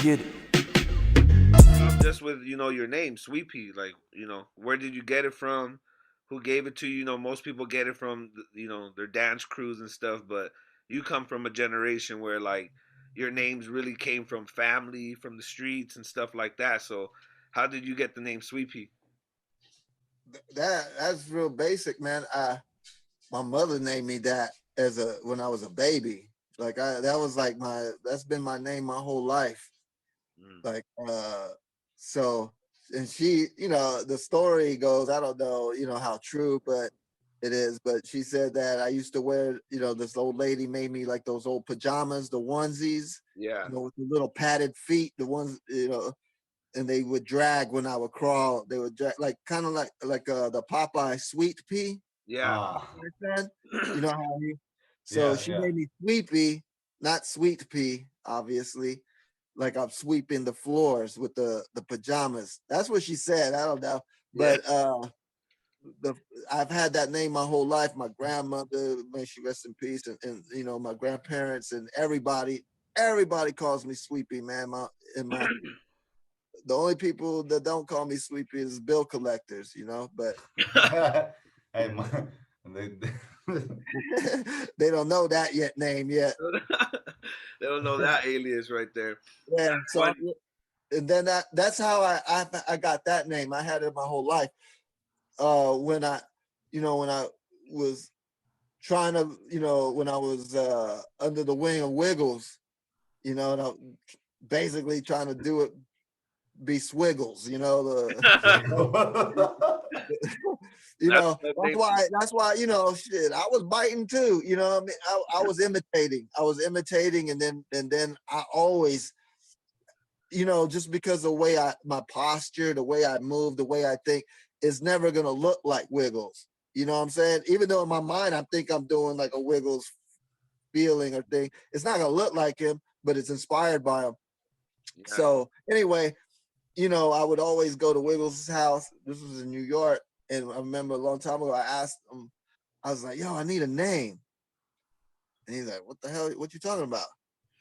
get it. Just with your name, Sweepy. Like where did you get it from? Who gave it to you? Most people get it from their dance crews and stuff, but you come from a generation where like your names really came from family, from the streets and stuff like that. So how did you get the name Sweepy? That's real basic, man. My mother named me that when I was a baby. Like that was like that's been my name my whole life. Mm. Like so and she, the story goes, I don't know, how true, but it is. But she said that I used to wear, this old lady made me like those old pajamas, the onesies, Yeah. with the little padded feet, the ones, and they would drag when I would crawl. They would drag like kind of like the Popeye sweet pea. Yeah. You know how he. So Yeah, she yeah. made me Sweepy, not Sweet Pea, obviously. Like I'm sweeping the floors with the pajamas. That's what she said. I don't know, Yeah. but the I've had that name my whole life. My grandmother, may she rest in peace, and my grandparents and everybody calls me Sweepy, man. My the only people that don't call me Sweepy is bill collectors, but Hey, man, they don't know that name yet. They don't know that alias right there. Yeah. When So and then that's how I got that name. I had it my whole life. When I was trying to, when I was under the wing of Wiggles, and I basically trying to do it be Swiggles, that's that's why, shit, I was biting too, what I mean? I was imitating and then I always, just because the way my posture, the way I move, the way I think is never gonna look like Wiggles. You know what I'm saying? Even though in my mind I think I'm doing like a Wiggles feeling or thing, it's not gonna look like him, but it's inspired by him. yeah. So anyway, I would always go to Wiggles' house. This was in New York. And I remember a long time ago, I asked him, I was like, yo, I need a name. And he's like, what the hell? What you talking about?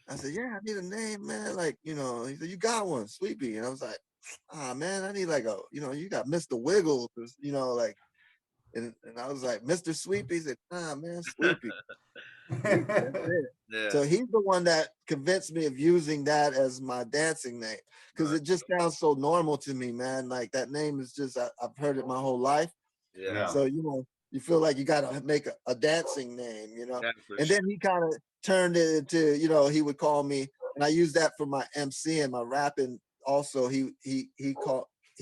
I said, yeah, I need a name, man. Like, he said, you got one, Sweepy. And I was like, man, I need like you got Mr. Wiggles, like, and I was like, Mr. Sweepy. He said, man, Sweepy. Sweepy, that's it. Yeah. So he's the one that convinced me of using that as my dancing name because it just sounds so normal to me, man. Like that name is just I've heard it my whole life. Yeah. So you feel like you got to make a dancing name, Yeah, for And sure. then he kind of turned it into, he would call me, and I use that for my MC and my rapping. Also, he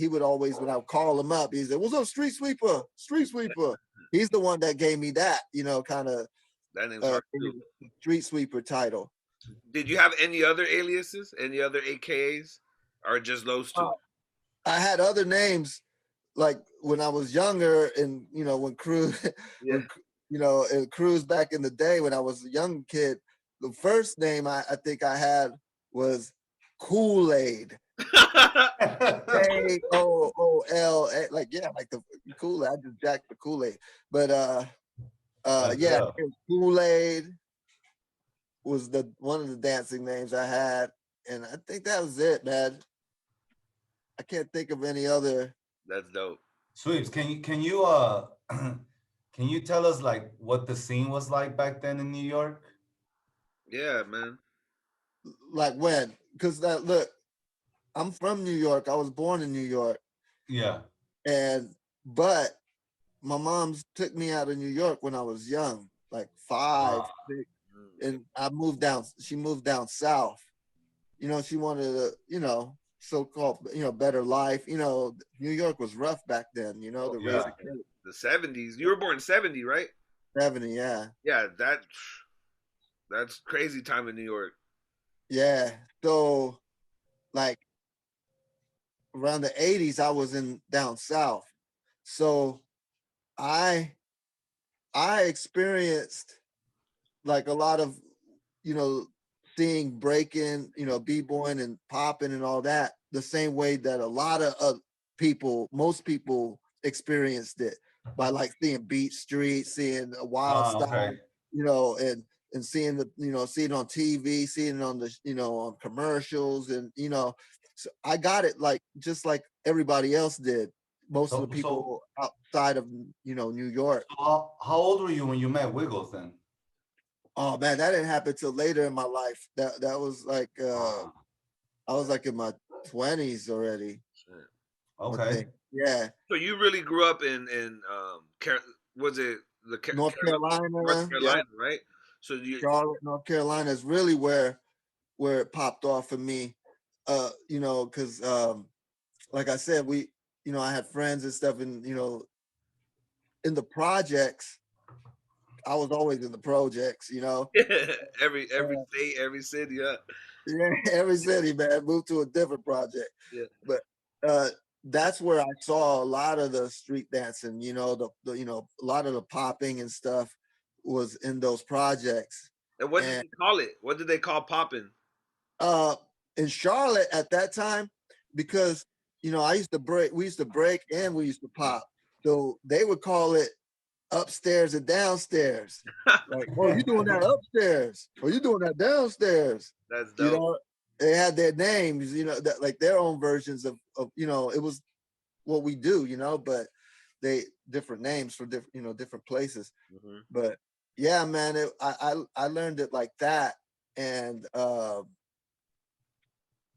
would always when I would call him up, he said, "What's up, Street Sweeper? Street Sweeper." He's the one that gave me that, kind of That name's hard too. Street Sweeper title. Did you have any other aliases? Any other AKAs? Or just those two? I had other names like when I was younger and when Cruz Yeah. and Cruz back in the day when I was a young kid, the first name I think I had was Kool-Aid. Kool, like the Kool-Aid. I just jacked the Kool-Aid. But yeah, Kool-Aid was one of the dancing names I had, and I think that was it, man. I can't think of any other. That's dope. Sweeps, can you can you tell us like what the scene was like back then in New York? Yeah, man. Like when? Because look, I'm from New York. I was born in New York. Yeah. But my mom's took me out of New York when I was young, like 5, 6, and I moved down. She moved down south. She wanted a, so-called, better life. New York was rough back then. Oh, The yeah. raising The 70s. You were born in 70, right? 70, yeah, Yeah, that's crazy time in New York. yeah. So, like around the 80s, I was in down south. So I experienced like a lot of, seeing breaking, b-boying and popping and all that the same way that a lot of most people experienced it by like seeing Beat Street, seeing a Wild Style, Okay. and and seeing the, seeing it on TV, seeing it on the, on commercials, and so I got it like just like everybody else did. Most of the So people outside of New York. how old were you when you met Wiggles then? Oh man, that didn't happen till later in my life. That was like Ah, I was like in my 20s already, I okay. think. Yeah. So you really grew up in was it the North North Carolina, yeah. Carolina, right? So you Charlotte, North Carolina is really where it popped off for me. Because like I said, I had friends and stuff, and in the projects. I was always in the projects. every state, every city, yeah. Yeah, every city, man, moved to a different project. Yeah. But uh that's where I saw a lot of the street dancing, a lot of the popping and stuff was in those projects. And what did And they call it? What did they call popping? uh in Charlotte at that time, because we used to break and we used to pop. So they would call it upstairs and downstairs. Like, oh, you doing that upstairs, or you doing that downstairs. That's You dope. know, they had their names, that like their own versions of it was what we do, but they different names for different, different places. Hmm. But yeah, man, I learned it like that. And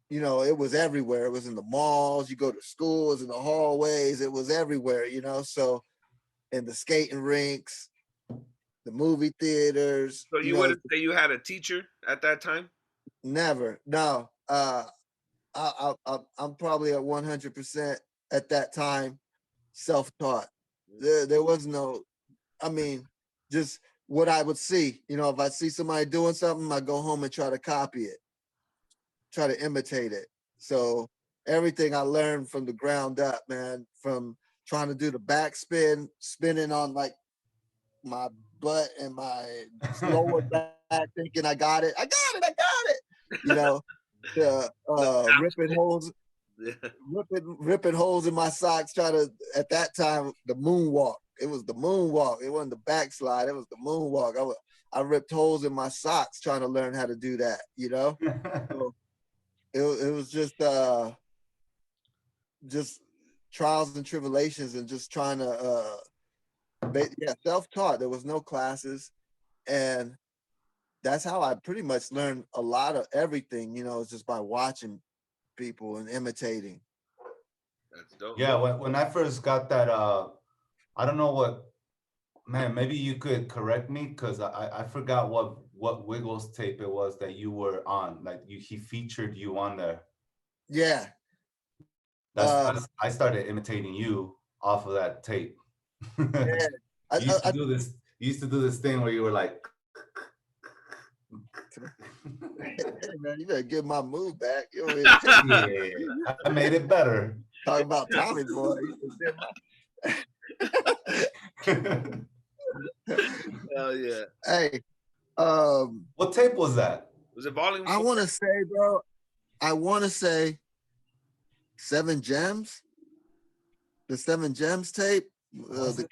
it was everywhere. It was in the malls, you go to schools, in the hallways, it was everywhere, so in the skating rinks, the movie theaters, So you wouldn't say you had a teacher at that time? never. No. I'm probably at 100% at that time self-taught. There was no, I mean, just what I would see. If I see somebody doing something, I go home and try to copy it, try to imitate it. So everything I learned from the ground up, man, from trying to do the backspin, spinning on like my butt and my lower back, thinking I got it. I got it. I got it. You know, the The ripping holes, yeah. ripping holes in my socks. Try to at that time the moonwalk. It was the moonwalk. It wasn't the backslide. It was the moonwalk. I ripped holes in my socks trying to learn how to do that. So it was just trials and tribulations and just trying to self-taught. There was no classes, and that's how I pretty much learned a lot of everything. It's just by watching people and imitating. That's dope. Yeah, when I first got that, I don't know what, man, maybe you could correct me because I forgot what Wiggles tape it was that you were on. Like he featured you on there. Yeah. That's I started imitating you off of that tape. Yeah. You used to do this. You used to do this thing where you were like, Hey man, you better give my move back. yeah, I made it better. Talking about Tommy Boy. Hell yeah. Hey, What tape was that? Was it volume I 4? want to say, bro. I want to say 7 Gems. The 7 Gems tape. The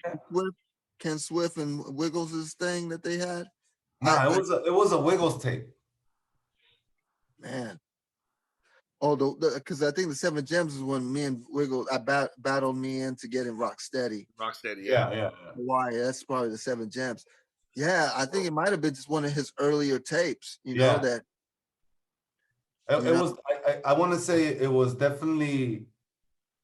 Ken Swift and Wiggles' thing that they had. Nah, it was a Wiggles tape. Man. Oh, because I think the 7 Gems is when me and Wiggles battled me into getting Rocksteady. Rocksteady, Yeah, yeah. yeah. Why? That's probably the 7 Gems. Yeah, I think it might have been just one of his earlier tapes. Yeah. That It was. I want to say it was definitely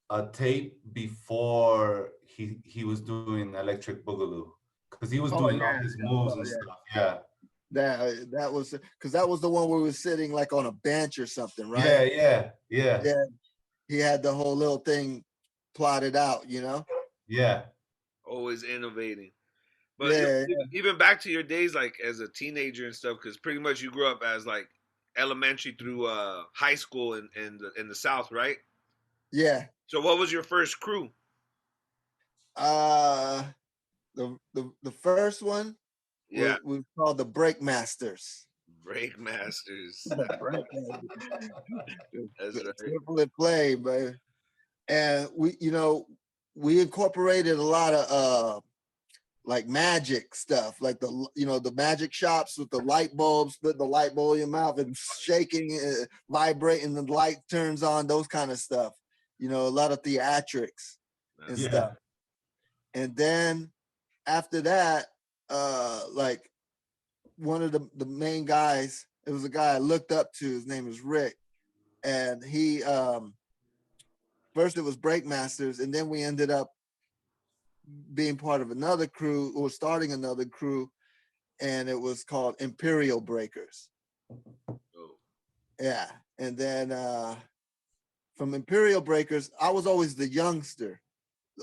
a tape before he was doing Electric Boogaloo because he was doing all his moves and stuff. Yeah. That was because that was the one where we were sitting like on a bench or something, right? Yeah. Yeah. He had the whole little thing plotted out. Yeah. Always innovating. But Yeah. even back to your days, like as a teenager and stuff, because pretty much you grew up as like elementary through high school in the South, right? Yeah. So what was your first crew? The first one Yeah, was called the Breakmasters. Breakmasters. That's right. Simple and plain, man. And we incorporated a lot of like magic stuff, like the magic shops with the light bulbs, the light bulb in your mouth and shaking, vibrating, the light turns on, those kind of stuff. A lot of theatrics and Yeah. stuff. And then after that, like one of the main guys, it was a guy I looked up to. His name is Rick, and he first it was Breakmasters, and then we ended up being part of another crew, or starting another crew, and it was called Imperial Breakers. Oh. Yeah, and then from Imperial Breakers, I was always the youngster.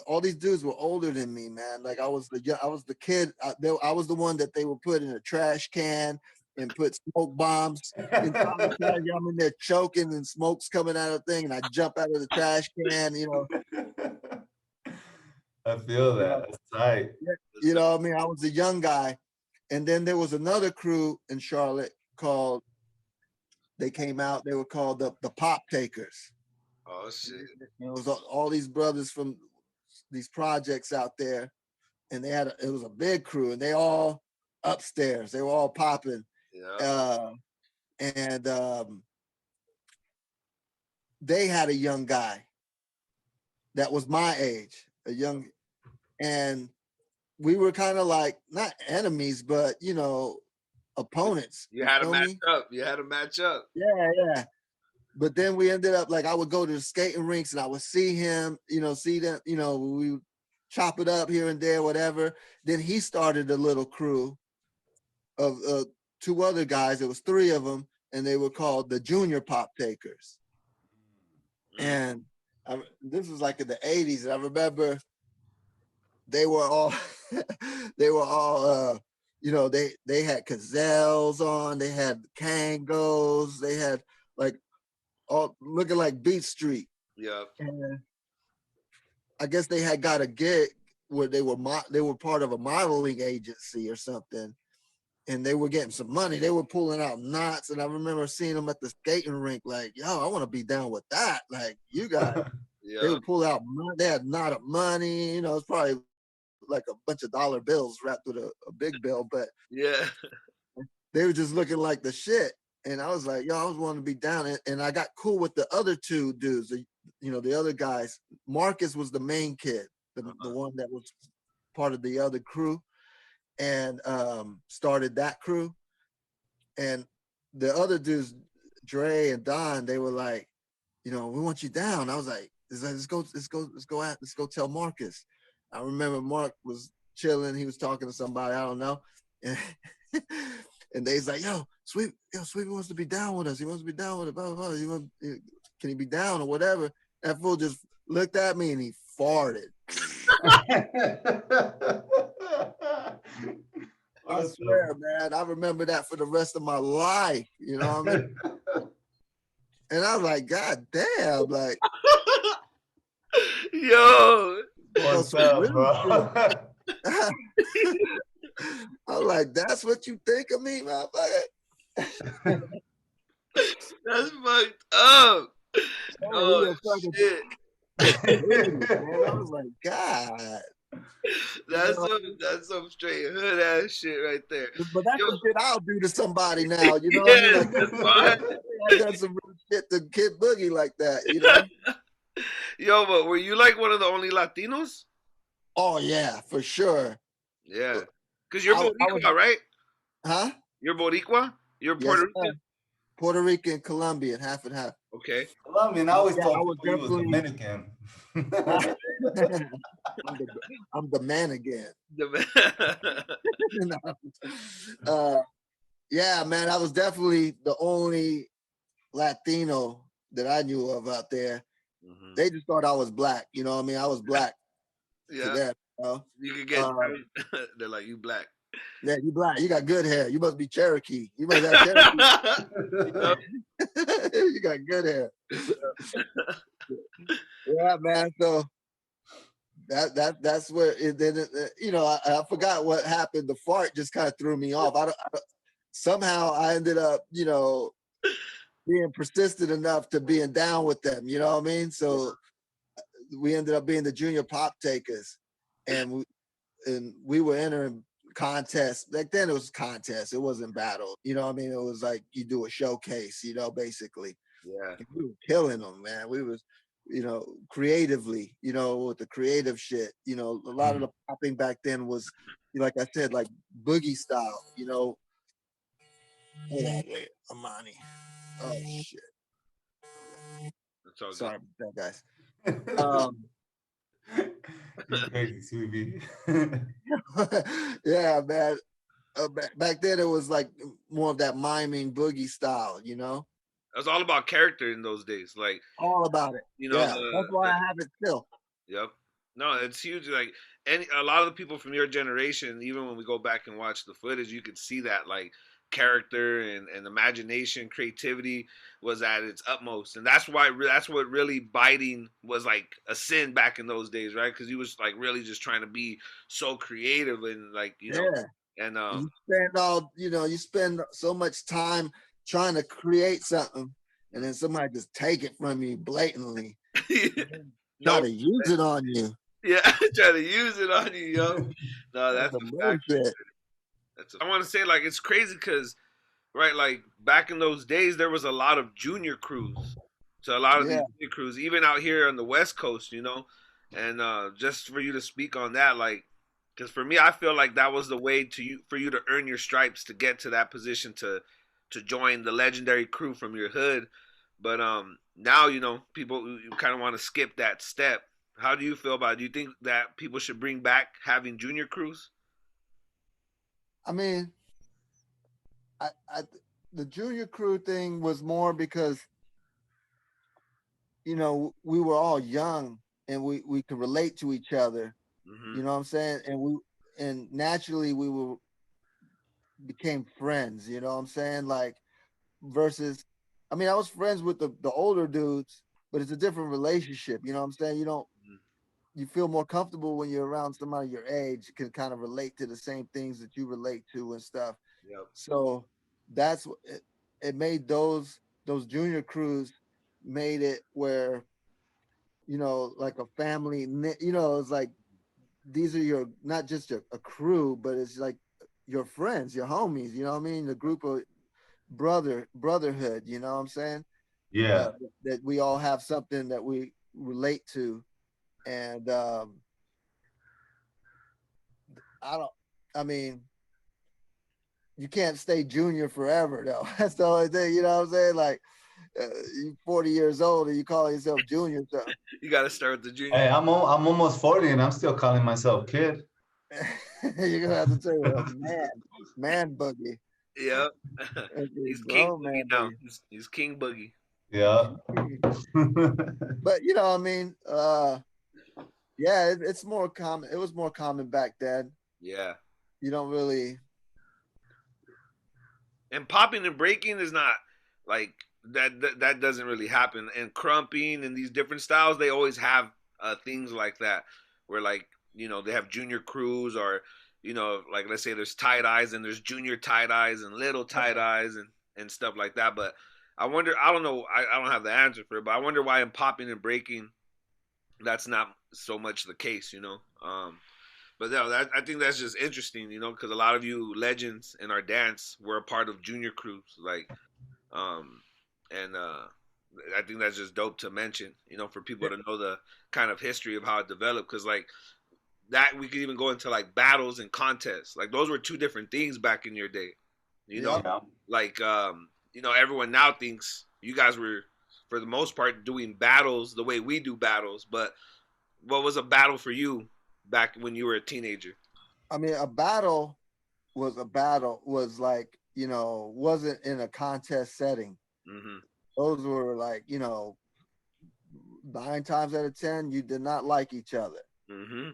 All these dudes were older than me, man. Like I was the kid. I was the one that they would put in a trash can and put smoke bombs inside the trash. I'm in there choking and smoke's coming out of the thing, and I jump out of the trash can. I feel that. That's tight. I mean, I was a young guy, and then there was another crew in Charlotte called. They came out. They were called the Pop Takers. Oh shit! It was all these brothers from these projects out there, and it was a big crew, and they all upstairs. They were all popping. Yeah. And they had a young guy that was my age, and we were kind of like not enemies, but opponents. You had to feel match me? up. You had to match up. Yeah. But then we ended up like I would go to the skating rinks and I would see him, see them, we would chop it up here and there, whatever. Then he started a little crew of two other guys. It was three of them, and they were called the Junior Pop Takers. And this was like in the 80s, and I remember they were all they had gazelles on, they had Kangos, they had like all looking like Beat Street. Yeah. And I guess they had got a gig where they were part of a modeling agency or something, and they were getting some money. They were pulling out knots, and I remember seeing them at the skating rink, like, yo, I want to be down with that. Like, you got, they would pull out money. They had knot of money. It's probably like a bunch of dollar bills wrapped with a big bill, but yeah, they were just looking like the shit. And I was like, yo, I was wanting to be down. And I got cool with the other two dudes, the other guys. Marcus was the main kid, the one that was part of the other crew, and started that crew. And the other dudes, Dre and Don, they were like, we want you down. I was like, let's go tell Marcus. I remember Mark was chilling. He was talking to somebody, I don't know. And they's like, yo, Sweepy wants to be down with us. He wants to be down with it. Blah, blah, blah. Can he be down or whatever? That fool just looked at me and he farted. I swear, man, I remember that for the rest of my life. You know what I mean? And I was like, God damn, like, yo, what's up, bro? I was like, that's what you think of me, motherfucker? That's fucked up. Oh, shit. Man, I was like, God. That's some straight hood ass shit right there. But that's the shit I'll do to somebody now, you know Yeah, what I mean? Like, I done some real shit to Kid Boogie like that, Yo, but were you like one of the only Latinos? Oh, yeah, for sure. Yeah. Because you're Boricua, right? Huh? You're Boricua? You're Puerto Rican? Puerto Rican, Colombian, half and half. Okay. Colombian, I always thought you was Dominican. I'm the man again. Yeah, man, I was definitely the only Latino that I knew of out there. Mm-hmm. They just thought I was black. You know what I mean? I was black. Yeah. To them, you could get. They're like, you black. Yeah, you black. You got good hair. You must be Cherokee. You must have Cherokee. You got good hair. Yeah, man. So that's where it then. I forgot what happened. The fart just kind of threw me off. Somehow I ended up, being persistent enough to being down with them. You know what I mean? So we ended up being the Junior Pop Takers, and and we were entering contests. Back then it was contests. It wasn't battle. You know what I mean? It was like you do a showcase, you know, basically. Yeah. And we were killing them, man. We was, you know, creatively, you know, with the creative shit. You know, a lot of the popping back then was, like I said, like boogie style, you know. Hold on, wait, Amani. Oh shit. That's all Sorry about that, guys. You're crazy, Sweepy. Yeah, man. Back then it was like more of that miming boogie style, you know, It was all about character in those days. Like, all about it. you know, Yeah, that's why I have it still. yep. No, it's huge. Like, a lot of the people from your generation, even when we go back and watch the footage, you could see that like character and imagination, creativity was at its utmost, and that's why that's what really biting was like a sin back in those days, right? Because he was like really just trying to be so creative and like Yeah, and you spend all, you know, you spend so much time trying to create something, and then somebody just take it from you blatantly, try no, to use it on you. yeah, try to use it on you, yo. No, That's that's some a fact. bullshit. I want to say like it's crazy because right, like back in those days, there was a lot of junior crews. So a lot of these Yeah. junior crews, even out here on the West Coast, and just for you to speak on that, like, because for me, I feel like that was the way for you to earn your stripes to get to that position to join the legendary crew from your hood. But now people you kind of want to skip that step. How do you feel about it? Do you think that people should bring back having junior crews? I mean, I the junior crew thing was more because, you know, we were all young and we could relate to each other. Mm-hmm. You know what I'm saying? And naturally we were became friends. You know what I'm saying? Like versus, I mean, I was friends with the older dudes, but it's a different relationship. You know what I'm saying? You feel more comfortable when you're around somebody your age. You can kind of relate to the same things that you relate to and stuff. Yep. So that's what it made those junior crews made it where, you know, like a family, you know, it's like these are your not just a crew, but it's like your friends, your homies, you know what I mean? The group of brotherhood, you know what I'm saying? Yeah. That we all have something that we relate to. And I mean, you can't stay junior forever though. That's the only thing, you know what I'm saying? Like you 40 years old and you call yourself junior, so You got to start with the junior. Hey, I'm almost 40 and I'm still calling myself kid. you're gonna have to tell you a man boogie. Yep. Okay, He's King grown Boogie man now. boogie. He's King Boogie. Yeah. But you know, I mean, yeah, it's more common. It was more common back then. Yeah. You don't really. And popping and breaking is not like that doesn't really happen. And crumping and these different styles, they always have things like that where like, they have junior crews or, like let's say there's tie dyes and there's junior tie dyes and little tie dyes and stuff like that. But I wonder, I don't know, I don't have the answer for it, but I wonder why in popping and breaking that's not so much the case, But no, I think that's just interesting, because a lot of you legends in our dance were a part of junior crews, like, and I think that's just dope to mention, for people to know the kind of history of how it developed, because like that we could even go into like battles and contests, like those were two different things back in your day, Yeah. like everyone now thinks you guys were for the most part doing battles the way we do battles, but what was a battle for you back when you were a teenager? I mean, a battle was like, you know, wasn't in a contest setting. Mm-hmm. Those were like, you know, 9 times out of 10, you did not like each other. Mm-hmm.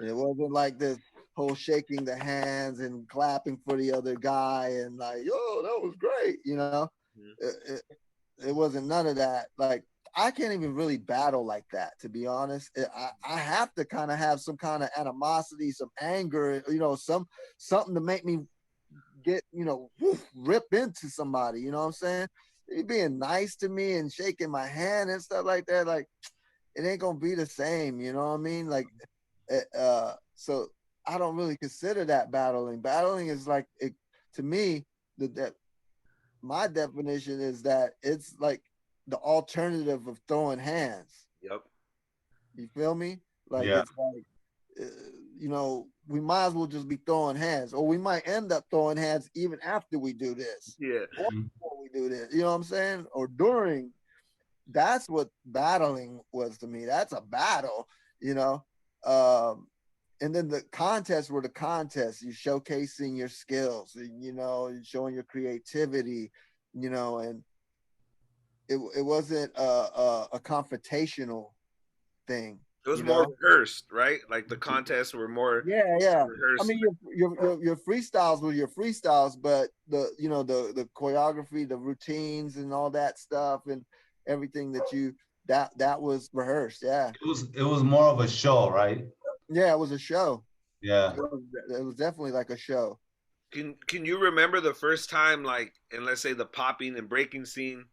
It wasn't like this whole shaking the hands and clapping for the other guy and like, yo, that was great. You know, Mm-hmm. it wasn't none of that. Like, I can't even really battle like that, to be honest. I have to kind of have some kind of animosity, some anger, you know, something to make me get, you know, rip into somebody. You know what I'm saying? He being nice to me and shaking my hand and stuff like that, like it ain't gonna be the same. You know what I mean? Like, so I don't really consider that battling. Battling is like it, to me. That my definition is that it's like the alternative of throwing hands. Yep. You feel me? Like Yeah. it's like uh, you know, we might as well just be throwing hands, or we might end up throwing hands even after we do this, Yeah. or Mhm. before we do this. You know what I'm saying? Or during. That's what battling was to me. That's a battle, you know. Um, and then the contests were the contests. You showcasing your skills, you know, showing your creativity, you know, and it wasn't a confrontational thing, It was you more know. rehearsed, right? Like the contests were more Yeah, yeah. I rehearsed. mean, your freestyles were your freestyles, but the you know the choreography, the routines, and all that stuff, and everything that you that was rehearsed. Yeah, It was more of a show, right? yeah. It was a show. Yeah. It was definitely like a show. Can you remember the first time, like, in let's say the popping and breaking scene?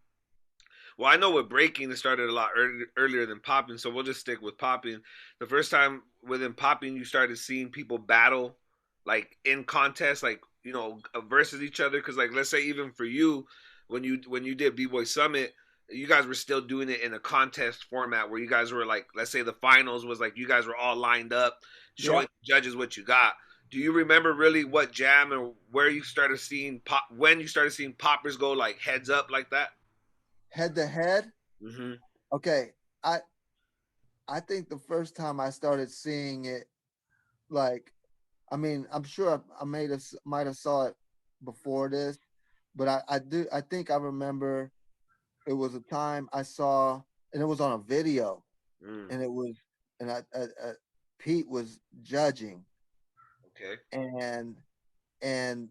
Well, I know with breaking it started a lot earlier than popping, so we'll just stick with popping. The first time within popping, you started seeing people battle, like in contests, like versus each other. Because like let's say even for you, when you did B Boy Summit, you guys were still doing it in a contest format where you guys were like, let's say the finals was like you guys were all lined up, Yeah, showing judges what you got. Do you remember really what jam and where you started seeing pop when you started seeing poppers go like heads up like that? head to head. Mm-hmm. Okay, I I think the first time I started seeing it, like, I mean, I'm sure I might have saw it before this, but I think I remember it was a time I saw, and it was on a video, Mm, and it was, and Pete was judging, okay. and and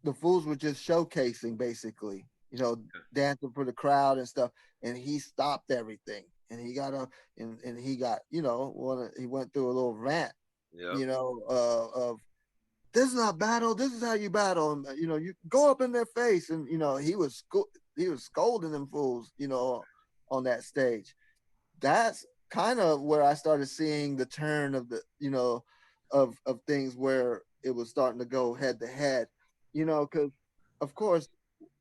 the fools were just showcasing basically, you know, dancing for the crowd and stuff, and he stopped everything, and he got a, and he got, you know, he went through a little rant, Yep. you know, of this is not battle. This is how you battle. And you know, you go up in their face, and you know, he was scolding them fools, you know, on that stage. That's kind of where I started seeing the turn of the, you know, of things where it was starting to go head to head, you know, because of course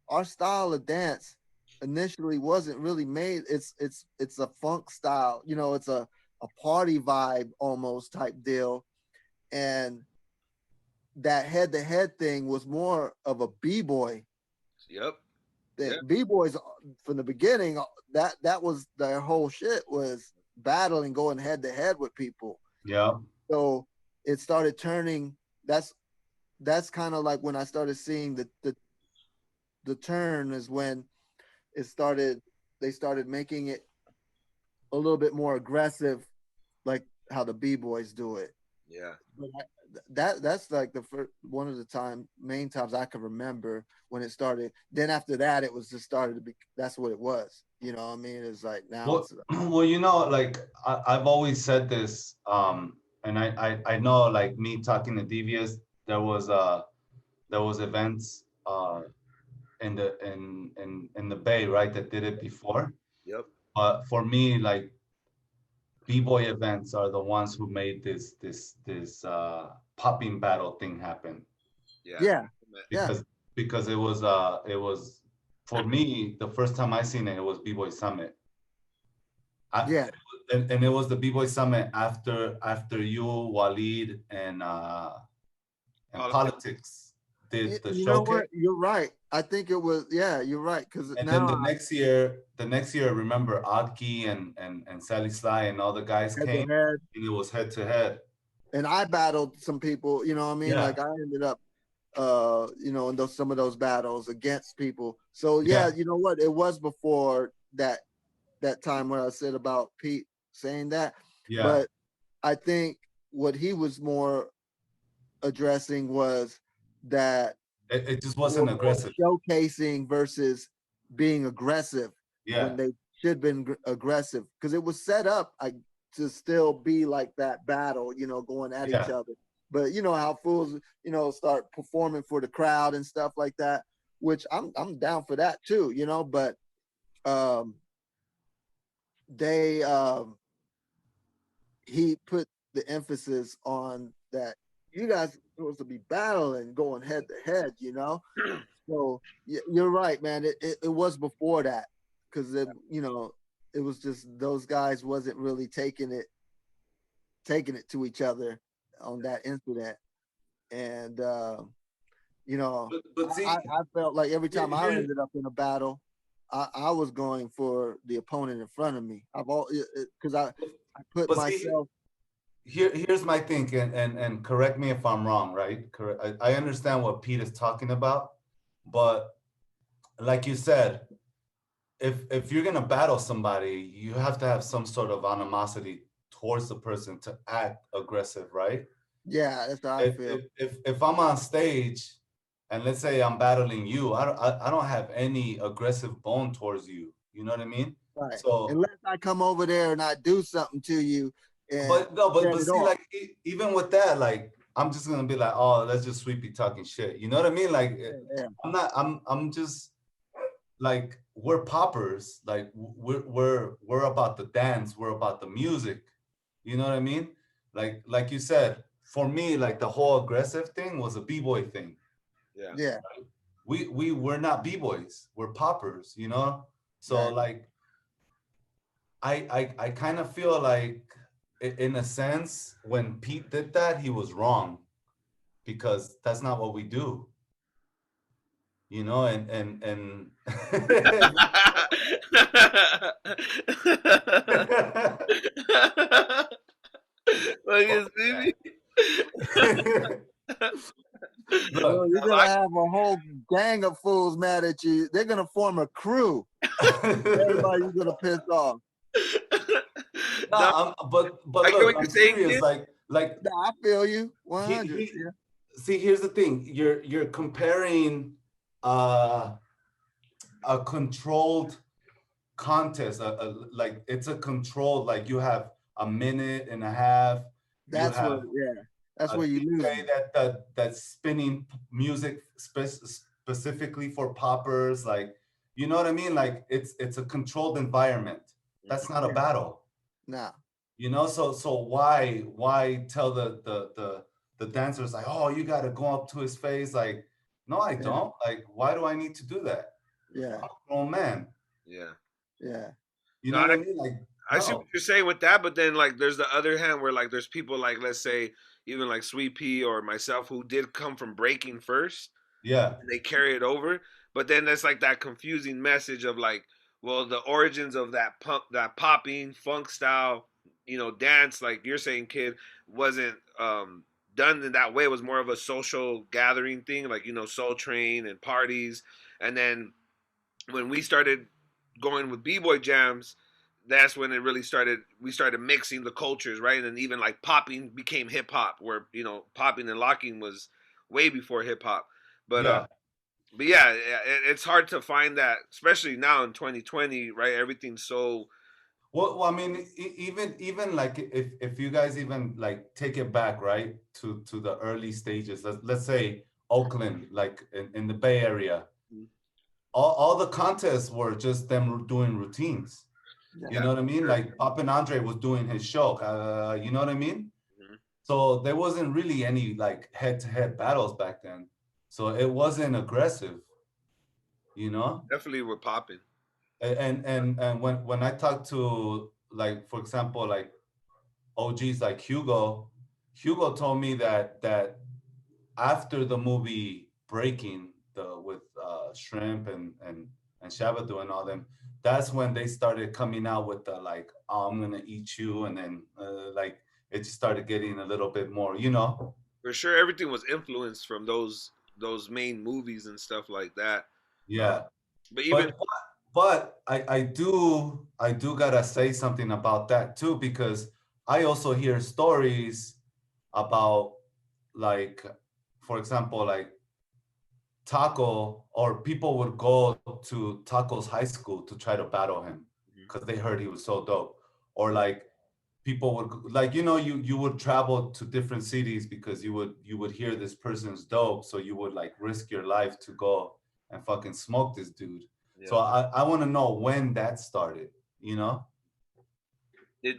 our style of dance initially wasn't really made. It's a funk style, you know, it's a party vibe almost type deal, and that head to head thing was more of a b-boy Yep. thing. Yeah. B-boys from the beginning, that was their whole shit, was battling, going head to head with people. Yeah. So it started turning. That's kind of like when I started seeing the turn is when it started. They started making it a little bit more aggressive, like how the b-boys do it. Yeah. But that's like the first one of the main times I can remember when it started. Then after that, it was just started to be. That's what it was. You know what I mean? It's like now Well, it's well, like I've always said this, and I know, like me talking to Devious, there was events in the Bay, right, that did it before. Yep. But for me, like b-boy events are the ones who made this popping battle thing happen, Yeah. yeah, yeah, because it was for me the first time I seen it, it was b-boy summit. I, yeah. and it was the b-boy summit after you, Waleed, and Politics. politics did the You know showcase. what? You're right. I think it was. Yeah, you're right. Because And then now the next year, remember Adki and Sally Sly and all the guys head to came, head, and it was head to head. and I battled some people. You know what I mean? Yeah, Like I ended up, you know, in those some of those battles against people. So yeah, yeah, you know what? It was before that time when I said about Pete saying that, yeah. but I think what he was more addressing was that It just they were wasn't more aggressive. showcasing versus being aggressive when Yeah, they should have been aggressive, because it was set up to still be like that battle, you know, going at each yeah. other. But you know how fools, you know, start performing for the crowd and stuff like that, which I'm down for that too, you know. But um, they he put the emphasis on that you guys are supposed to be battling, going head to head, you know. So you're right, man. It was before that because you know it was just those guys wasn't really taking it to each other on that incident, and you know But see, I felt like every time I here, ended up in a battle, I was going for the opponent in front of me. I've all because I put but see, myself. here's my thing, and correct me if I'm wrong, right? Correct. I understand what Pete is talking about, but like you said, if you're gonna battle somebody, you have to have some sort of animosity towards the person to act aggressive, right? Yeah, that's how I feel. If I'm on stage and let's say I'm battling you, I don't have any aggressive bone towards you. You know what I mean? Right. So, Unless I come over there and I do something to you and but no, set but it see, off. like even with that, like I'm just gonna be like, oh, that's just Sweepy talking shit. You know what I mean? Like Yeah, yeah. I'm not. I'm just like we're poppers. Like we're about the dance. We're about the music. You know what I mean? Like you said, for me, like the whole aggressive thing was a b-boy thing. Yeah. Yeah, We're not b-boys. We're poppers. You know. So exactly. like I kind of feel like in a sense when Pete did that, he was wrong because that's not what we do. You know, and Like it's Sweepy. Yo, look. you're gonna I, have a whole gang of fools mad at you. They're gonna form a crew. Everybody you're gonna piss off. no, But I get look, what you're I'm saying, serious. kid. Like Nah, I feel you he 100. Yeah, see. Here's the thing. You're comparing uh, a controlled contest. Like it's a controlled. Like you have a minute and a half. You that's where. have Yeah, that's a where you lose DJ me. that's spinning music specifically for poppers. Like you know what I mean? Like it's a controlled environment. That's not a Yeah, battle. nah. You know, so why tell the dancers like, oh, you got to go up to his face? Like, no, I Yeah, don't. Like, why do I need to do that? yeah, I'm a grown man. Yeah. yeah, You No, know what I mean? Like, I see what no. you're saying with that, but then like there's the other hand where like there's people like let's say even like Sweet Pea or myself who did come from breaking first Yeah, and they carry it over, but then there's like that confusing message of like, well, the origins of that punk, that popping funk style, dance like you're saying, kid, wasn't done in that way. It was more of a social gathering thing, like Soul Train and parties, and then when we started going with b-boy jams, that's when it really started. We started mixing the cultures, right? And even like popping became hip hop, where popping and locking was way before hip hop. But yeah. yeah, it's hard to find that, especially now in 2020, right? Everything's so. Well, I mean, even like if you guys even like take it back, right, to the early stages. Let's say Oakland, like in the Bay Area, all the contests were just them doing routines. You yeah, Yeah, know what I mean? sure. Like Pop and Andre was doing his show. You know what I mean? Mm-hmm. So there wasn't really any like head-to-head battles back then. So it wasn't aggressive, you know? Definitely, we're popping. And when I talk to like for example like OGs like Hugo told me that after the movie Breaking the with Shrimp and Shabba and all them, that's when they started coming out with the like, oh, I'm gonna eat you, and then like it just started getting a little bit more, you know. For sure, everything was influenced from those main movies and stuff like that. Uh, Yeah, but even but I do gotta say something about that too because I also hear stories about like, for example, like Taco or people would go to Taco's high school to try to battle him because they heard he was so dope. Or yeah, like people would like you would travel to different cities because you would hear this person's dope, so you would like risk your life to go and fucking smoke this dude. So yeah. I want to know when that started, you know? It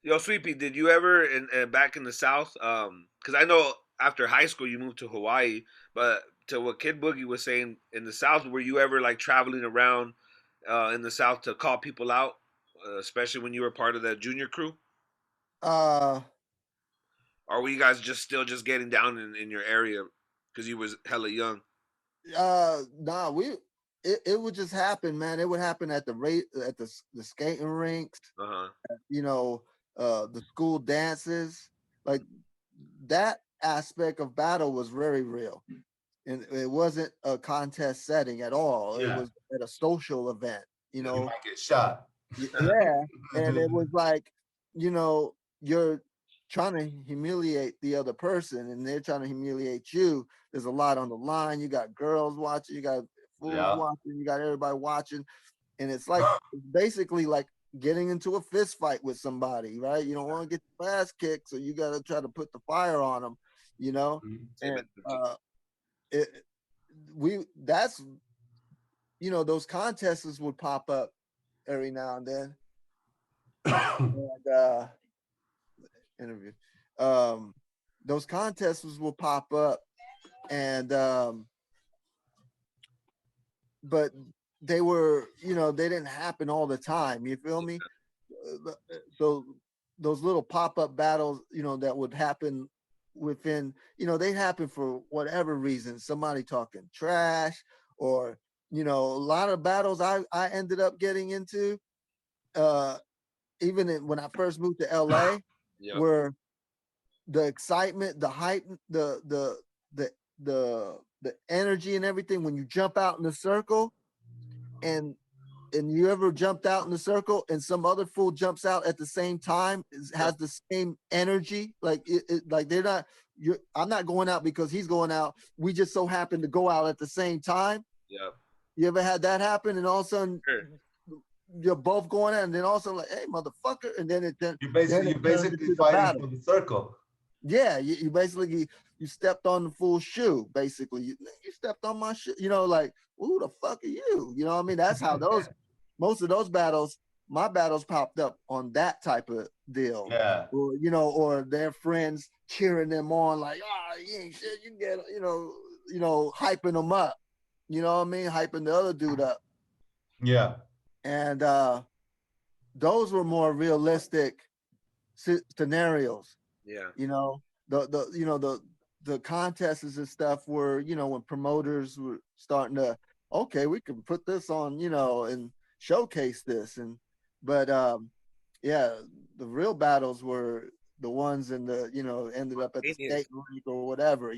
Yo, Sweepy, did you ever back in the South? Because I know after high school you moved to Hawaii, but to what Kid Boogie was saying in the South, were you ever like traveling around in the South to call people out, especially when you were part of that junior crew? Uh, Or were you guys just still just getting down in your area because you was hella young? nah, it would just happen, man. It would happen at the skating rinks, Uh huh. you know, the school dances, like that aspect of battle was very real. And it wasn't a contest setting at all. It Yeah, was at a social event, you you know. might get shot. Yeah, and it was like, you're trying to humiliate the other person, and they're trying to humiliate you. There's a lot on the line. You got girls watching, you got fools Yeah. watching, you got everybody watching, and it's basically like getting into a fist fight with somebody, right? You don't want to get your ass kicked, so you got to try to put the fire on them, you know. Same And energy. it, that's those contests would pop up every now and then, and interview. Um, those contests will pop up, and but they were, they didn't happen all the time. You feel me? So those little pop up battles, that would happen within, they happen for whatever reason. Somebody talking trash, or a lot of battles I ended up getting into. Even when I first moved to LA, Yep. where the excitement, the hype, the the energy and everything when you jump out in the circle, and you ever jumped out in the circle and some other fool jumps out at the same time, has the same energy, like like they're not. I'm not going out because he's going out. We just so happen to go out at the same time. Yep. You ever had that happen? And all of a sudden, Sure. you're both going out, and then all of a sudden, like, hey, motherfucker, and then it You turns basically into the fighting battle. for the circle. Yeah, you basically you stepped on the full shoe. Basically, you stepped on my shoe. Like, who the fuck are you? You know what I mean? That's how most of those battles, my battles popped up on that type of deal. Yeah. Or or their friends cheering them on, like, you ain't shit. You get, hyping them up. You know what I mean? Hyping the other dude up. Yeah. And those were more realistic scenarios. Yeah. The contests and stuff were, when promoters were starting to, okay, we can put this on, and showcase this. But yeah, the real battles were the ones in the, ended up at the state rink or whatever.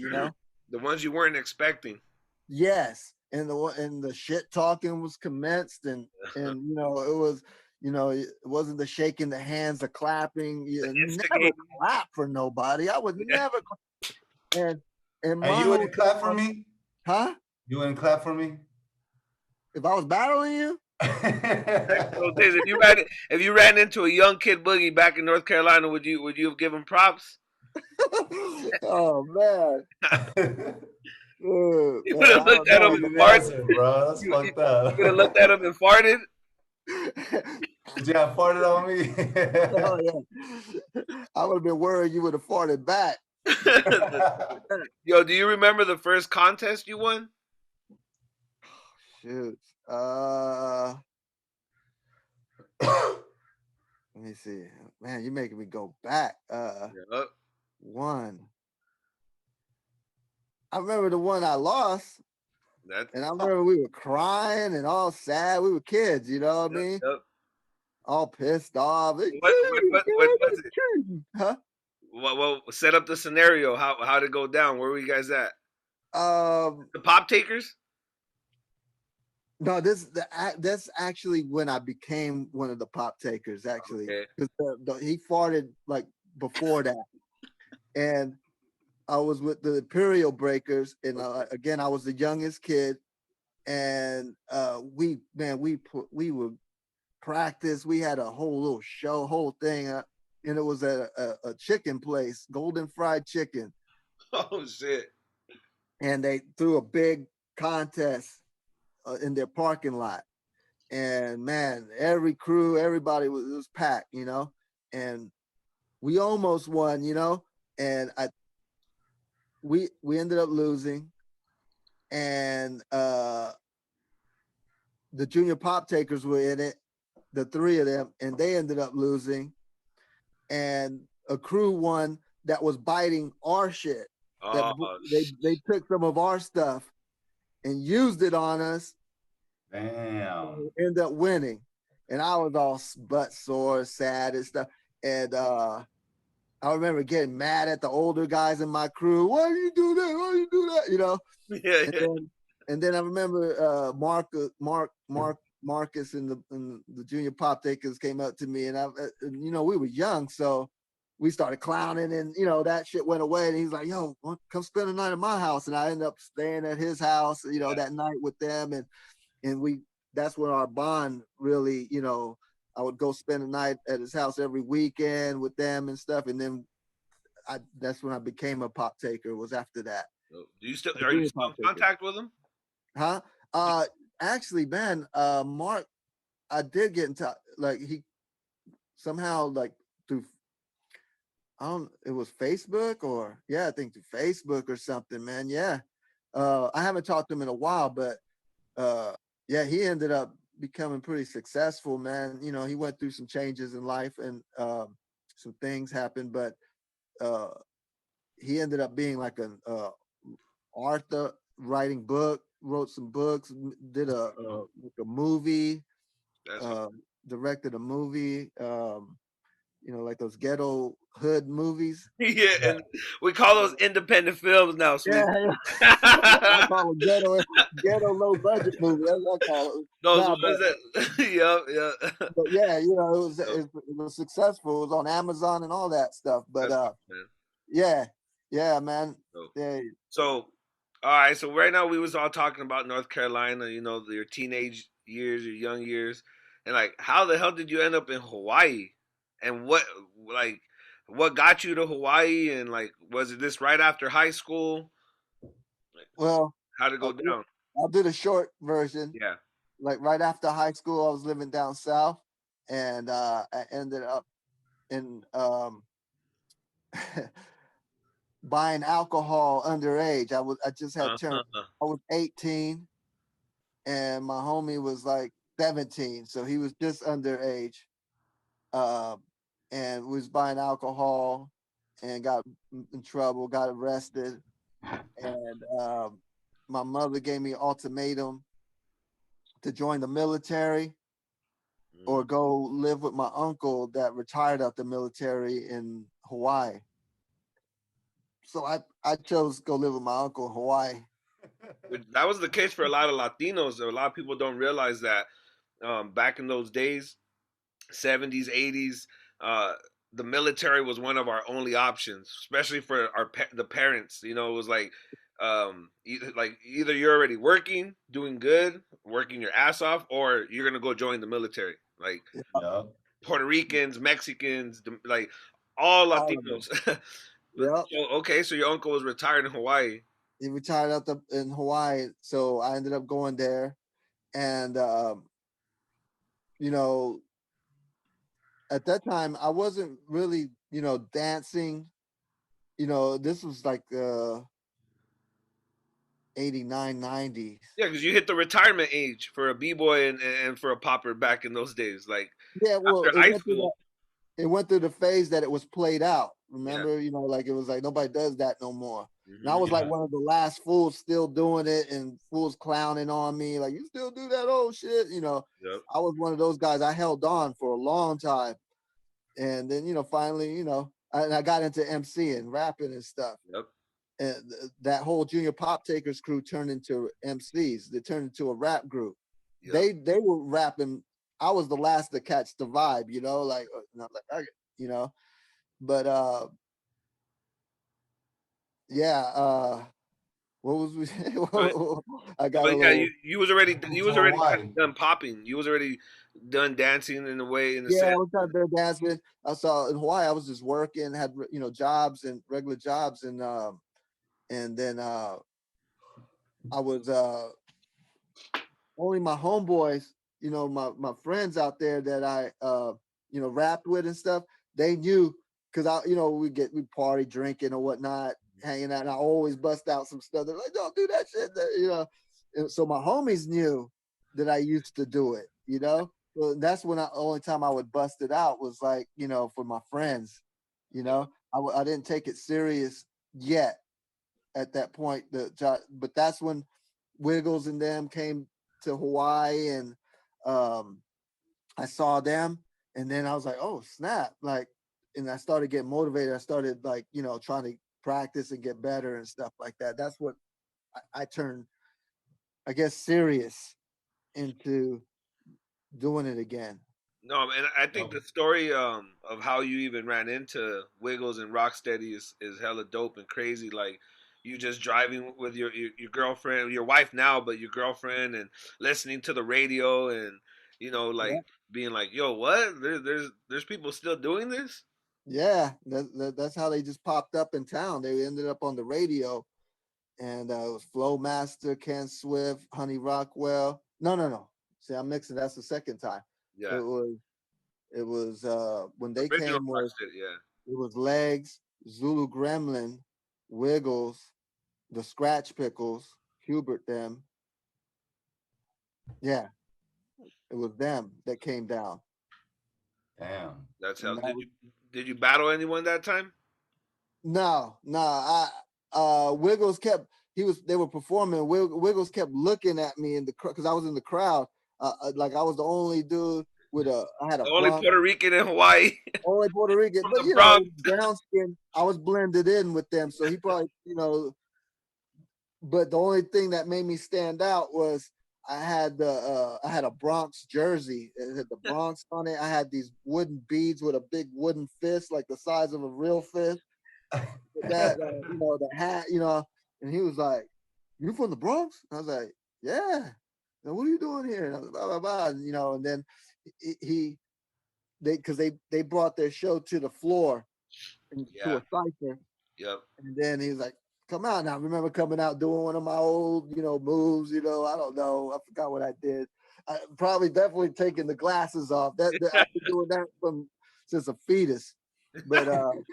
The ones you weren't expecting. Yes, and the shit talking was commenced, and it was, it wasn't the shaking the hands, the clapping. You never clap for nobody. I would never. And my you whole wouldn't clap for me? Huh? You wouldn't clap for me? If I was battling you? If you ran into a young Kid Boogie back in North Carolina, would you have given props? Oh man. You would have looked at him and farted, bro. That's fucked up. You would have looked at him and farted. Did you have farted on me? Oh yeah. I would have been worried you would have farted back. Yo, do you remember the first contest you won? Shoot. Let me see. Man, you're making me go back. One. I remember the one I lost. And I remember we were crying and all sad. We were kids, you know what I mean? Yep. All pissed off. What was it? Huh? Well, set up the scenario. How to go down? Where were you guys at? The Pop Takers? No, that's actually when I became one of the Pop Takers, actually. Because he farted like before that. And I was with the Imperial Breakers, and again, I was the youngest kid. And we would practice. We had a whole little show, whole thing, and it was a chicken place, Golden Fried Chicken. Oh shit! And they threw a big contest in their parking lot, and man, every crew, everybody was packed, and we almost won, and we ended up losing, and the junior pop takers were in it, the three of them, and they ended up losing, and a crew won that was biting our shit. That Oh, they took some of our stuff and used it on us. Damn. End up winning, and I was all butt sore, sad and stuff. And I remember getting mad at the older guys in my crew. Why do you do that? Why do you do that? yeah, And yeah. then I remember Marcus and the junior pop takers came up to me, and we were young, so we started clowning, and that shit went away. And he's like, "Yo, come spend the night at my house," and I ended up staying at his house, that night with them, and we that's when our bond really, I would go spend the night at his house every weekend with them and stuff, and then that's when I became a pop taker. Was after that. Do you still A are you junior still pop in taker. contact with him? Huh? Actually, man, Mark, I did get in touch. Like he somehow like through it was Facebook or I think through Facebook or something, man. Yeah. I haven't talked to him in a while, but yeah, he ended up becoming pretty successful, man. He went through some changes in life and some things happened, but uh, he ended up being like an author, wrote some books, did like a movie, That's uh, directed a movie, like those ghetto hood movies. yeah, Yeah. and we call those independent films now, Yeah, Sweep. I call it ghetto low budget movie. That's what I call it. Those Nah, ones that, yep, yeah. but yeah, Dope, it was successful. It was on Amazon and all that stuff. But that's dope, man. yeah, yeah, man. Dope. Yeah, So, all right. So right now we was all talking about North Carolina. Your teenage years, your young years, and like, how the hell did you end up in Hawaii? And like, what got you to Hawaii? And like, was it this right after high school? Like, well, how'd it go I'll do, down? I'll do the short version. Yeah. Like right after high school, I was living down south, and I ended up in buying alcohol underage. I just had turned. Uh-huh. I was 18, and my homie was like 17, so he was just underage. Um, and was buying alcohol, and got in trouble, got arrested, and my mother gave me an ultimatum to join the military or go live with my uncle that retired out the military in Hawaii. So I chose to go live with my uncle in Hawaii. That was the case for a lot of Latinos. A lot of people don't realize that back in those days, 70s, 80s, uh, the military was one of our only options, especially for the parents. It was like either you're already working, doing good, working your ass off, or you're gonna go join the military. Like Yeah. Puerto Ricans, Mexicans, like all All of them. Latinos. But Yep. so okay, so your uncle was retired in Hawaii. He retired in Hawaii, so I ended up going there, and you know, at that time I wasn't really, dancing. This was like 89, 90s. Yeah, because you hit the retirement age for a b-boy and for a popper back in those days. Like Yeah, well, after high school. it went through the phase that it was played out. Yeah. Remember, like it was like nobody does that no more. And I Hmm. was like Yeah. one of the last fools still doing it, and fools clowning on me, like you still do that old shit. Yep. I was one of those guys. I held on for a long time, and then finally, I got into MC and rapping and stuff. Yep. And that whole Junior Pop Takers crew turned into MCs. They turned into a rap group. Yep. They were rapping. I was the last to catch the vibe, like you know. But yeah, what was we? But, I got a but yeah, little. you To was already kind Hawaii. of done popping. You was already done dancing in a way in a Yeah, I sense. was out there dancing. I saw in Hawaii. I was just working, had jobs and regular jobs, and then I was only my homeboys, my friends out there that I rapped with and stuff, they knew because we party drinking or whatnot, hanging out, and I always bust out some stuff. They're like, "Don't do that shit," And so my homies knew that I used to do it. So that's when only time I would bust it out was like, for my friends. I didn't take it serious yet at that point. But that's when Wiggles and them came to Hawaii, and I saw them, and then I was like, oh snap! Like, and I started getting motivated. I started like, trying to practice and get better and stuff like that. That's what I turned, I guess, serious into doing it again. No, and I think the story of how you even ran into Wiggles and Rocksteady is hella dope and crazy. Like you just driving with your girlfriend, your wife now, but your girlfriend, and listening to the radio, and like being like, "Yo, what? There's people still doing this." Yeah, that's how they just popped up in town. They ended up on the radio, and it was Flowmaster, Ken Swift, Honey Rockwell. No. See, I'm mixing. That's the second time. Yeah, It was when they original came was Rocksteady. Yeah, it was Legs, Zulu Gremlin, Wiggles, the Scratch Pickles, Hubert them. Yeah, it was them that came down. Damn. that's how. And that Did you battle anyone that time? no. Wiggles kept they were performing. Wiggles kept looking at me in the because I was in the crowd. Like I was the only dude I had a The only Bronx, Puerto Rican in Hawaii. only Puerto Rican, From but the Bronx. brown skin. I was blended in with them, so he probably But the only thing that made me stand out was I had a Bronx jersey. It had the Bronx on it. I had these wooden beads with a big wooden fist, like the size of a real fist. That the hat, and he was like, "You from the Bronx?" I was like, "Yeah." And what are you doing here? And I was blah blah blah. And then they brought their show to the floor to Yeah. a cipher, Yep. and then he was like, "Come out now." I remember coming out doing one of my old moves. I don't know, I forgot what I did. I probably definitely taking the glasses off. I've been doing that since a fetus, but I'm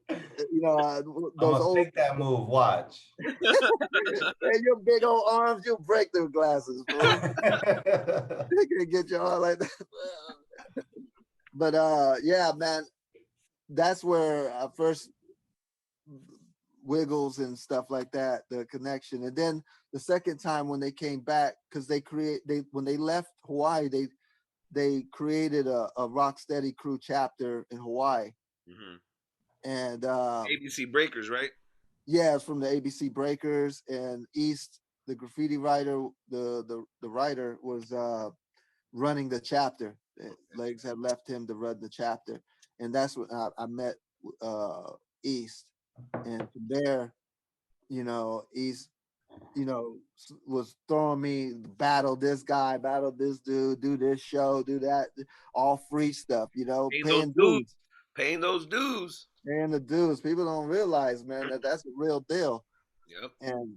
those gonna old take that move. Watch. and your big old arms, you break them glasses, bro. They can get your arm like that. But yeah, man, that's where I first Wiggles and stuff like that, the connection. And then the second time when they came back, because when they left Hawaii, they created a Rocksteady crew chapter in Hawaii. Mm-hmm. And ABC Breakers, right? yeah, it's from the ABC Breakers, and East, the graffiti writer, the writer was running the chapter. Legs had left him to run the chapter, and that's when I met East, and from there, East, was throwing me battle this guy, battle this dude, do this show, do that, all free stuff, Paying those paying dues. dues. Paying those dues. Paying the dues. People don't realize, man, that's a real deal. Yep. And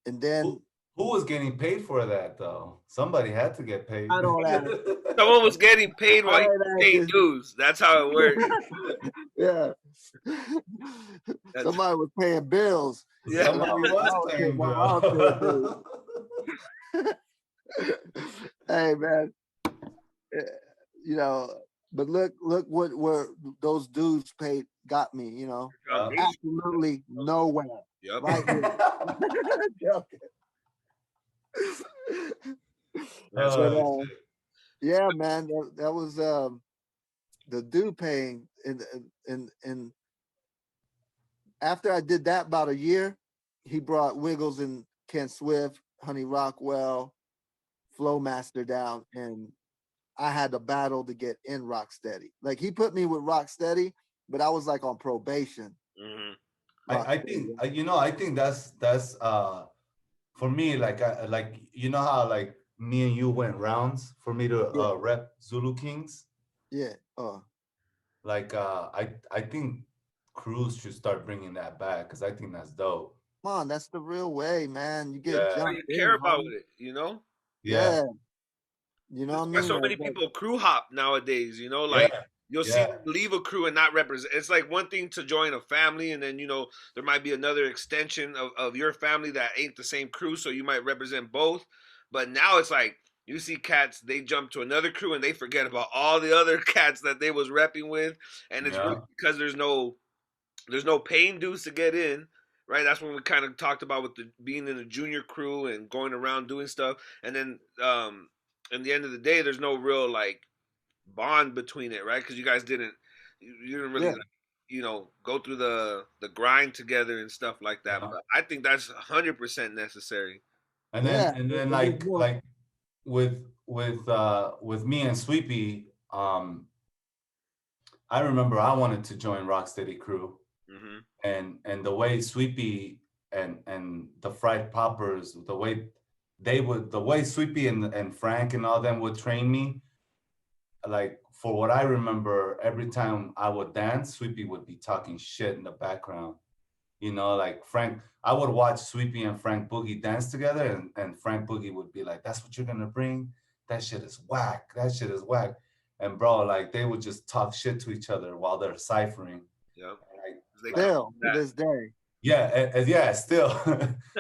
and then Who was getting paid for that though? Somebody had to get paid. I don't ask. Someone was getting paid while I he don't was ask paying this. dues. That's how it works. Yeah. Somebody was paying bills. Yeah. Somebody was paying While I was bill. paying dues. Hey man, but look where those dudes got me. Absolutely nowhere. Yep. Right here. Joking. But yeah, man, that was the due paying, and after I did that about a year, he brought Wiggles and Ken Swift, Honey Rockwell, Flowmaster down, and I had to battle to get in Rocksteady. Like he put me with Rocksteady, but I was like on probation. Mm-hmm. I think I think that's for me, like how like me and you went rounds for me to rep Zulu Kings. Yeah. Like I think crews should start bringing that back because I think that's dope. Come on, that's the real way, man. You get What jumped you in, care about homie. it, Yeah. You know That's what I why mean? so many people crew hop nowadays, Yeah. You'll see them leave a crew and not represent. It's like one thing to join a family, and then there might be another extension of your family that ain't the same crew, so you might represent both. But now it's like you see cats, they jump to another crew and they forget about all the other cats that they was repping with, and it's really because there's no paying dues to get in, right? That's when we kind of talked about with being in a junior crew and going around doing stuff, and then in the end of the day, there's no real like bond between it, right? Because you guys you didn't really go through the grind together and stuff like that. But I think that's 100% necessary. And then like with me and Sweepy, I remember I wanted to join Rocksteady crew, and the way Sweepy and the Fried Poppers, the way Sweepy and Frank and all them would train me. Like, for what I remember, every time I would dance, Sweepy would be talking shit in the background. Like Frank, I would watch Sweepy and Frank Boogie dance together, and Frank Boogie would be like, "That's what you're gonna bring? That shit is whack. That shit is whack." And bro, like, they would just talk shit to each other while they're ciphering. Yeah. Still to this day. Yeah, still.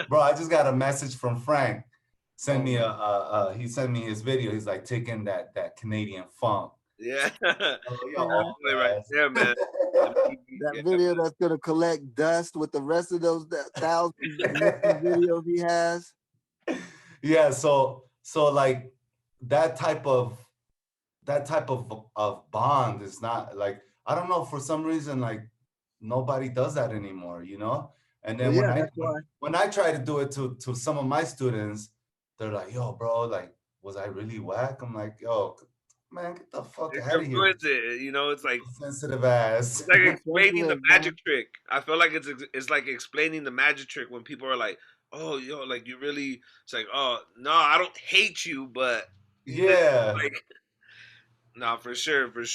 Bro, I just got a message from Frank. He sent me his video. He's like, taking that Canadian funk. Yeah. Right there, man. That video that's gonna collect dust with the rest of those thousands videos he has. Yeah, so like that type of bond is not like, I don't know, for some reason, like nobody does that anymore, And then when I try to do it to some of my students, they're like, "Yo, bro, like, was I really whack?" I'm like, "Yo, man, get the fuck out of here." It's like sensitive ass. It's like explaining the magic trick. I feel like it's like explaining the magic trick when people are like, "Oh, yo, like you really." It's like, "Oh, no, I don't hate you, but yeah, like, no, for sure." But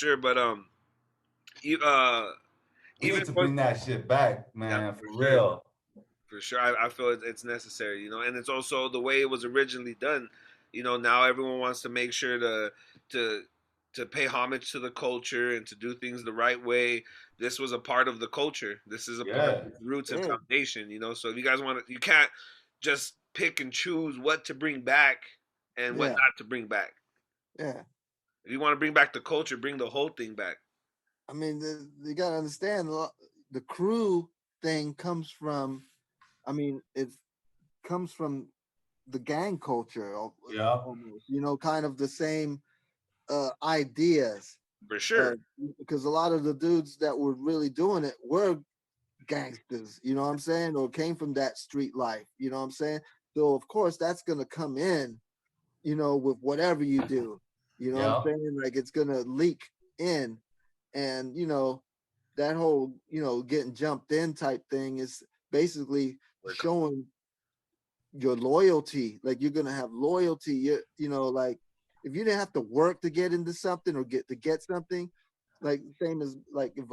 you we need to bring that shit back, man, for real. For sure, I feel it's necessary, and it's also the way it was originally done. Now everyone wants to make sure to pay homage to the culture and to do things the right way. This was a part of the culture. This is a part of its roots and foundation. So if you guys you can't just pick and choose what to bring back and what not to bring back. Yeah. If you want to bring back the culture, bring the whole thing back. I mean, you gotta understand the crew thing comes from. I mean, it comes from the gang culture. Almost, kind of the same ideas. For sure. Because a lot of the dudes that were really doing it were gangsters, you know what I'm saying? Or came from that street life, you know what I'm saying? So, of course, that's going to come in, with whatever you do. You know what I'm saying? Like, it's going to leak in. And, that whole, getting jumped in type thing is basically showing your loyalty. Like, you're going to have loyalty, like, if you didn't have to work to get into something or get something, like same as like if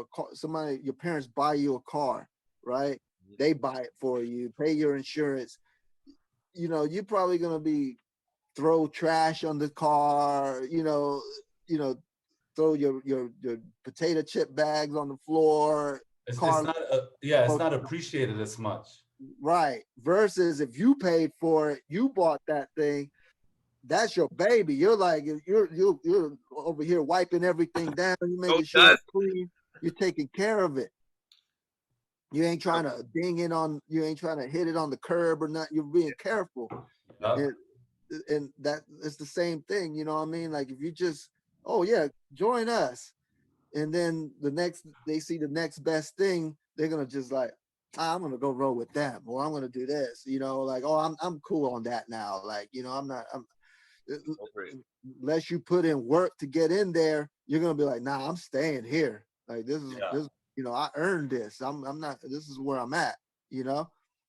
your parents buy you a car, right? They buy it for you, pay your insurance. You're probably gonna be throw trash on the car, throw your potato chip bags on the floor. It's not appreciated as much. Right. Versus if you paid for it, you bought that thing. That's your baby. You're like you're over here wiping everything down. You making sure it's clean. You're taking care of it. You ain't trying to you ain't trying to hit it on the curb or nothing. You're being careful. And that it's the same thing. You know what I mean? Like if you just, join us, and then they see the next best thing, they're gonna just like, I'm gonna go roll with them, or I'm gonna do this. Like, oh, I'm cool on that now. Like, unless you put in work to get in there, you're gonna be like, nah, I'm staying here. Like this, I earned this. I'm not. This is where I'm at. No,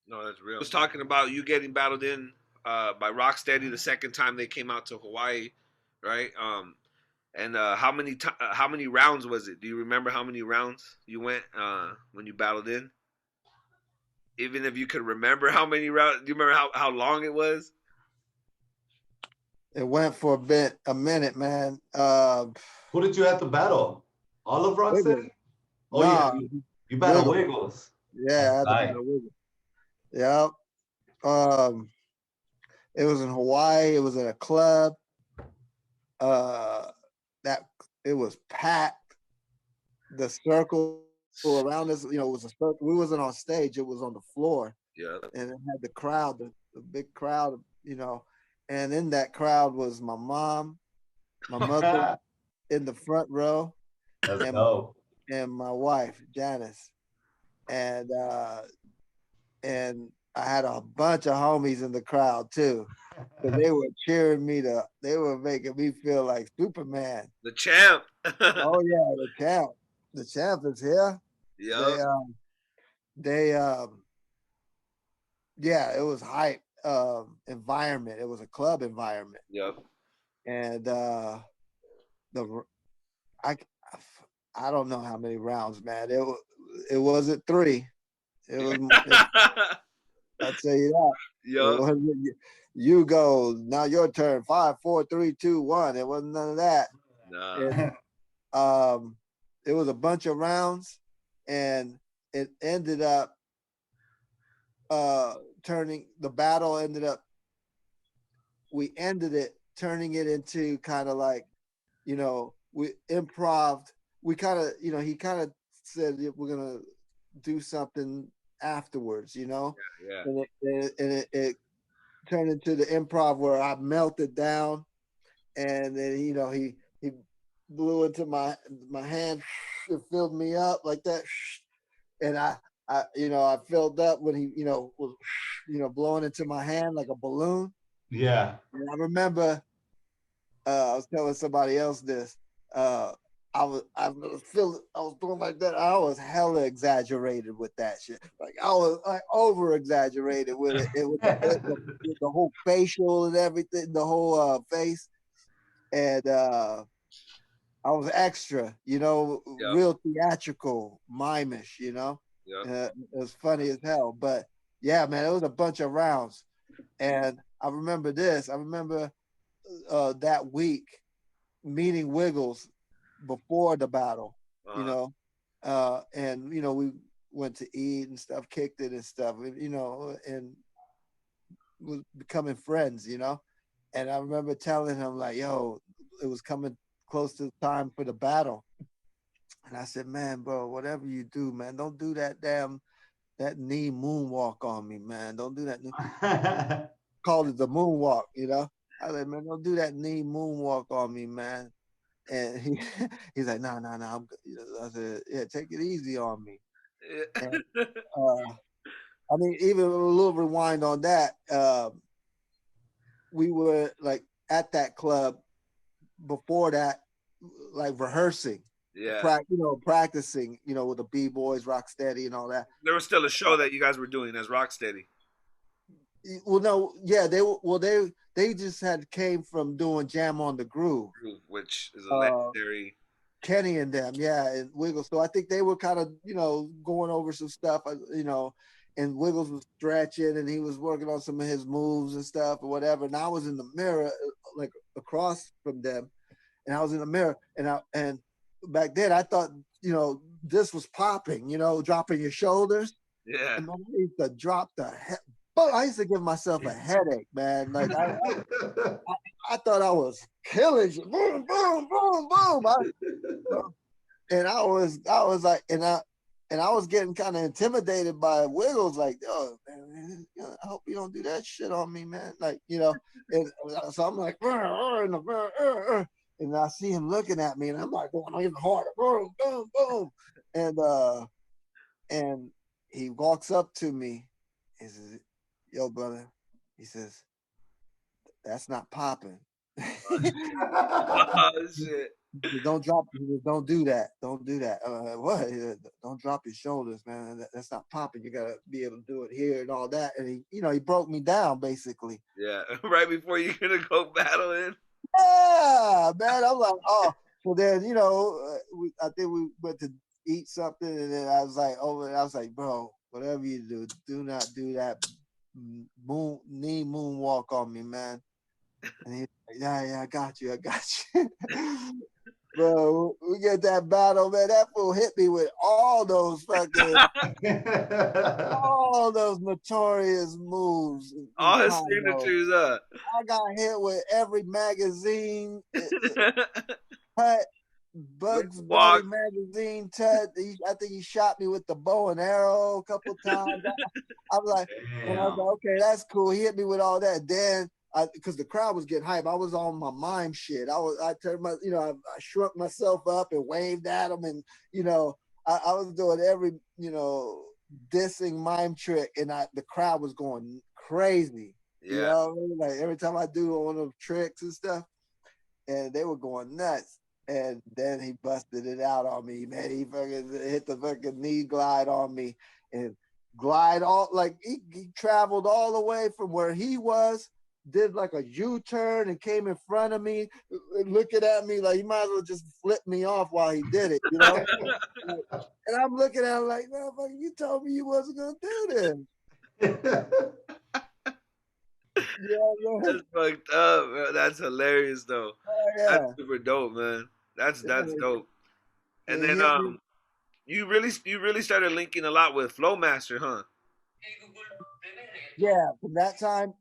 that's real. I was talking about you getting battled in by Rocksteady the second time they came out to Hawaii, right? And how many rounds was it? Do you remember how many rounds you went when you battled in? Even if you could remember how many rounds, do you remember how long it was? It went for a minute, man. Who did you have to battle? All of Wiggles. Rocksteady? Oh yeah, Nah, you battle Wiggles. Wiggles. Yeah, I That's had to tight. battle Wiggles. Yeah. Um, it was in Hawaii. It was at a club. Uh, that it was packed. The circle around us, it was a circle. We wasn't on stage; it was on the floor, Yeah. and it had the crowd, the big crowd, And in that crowd was my mom, my mother in the front row, That's and dope. my wife Janice, and and I had a bunch of homies in the crowd too. So they were cheering me to. They were making me feel like Superman. The champ. Oh yeah, the champ. The champ is here. They Yup. they yeah, it was hype environment. It was a club environment, Yup. and the I I don't know how many rounds, man. It wasn't three. It was. I'll tell you that. It Yup. wasn't. You go now. Your turn. 5, 4, 3, 2, 1. It wasn't none of that. Nah. And um, it was a bunch of rounds, and it ended up turning. The battle ended up. We ended it turning it into kind of like, we improv. We kind of, he kind of said we're gonna do something afterwards, Yeah. and it turned into the improv where I melted down, and then he blew into my hand, it filled me up like that, and I filled up when he was blowing into my hand like a balloon. Yeah. And I remember I was telling somebody else this. Uh, I was doing like that. I was hella exaggerated with that shit. Like I was like over exaggerated with it. It was the whole facial and everything, the whole face, and I was extra, Yup. real theatrical, mimish, Yup. It was funny as hell. But yeah, man, it was a bunch of rounds, and I remember this. I remember that week meeting Wiggles before the battle, you Uh-huh. know, and we went to eat and stuff, kicked it and stuff, and was becoming friends, And I remember telling him like, "Yo, it was coming close to the time for the battle," and I said, "Man, bro, whatever you do, man, don't do that knee moonwalk on me, man. Don't do that." Called it the moonwalk. I said, "Man, don't do that knee moonwalk on me, man." And he's like, "No, no, no, I'm good." I said, "Yeah, take it easy on me." And Yeah. uh, I mean, even a little rewind on that. We were like at that club before that, like rehearsing, Yeah. practicing, with the B boys, Rocksteady, and all that. There was still a show that you guys were doing as Rocksteady. Well, no, yeah, they just had came from doing Jam on the Groove. Which is a Uh, legendary. Kenny and them, yeah, and Wiggles. So I think they were kind of, going over some stuff, and Wiggles was stretching and he was working on some of his moves and stuff or whatever. And I was in the mirror, like across from them, and I was in the mirror, and back then I thought, this was popping, dropping your shoulders, Yeah. and man, I used to drop the head. But I used to give myself a headache, man. Like I thought I was killing you. Boom, boom, boom, boom. And I was like, and I was getting kind of intimidated by Wiggles, like, "Oh man, I hope you don't do that shit on me, man." Like, and so I'm like, and I see him looking at me, and I'm like going even harder, boom, boom, boom, and and he walks up to me, he says, "Yo, brother," he says, "that's not popping." Oh shit. Don't drop. Don't do that. Don't do that. What? Don't drop your shoulders, man. That's not popping. You gotta be able to do it here and all that. And he broke me down basically. Yeah. Right before you're gonna go battle in. Yeah, man. I'm like, oh. So then, I think we went to eat something, and then I was like, I was like, bro, whatever you do not do that knee moonwalk on me, man. And he's like, yeah, I got you. Bro, we get that battle, man. That fool hit me with all those notorious moves in All his combo. signatures up. I got hit with every magazine cut, Bugs Bunny Walk. magazine cut. I think he shot me with the bow and arrow a couple times. I was like, and I was like, okay, that's cool. He hit me with all that. Then, because the crowd was getting hype, I was on my mime shit. I turned my, I shrunk myself up and waved at him, and I was doing every, dissing mime trick, and the crowd was going crazy. Yeah. Like every time I do one of those tricks and stuff, and they were going nuts. And then he busted it out on me, man. He fucking hit the fucking knee glide on me and glide all like he traveled all the way from where he was, did like a U-turn and came in front of me, looking at me like he might as well just flip me off while he did it, And I'm looking at him like, motherfucker, you told me you wasn't gonna do this. Yeah, That's fucked up, bro. That's hilarious though. yeah. That's super dope, man. That's dope. And then you really started linking a lot with Flowmaster, huh? Yeah, from that time,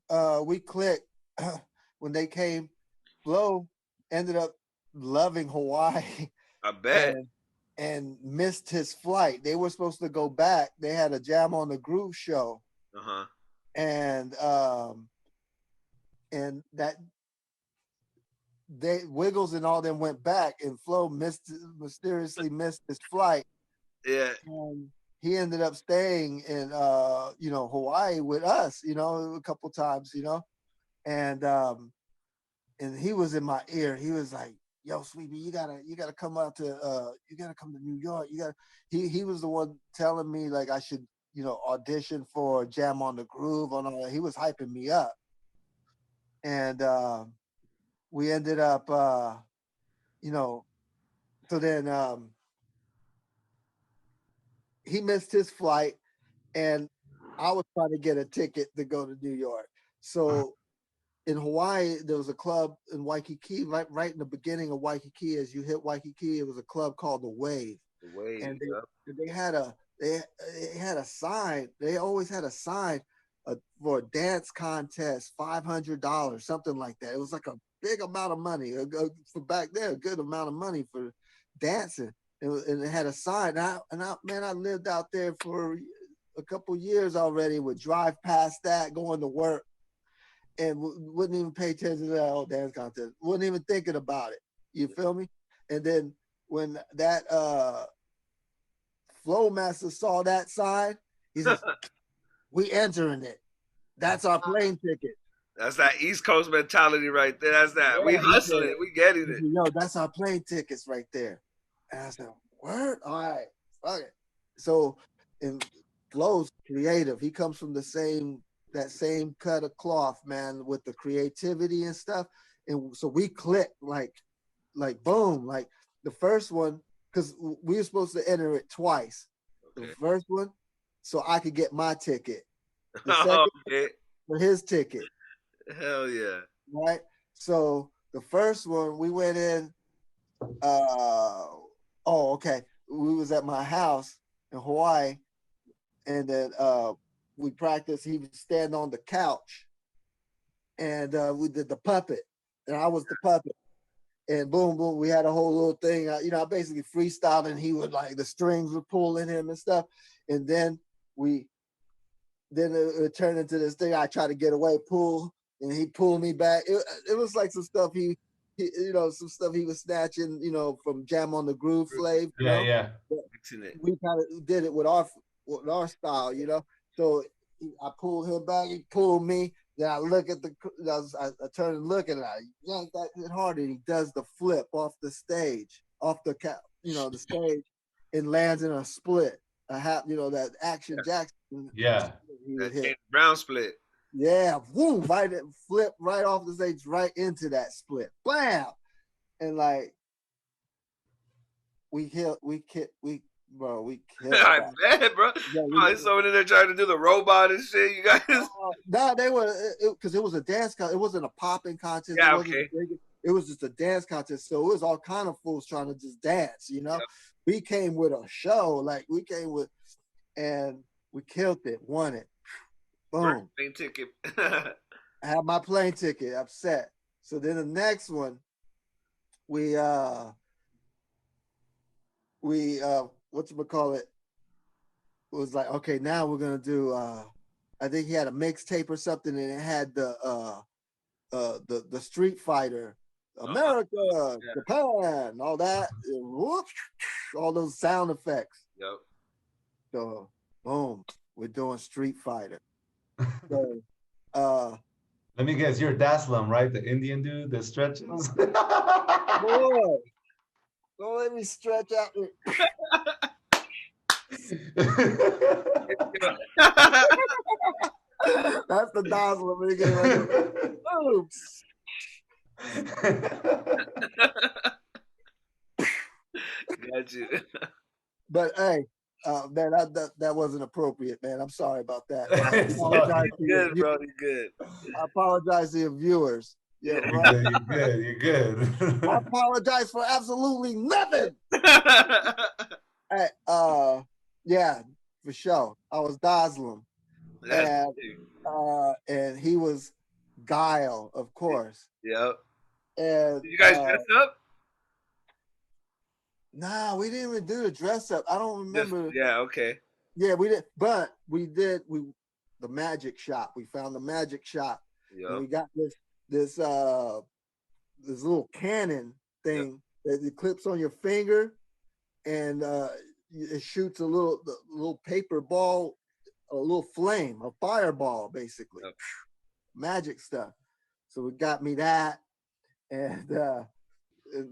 we clicked when they came. Flow ended up loving Hawaii. I bet. And missed his flight. They were supposed to go back. They had a Jam on the Groove show. Uh-huh. And that Wiggles and all them went back, and Flo mysteriously missed his flight. Yeah. And he ended up staying in Hawaii with us, a couple times, and he was in my ear. He was like, yo, Sweepy, you gotta come out to you gotta come to New York. He was the one telling me like I should, audition for Jam on the Groove and all that. He was hyping me up. And we ended up so then he missed his flight, and I was trying to get a ticket to go to New York. So in Hawaii, there was a club in Waikiki, right in the beginning of Waikiki. As you hit Waikiki, it was a club called the Wave. The Wave. And they had a sign. They always had a sign for a dance contest, $500, something like that. It was like a big amount of money for back there, a good amount of money for dancing. And it had a sign. I lived out there for a couple years already. Would drive past that, going to work, and wouldn't even pay attention to that old dance contest. Wasn't even thinking about it. You feel me? And then when that Flowmaster saw that sign, he says, "We entering it. That's our plane ticket." That's that East Coast mentality right there. That's that. Yeah, we hustling it. We getting it. Yo, that's our plane tickets right there. And I said, word? All right, fuck it. So, and Flow's creative. He comes from that same cut of cloth, man, with the creativity and stuff. And so we clicked like boom, like the first one, because we were supposed to enter it twice. Okay. The first one, so I could get my ticket. The second for his ticket. Hell yeah. Right? So the first one, we went in, okay. We was at my house in Hawaii, and then we practiced. He would stand on the couch, and we did the puppet, and I was the puppet. And boom, boom, we had a whole little thing. I basically freestyled, and he would the strings were pulling him and stuff. And then it turned into this thing. I tried to get away, pull, and he pulled me back. It was like some stuff he some stuff he was snatching, from Jam on the Groove Slave. Yeah. We kind of did it with our style, So I pulled him back, he pulled me. Then I look at I turn and look, and I yank that hard, and he does the flip off the stage, off the the stage, and lands in a split, a half, that Action Jackson. Yeah. That James Brown split. Yeah, boom, flip right off the stage, right into that split, bam, and we killed. I bet, bro. Yeah, he's over there trying to do the robot and shit. You guys? No, they were because it was a dance contest. It wasn't a popping contest. Yeah, okay. it was just a dance contest. So it was all kind of fools trying to just dance, you know. Yep. We came with a show, like we came with, and we killed it, won it. First Boom. plane ticket. I had my plane ticket, upset. So then the next one, we whatchamacallit, was like, okay, now we're gonna do I think he had a mixtape or something, and it had the Street Fighter, America, yeah. Japan, all that, and whoop, all those sound effects. Yep. So boom, we're doing Street Fighter. So Let me guess, you're Daslam, right? The Indian dude that stretches. boy, don't let me stretch out. That's the dazzler. Oops. Got you. But hey, man, that wasn't appropriate, man. I'm sorry about that. I It's apologize to your Good, bro. You good. I apologize to your viewers. Yeah, Yeah. right. You're good. You're good. I apologize for absolutely nothing. Hey, yeah, for sure. I was Doslam, That's and he was Guile, of course. yep. And Did you guys dress up? nah, we didn't even do the dress up. I don't remember. Yeah, okay. Yeah, we did, but we did. The magic shop. We found the magic shop, and Yep. we got this little cannon thing that it clips on your finger, and it shoots a little paper ball, a little flame, a fireball, basically. Yep. Magic stuff. So we got me that, and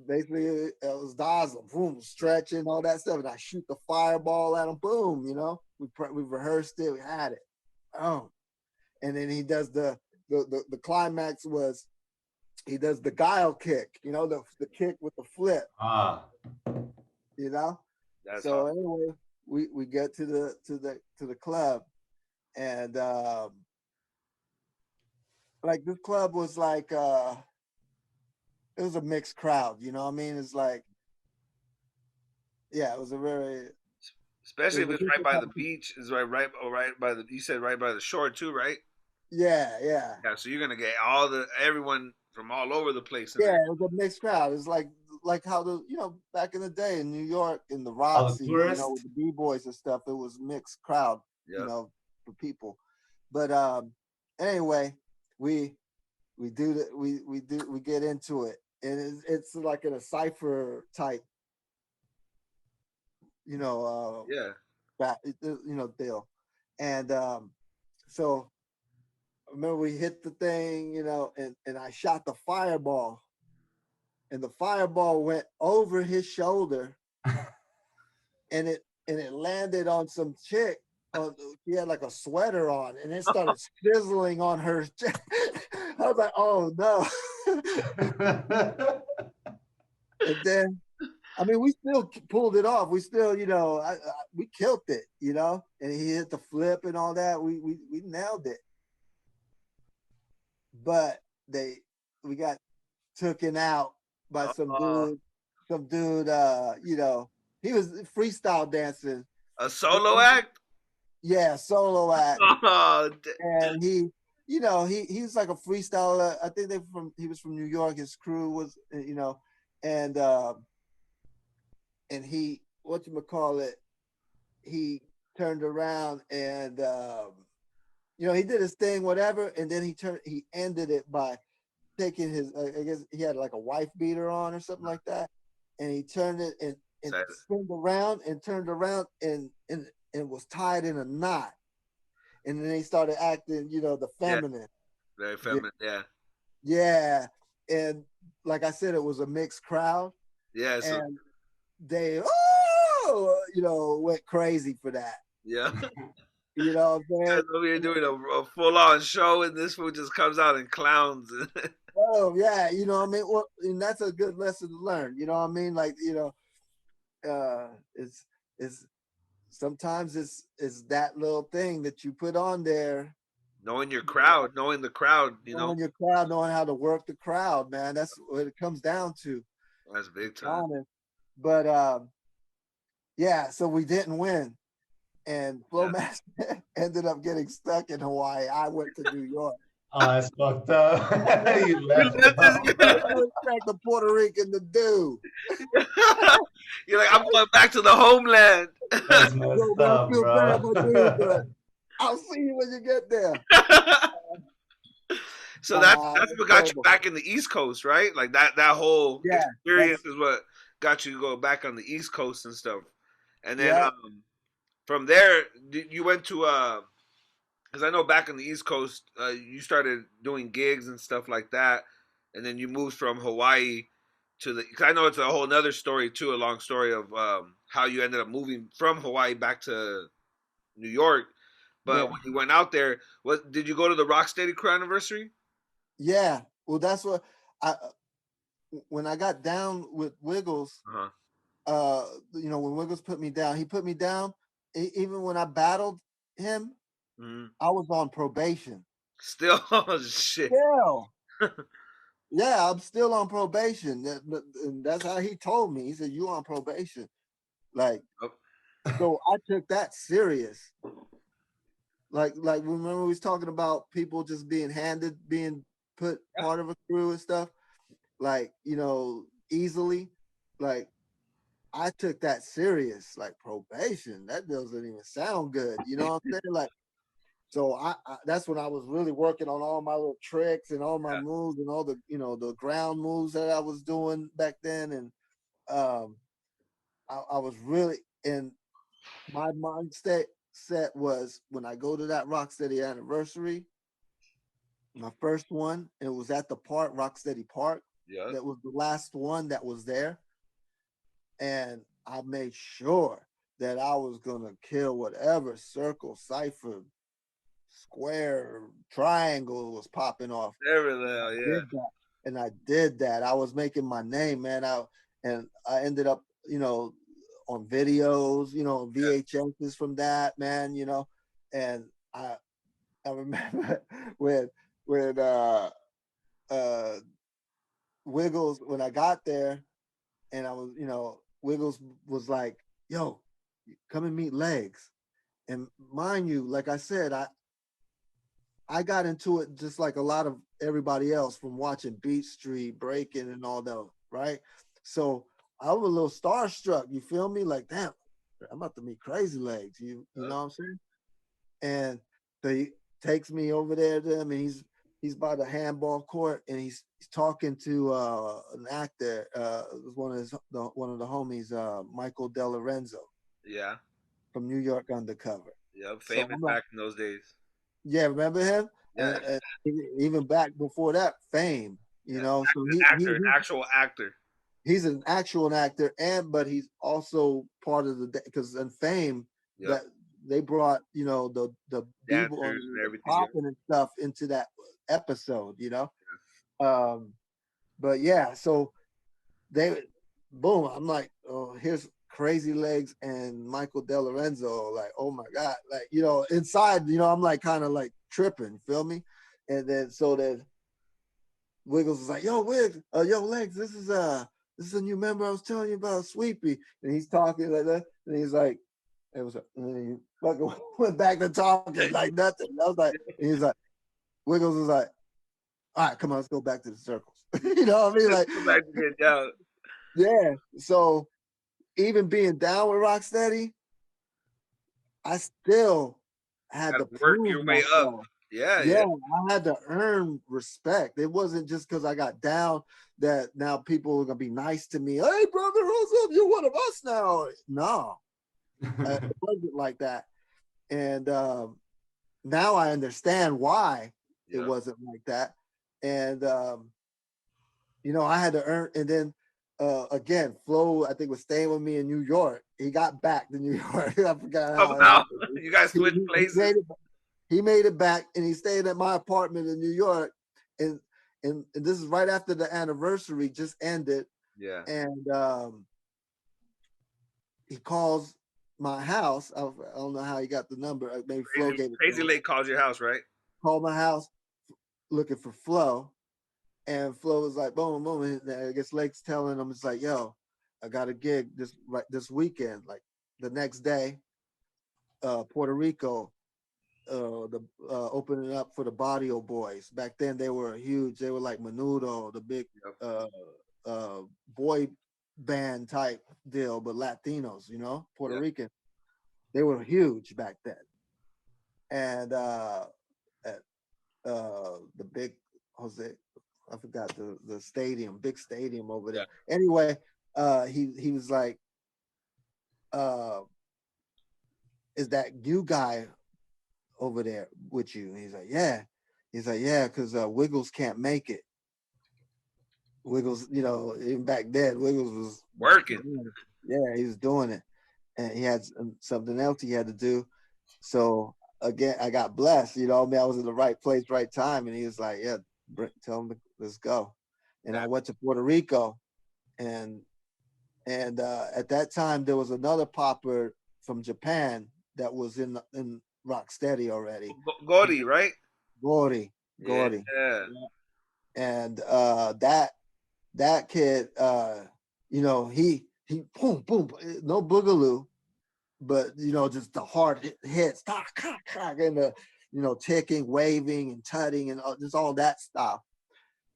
basically it was dazzle, boom, stretching, all that stuff, and I shoot the fireball at him, boom, you know. We rehearsed it, we had it, and then he does the climax was he does the guile kick, you know, the kick with the flip, you know. That's so awesome. anyway, we get to the club, and like this club was like it was a mixed crowd, you know what I mean? It's like, yeah, it was a very, Especially if a it's right different by type the of people. beach, is right by the. You said right by the shore too, right? Yeah. Yeah, so you're gonna get everyone from all over the place in Yeah, there. it was a mixed crowd. It's like how back in the day in New York in the All the Roxy, tourists. with the B-boys and stuff, it was mixed crowd, Yep. For people. But anyway, we get into it, and it's like in a cipher type, Yeah. deal. And so I remember we hit the thing, and I shot the fireball, and the fireball went over his shoulder, and it landed on some chick. She had like a sweater on, and it started sizzling on her. I was like, "Oh no!" And then, I mean, we still pulled it off. We still, we killed it, And he hit the flip and all that. We nailed it. But we got taken out by some dude. Some dude, he was freestyle dancing. A solo act? Yeah, solo act. Oh, and he's like a freestyler. I think he was from New York. His crew was, and he, he turned around and he did his thing, whatever, and then he ended it by taking his, I guess he had like a wife beater on or something like that, and he turned it and spun around and turned around and was tied in a knot, and then he started acting, the feminine. Yeah. Very feminine, yeah. And like I said, it was a mixed crowd. Yeah, so and they went crazy for that. Yeah. You know what I'm saying? Over here doing a full-on show, and this fool just comes out and clowns. Oh yeah, you know what I mean? Well, and that's a good lesson to learn. You know what I mean? Like, it's sometimes it's that little thing that you put on there Knowing your crowd, knowing the crowd, Knowing your crowd, knowing how to work the crowd, man. That's what it comes down to. that's big time. Honest. But yeah, so we didn't win. And Flowmaster ended up getting stuck in Hawaii. I went to New York. Oh, that's fucked up. You left. I expect the Puerto Rican to do. You're like, I'm going back to the homeland. That's messed Yo, man, I up, feel bad, my dude, but bro. I'll see you when you get there. So that's what got you terrible. back in the East Coast, right? Like that whole Yeah, experience is what got you to go back on the East Coast and stuff. And then Yeah. from there, you went to because I know back on the East Coast, you started doing gigs and stuff like that, and then you moved from Hawaii to the. Cause I know it's a whole another story too, a long story of how you ended up moving from Hawaii back to New York. But Yeah. when you went out there, what did you go to the Rocksteady crew anniversary? Yeah. Well, that's what I when I got down with Wiggles, you know, when Wiggles put me down, he put me down. Even when I battled him, I was on probation. Still, oh, shit. Still. Yeah, I'm still on probation. And that's how he told me. He said, "You on probation." Like, so I took that serious. Like remember we was talking about people just being being put part of a crew and stuff, like, you know, easily. Like, I took that serious. Like, probation, that doesn't even sound good. You know what I'm saying? Like, so I that's when I was really working on all my little tricks and all my moves and all the, you know, the ground moves that I was doing back then. And I was really in my mindset set was when I go to that Rocksteady anniversary, my first one, it was at the park, Rocksteady Park. Yeah. That was the last one that was there. And I made sure that I was gonna kill whatever circle, cipher, square, triangle was popping off. Yeah. And I did that. I was making my name, man. And I ended up, you know, on videos, you know, VHSs from that, man, you know. And I remember when Wiggles, when I got there and I was, you know, Wiggles was like, "Yo, come and meet Legs." And mind you, like I said, I got into it just like a lot of everybody else from watching Beat Street, Breaking, and all that, right? So I was a little starstruck. You feel me? Like, damn, I'm about to meet Crazy Legs. You know what I'm saying? And so he takes me over there to him, and he's by the handball court, and he's talking to an actor, one of the homies, Michael De Lorenzo. Yeah. From New York Undercover. Yeah, famous so back in those days. Yeah, remember him? Yeah. And even back before that, Fame. You know, so an actual actor. He's an actual actor, but he's also part of the because in Fame that they brought, you know, the dancers and everything, popping and stuff into that episode, you know. But yeah, so they boom. I'm like, oh, here's Crazy Legs and Michael De Lorenzo. Like, oh my god, like, you know, inside, you know, I'm like kind of like tripping, feel me? And then so then Wiggles is like, yo, yo, Legs, this is a new member I was telling you about, Sweepy. And he's talking like that, and he's like, it was and he fucking went back to talking like nothing. I was like, and he's like, Wiggles was like, all right, come on, let's go back to the circles. You know what I mean? Like, go back to get down. Yeah. So even being down with Rocksteady, I still had to work your way up. Yeah, I had to earn respect. It wasn't just because I got down that now people are gonna be nice to me. Hey, brother, what's up? You're one of us now. No, it wasn't like that. And now I understand why it wasn't like that. And you know, I had to earn. And then again, Flo, I think, was staying with me in New York. He got back to New York. I forgot how. You guys switched places. He made it back, and he stayed at my apartment in New York. And this is right after the anniversary just ended. Yeah. And he calls my house. I don't know how he got the number. Maybe Flo gave it. Crazy Lake calls your house, right? called my house looking for Flo, and Flo was like, boom, boom. And I guess Lake's telling him, it's like, yo, I got a gig this weekend. Like the next day, Puerto Rico, the opening up for the Barrio Boys. Back then they were huge. They were like Menudo, the big Yep. uh, boy band type deal, but Latinos, Puerto Yep. Rican. They were huge back then. And at the big Jose, I forgot the stadium, big stadium over Yeah. there. Anyway, he was like, uh, "Is that you guy over there with you?" And he's like, "Yeah." He's like, "Yeah, because Wiggles can't make it." Wiggles, even back then, Wiggles was Working. yeah, he was doing it, and he had something else he had to do. So again, I got blessed. I mean, I was in the right place, right time, and he was like, "Yeah, tell him let's go." And I That, went to Puerto Rico, and at that time there was another popper from Japan that was in Rocksteady already, Gori, right? Gori, Gori, Yeah. and that kid, he boom boom, no boogaloo, but just the hard hits, and the ticking, waving, and tutting, and just all that stuff.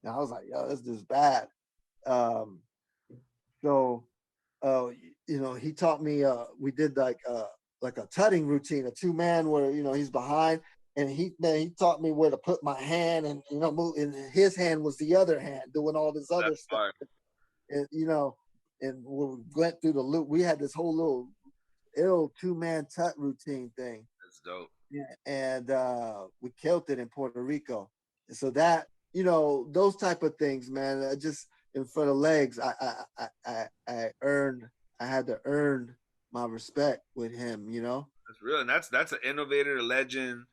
And I was like, yo, this is bad. Um, so he taught me. We did like a tutting routine, a 2-man where he's behind, and he taught me where to put my hand, and move, and his hand was the other hand doing all this other That's stuff, hard. and and when we went through the loop, we had this whole little ill 2-man tut routine thing. That's dope. Yeah, and we killed it in Puerto Rico. And so that those type of things, man, just in front of legs, I earned. I had to earn my respect with him. That's real, and that's an innovator, a legend.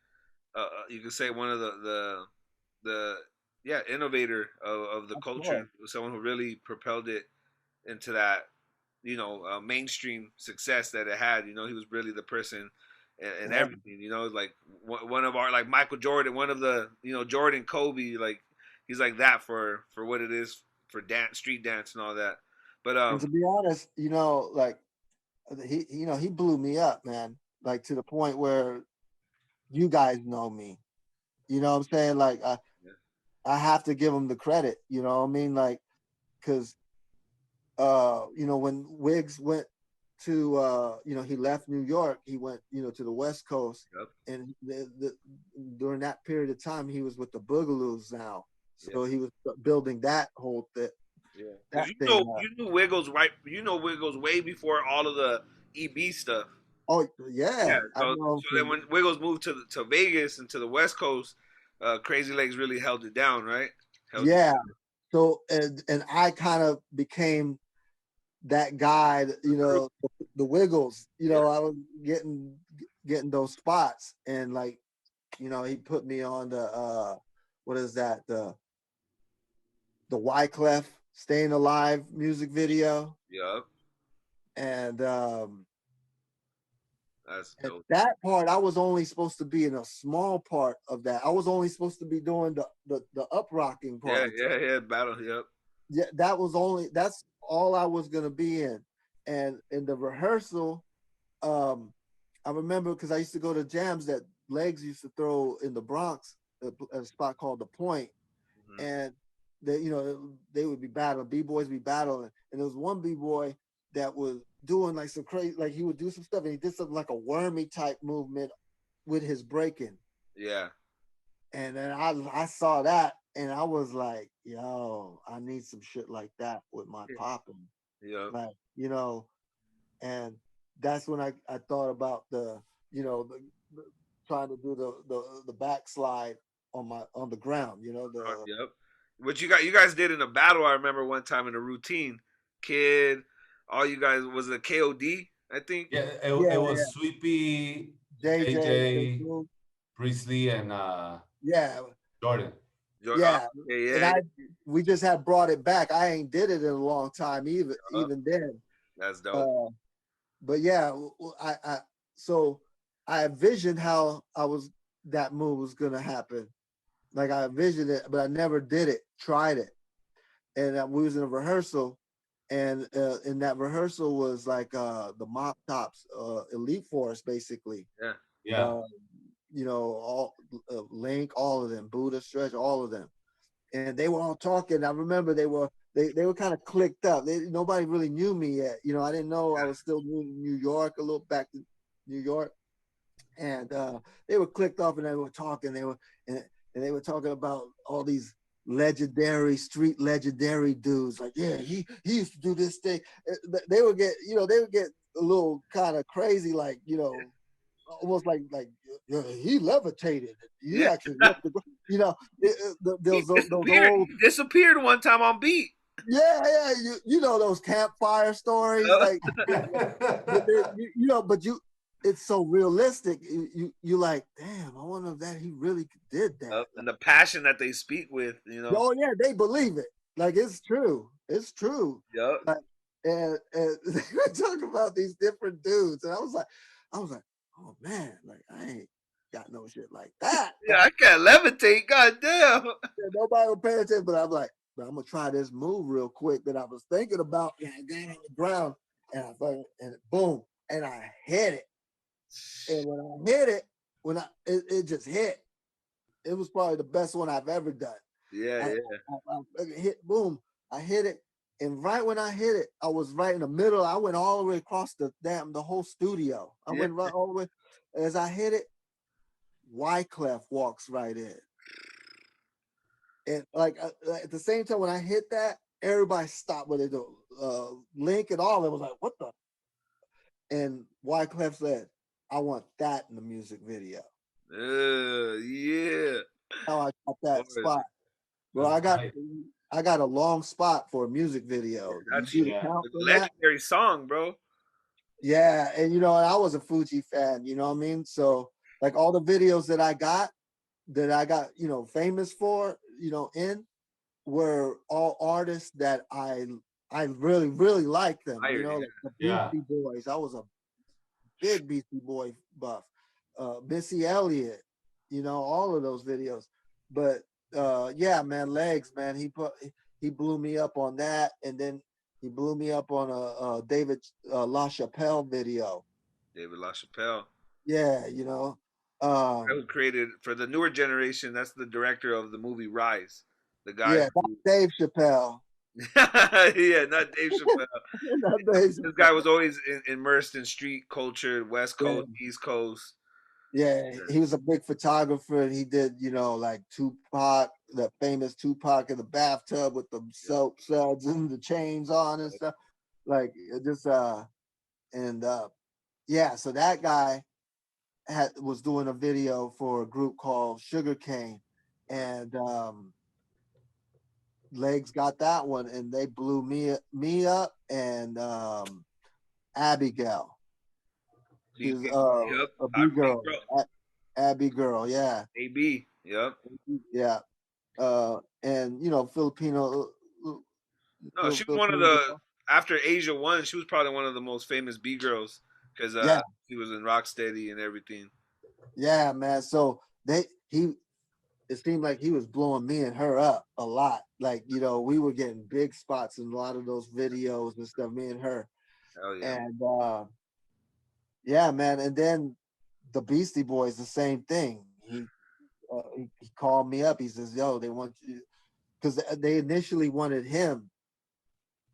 You could say one of the yeah, innovator of the Of culture, course. someone who really propelled it into that mainstream success that it had. He was really the person and Yeah. everything. Like one of our, like Michael Jordan, one of the Jordan, Kobe, like he's like that for what it is for dance, street dance, and all that. But And to be honest, like he blew me up, man. Like to the point where you guys know me. You know what I'm saying? Like yeah, I have to give him the credit. You know what I mean? Like because when Wiggs went to he left New York, he went to the West Coast, yep, and during that period of time he was with the Boogaloos now, yeah. so he was building that whole Yeah, because that thing up. you knew Wiggles right. Wiggles way before all of the EB stuff. Oh Yeah, yeah, I know so then when Wiggles moved to Vegas and to the West Coast, Crazy Legs really held it down, right? Held it. yeah. So and I kind of became that guy, the Wiggles. Yeah, I was getting those spots, and like he put me on the what is that, the Wyclef Staying Alive music video, yeah, and that's at dope. that part I was only supposed to be in a small part of that. I was only supposed to be doing the up rocking Yeah, part. yeah, battle. Yep. Yeah, that's all I was gonna be in. And in the rehearsal, um, I remember because I used to go to jams that Legs used to throw in the Bronx, a spot called the Point, Hmm. and they would be battling, b-boys be battling, and there was one b-boy that was doing like some crazy, like he would do some stuff, and he did something like a wormy type movement with his breaking, Yeah, and then I saw that, and I was like, yo, I need some shit like that with my popping, yeah. like and that's when I thought about the trying to do the backslide on the ground, the Yep. What you guys did in a battle, I remember one time in a routine. Kid, all you guys, was it KOD, I think? Yeah, yeah, it yeah, was Sweepy, JJ, JJ, Priestley, and yeah, Jordan. yeah, Okay, and yeah, we just had brought it back. I ain't did it in a long time, yeah. even then. That's dope. Uh, but yeah, I so I envisioned how I was. that move was gonna happen. Like I envisioned it, but I never did it. Tried it, and we was in a rehearsal, and in that rehearsal was like the Mop Tops, Elite Force, basically. Yeah. Yeah. Uh, you know, all Link, all of them, Buddha Stretch, all of them, and they were all talking. I remember they were kind of clicked up. Nobody really knew me yet. You know, I didn't know I was still new to New York, a little back to New York, and they were clicked off, and they were talking. And they were talking about all these street legendary dudes. Like, yeah, he used to do this thing. They would get, they would get a little kind of crazy, like, almost like yeah, he levitated. He Yeah. actually left the, you know, He those disappeared. old, He disappeared one time on beat. yeah, you know those campfire stories, like, but it's so realistic. You like, damn, I wonder if that he really did that. And the passion that they speak with, you know. Oh yeah, they believe it. Like it's true. It's true. Yep. Like, and they were talking about these different dudes, and I was like, oh man, like I ain't got no shit like that. Yeah, I can't levitate. God damn. Nobody would pay attention, but I'm like, but I'm gonna try this move real quick that I was thinking about. And I got on the ground, and boom, and I hit it. And when I hit it, it just hit. It was probably the best one I've ever done. Yeah, I hit, boom, I hit it. And right when I hit it, I was right in the middle. I went all the way across the whole studio. I went right all the way. As I hit it, Wyclef walks right in. And like at the same time, when I hit that, everybody stopped what they do. Link and all of them was like, what the? And Wyclef said, I want that in the music video. Yeah. How I got that spot. Well, I got a long spot for a music video. That's You see the count for that? legendary song, bro. Yeah, and and I was a Fuji fan, you know what I mean? So like all the videos that I got, famous for, were all artists that I really, really like them. Like the Beastie Boys. I was a big Beastie Boy buff. Missy Elliott, all of those videos. But yeah, man, Legs, man, he blew me up on that, and then he blew me up on a David LaChapelle video. David LaChapelle. Yeah, Who created for the newer generation? That's the director of the movie Rise. The guy. Yeah, not Dave Chappelle. Yeah, not Dave Chappelle. Not Dave This guy was always immersed in street culture, West Coast, East Coast. Yeah, he was a big photographer, and he did, like Tupac, the famous Tupac in the bathtub with the soap suds and the chains on and stuff. Like just yeah, so that guy was doing a video for a group called Sugarcane, and Legs got that one, and they blew me up, and Abigail. She's a big girl. Abby girl, yeah. AB, yep. Yeah. And Filipino. No, she was one of the after Asia One, she was probably one of the most famous B girls because she was in Rocksteady and everything. Yeah, man. So it seemed like he was blowing me and her up a lot. Like, we were getting big spots in a lot of those videos and stuff, me and her. Hell yeah. And yeah, man. And then the Beastie Boys, the same thing. He called me up. He says, yo, they want you, because they initially wanted him.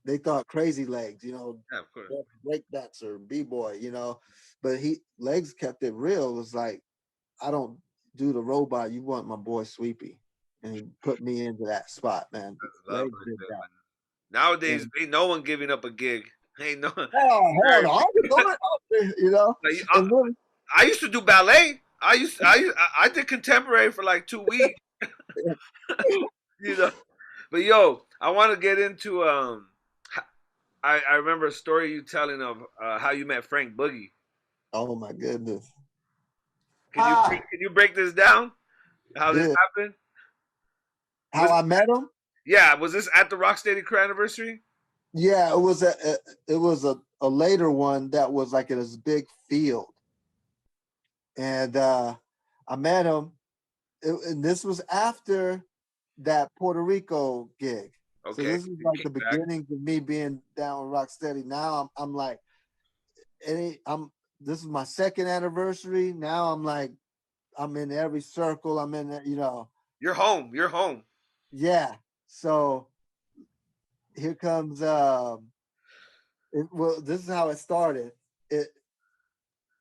They thought Crazy Legs, yeah, of course, breakdancer, b-boy, but Legs kept it real. It was like, I don't do the robot. You want my boy Sweepy, and he put me into that spot, man. Legs did that. Man. Nowadays, ain't no one giving up a gig. Ain't no. Oh hell no! I used to do ballet. I did contemporary for like 2 weeks. But yo, I want to get into I remember a story you telling of how you met Frank Boogie. Oh my goodness! Can you break this down? How this happened? How I met him? Yeah, was this at the Rocksteady Crew anniversary? Yeah, it was a later one that was like in this big field, and I met him, and this was after that Puerto Rico gig. So Okay, this is you like came the back. beginnings of me being down with Rocksteady. Now I'm like, I'm this is my second anniversary. Now I'm like, I'm in every circle. I'm in, You're home. You're home. yeah. So here comes well, this is how it started. It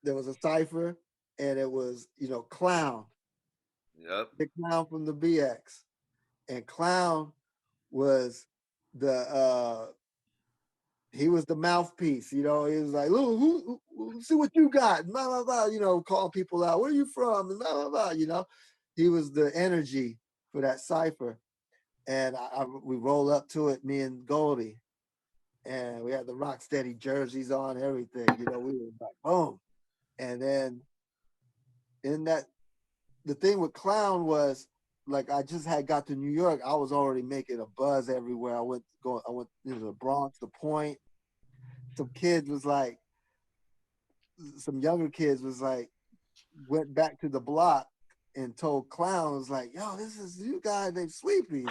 There was a cipher, and it was Clown, Yep. the Clown from the BX, and Clown was the he was the mouthpiece. He was like, "Look, see what you got," blah blah blah. Calling people out. Where are you from? And blah blah blah. He was the energy for that cipher, and we roll up to it, me and Goldie, and we had the Rocksteady jerseys on, everything. We were like, boom. And then in that, the thing with Clown was, like, I just had got to New York. I was already making a buzz everywhere. I went to the Bronx, the Point. Some kids was like, some younger kids was like, went back to the block and told Clown, was like, "Yo, this is you guy named Sweepy."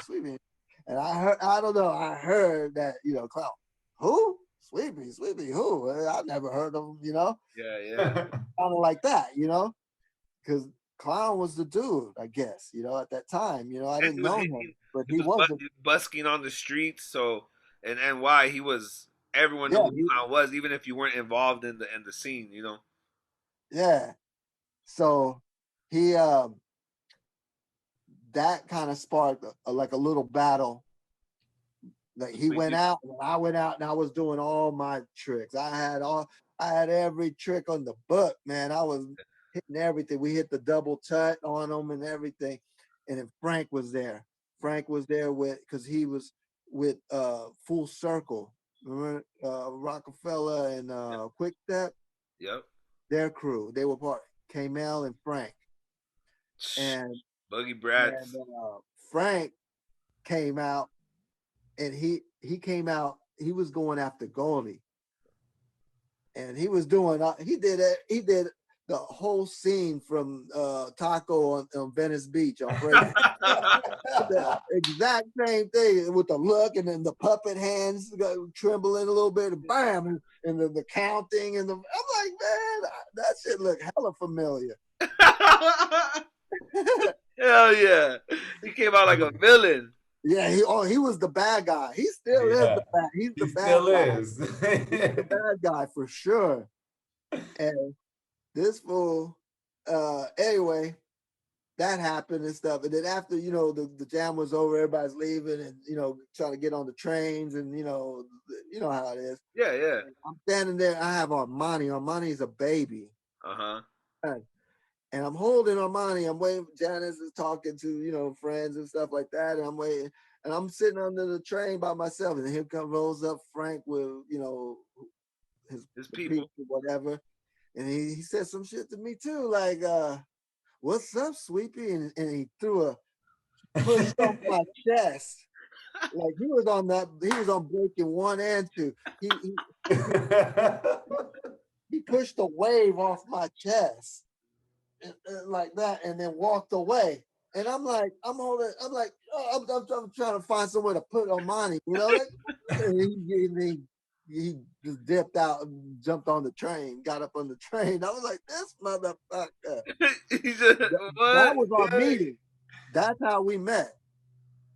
And I don't know, I heard that, Clown, who? Sweepy, who? I never heard of him, Yeah, yeah. kind of like that, because Clown was the dude, I guess, at that time. I And didn't know him, but he he was was a, busking on the streets. So and NY, he was. Everyone knew yeah, who Clown was, even if you weren't involved in the scene. You know. yeah. So he, that kind of sparked like a little battle. Like he went out and I went out and I was doing all my tricks. I had every trick on the book, man. I was hitting everything. We hit the double tut on them and everything. And then Frank was there. Frank was there because he was with Full Circle. Remember Rockefeller and Quick Step, Yep. their crew. They were part Kamel and Frank. And Buggy and Brats. Frank came out, and he came out. He was going after Goldie, and he was doing. He did it. He did the whole scene from Taco on Venice Beach on Breaking. The exact same thing with the look, and then the puppet hands trembling a little bit, and bam, and the counting, and I'm like, man, that shit look hella familiar. Hell yeah! He came out like a villain. Yeah, he was the bad guy. He still is Yeah, the bad. He's he the bad still guy. is. He's the bad guy for sure. And this fool, anyway, that happened and stuff. And then after, the jam was over, everybody's leaving and, trying to get on the trains and, you know how it is. Yeah, yeah. I'm standing there. I have Armani. Armani's a baby. Uh huh. And I'm holding Armani. I'm waiting. Janice is talking to, friends and stuff like that. And I'm waiting. And I'm sitting under the train by myself. And here rolls up Frank with, His the people. people, whatever. And he said some shit to me too, like, what's up, Sweepy? And he threw a push on my chest. Like he was on breaking one and two. He pushed a wave off my chest. Like that, and then walked away. And I'm like, I'm trying to find somewhere to put Armani, and he just dipped out and jumped on the train, got up on the train. I was like, this motherfucker. He just, That what? was our meeting. That's how we met.